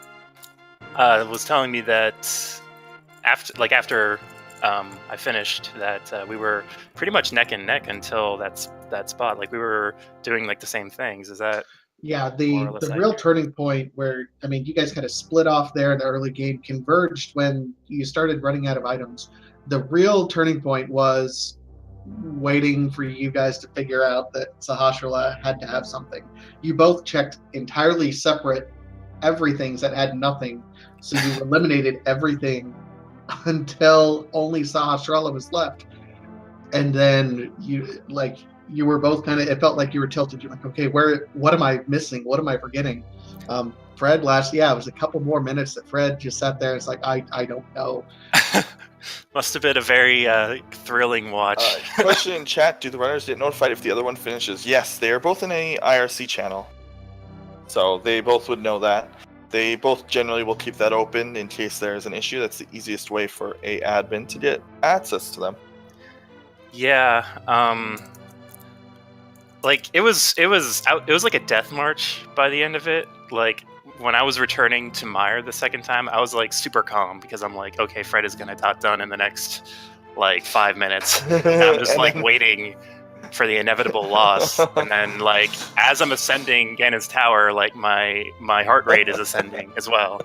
was telling me that after I finished that we were pretty much neck and neck until that spot. Like we were doing like the same things. Is that? Yeah, the real turning point where, you guys kind of split off there in the early game, converged when you started running out of items. The real turning point was waiting for you guys to figure out that Sahasrahla had to have something. You both checked entirely separate everythings that had nothing, so you eliminated everything until only Sahasrahla was left. And then you were both kind of, it felt like you were tilted. You're like, okay, what am I missing? What am I forgetting? Fred it was a couple more minutes that Fred just sat there. It's like, I don't know. Must have been a very thrilling watch. Question in chat, do the runners get notified if the other one finishes? Yes, they are both in a IRC channel. So they both would know that. They both generally will keep that open in case there's an issue. That's the easiest way for a admin to get access to them. Yeah, it was like a death march by the end of it. Like when I was returning to Mire the second time, I was like super calm because I'm like, okay, Fred is gonna top done in the next 5 minutes. And I'm just waiting for the inevitable loss, and then as I'm ascending Ganon's tower, my heart rate is ascending as well.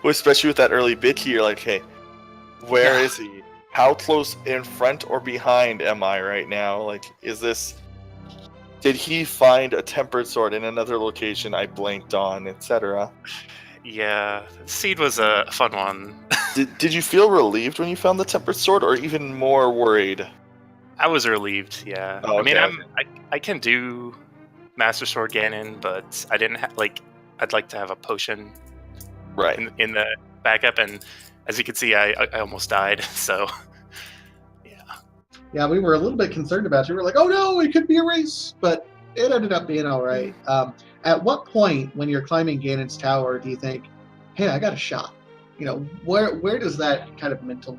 Well, especially with that early bid key, you're like, hey, where is he? How close in front or behind am I right now? Did he find a tempered sword in another location I blanked on, etc.? Yeah, Seed was a fun one. Did you feel relieved when you found the tempered sword, or even more worried? I was relieved, yeah. Oh, okay. I can do Master Sword Ganon, but I didn't I'd like to have a potion in the backup, and as you can see, I almost died, so yeah. Yeah, we were a little bit concerned about you. We were like, oh no, it could be a race, but it ended up being all right. At what point when you're climbing Ganon's tower do you think, hey, I got a shot? Where does that kind of mental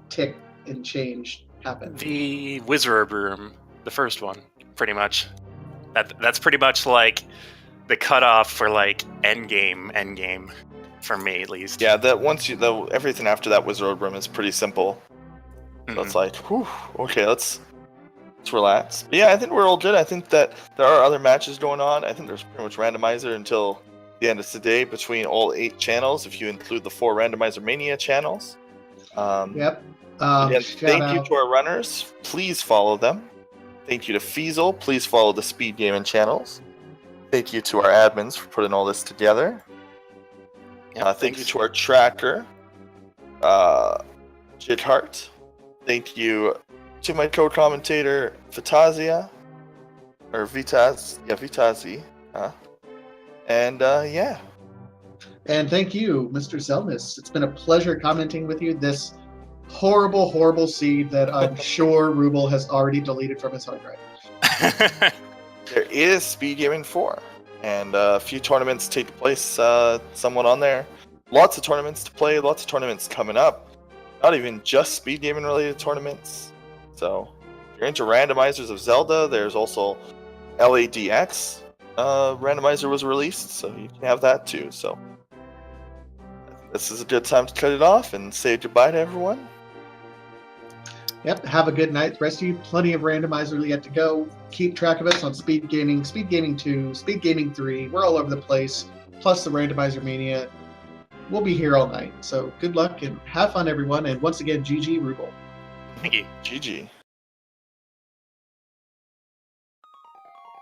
tick and change happen? The Wizard Room, the first one, pretty much. That's pretty much the cutoff for endgame for me at least. Yeah, that everything after that Wizard Room is pretty simple. So it's like, whew, okay, let's relax. But yeah, I think we're all good. I think that there are other matches going on. I think there's pretty much Randomizer until the end of today between all 8 channels, if you include the 4 Randomizer Mania channels. Yep. Again, thank you to our runners. Please follow them. Thank you to Feasel. Please follow the Speed Gaming channels. Thank you to our admins for putting all this together. Thank you to our tracker, Jidhart. Thank you to my co-commentator, Vitazia. Or Vitazi. And yeah. And thank you, Mr. Zelnis. It's been a pleasure commenting with you. This horrible, horrible seed that I'm sure Ruble has already deleted from his hard drive. There is Speed Gaming 4, and a few tournaments take place somewhat on there. Lots of tournaments to play, lots of tournaments coming up. Not even just Speed Gaming related tournaments. So, if you're into randomizers of Zelda, there's also LADX. Randomizer was released, so you can have that too. So, this is a good time to cut it off and say goodbye to everyone. Yep, have a good night. The rest of you, plenty of Randomizer yet to go. Keep track of us on Speed Gaming 2, Speed Gaming 3. We're all over the place, plus the Randomizer Mania. We'll be here all night. So good luck and have fun, everyone. And once again, GG Ruble. Thank you. GG.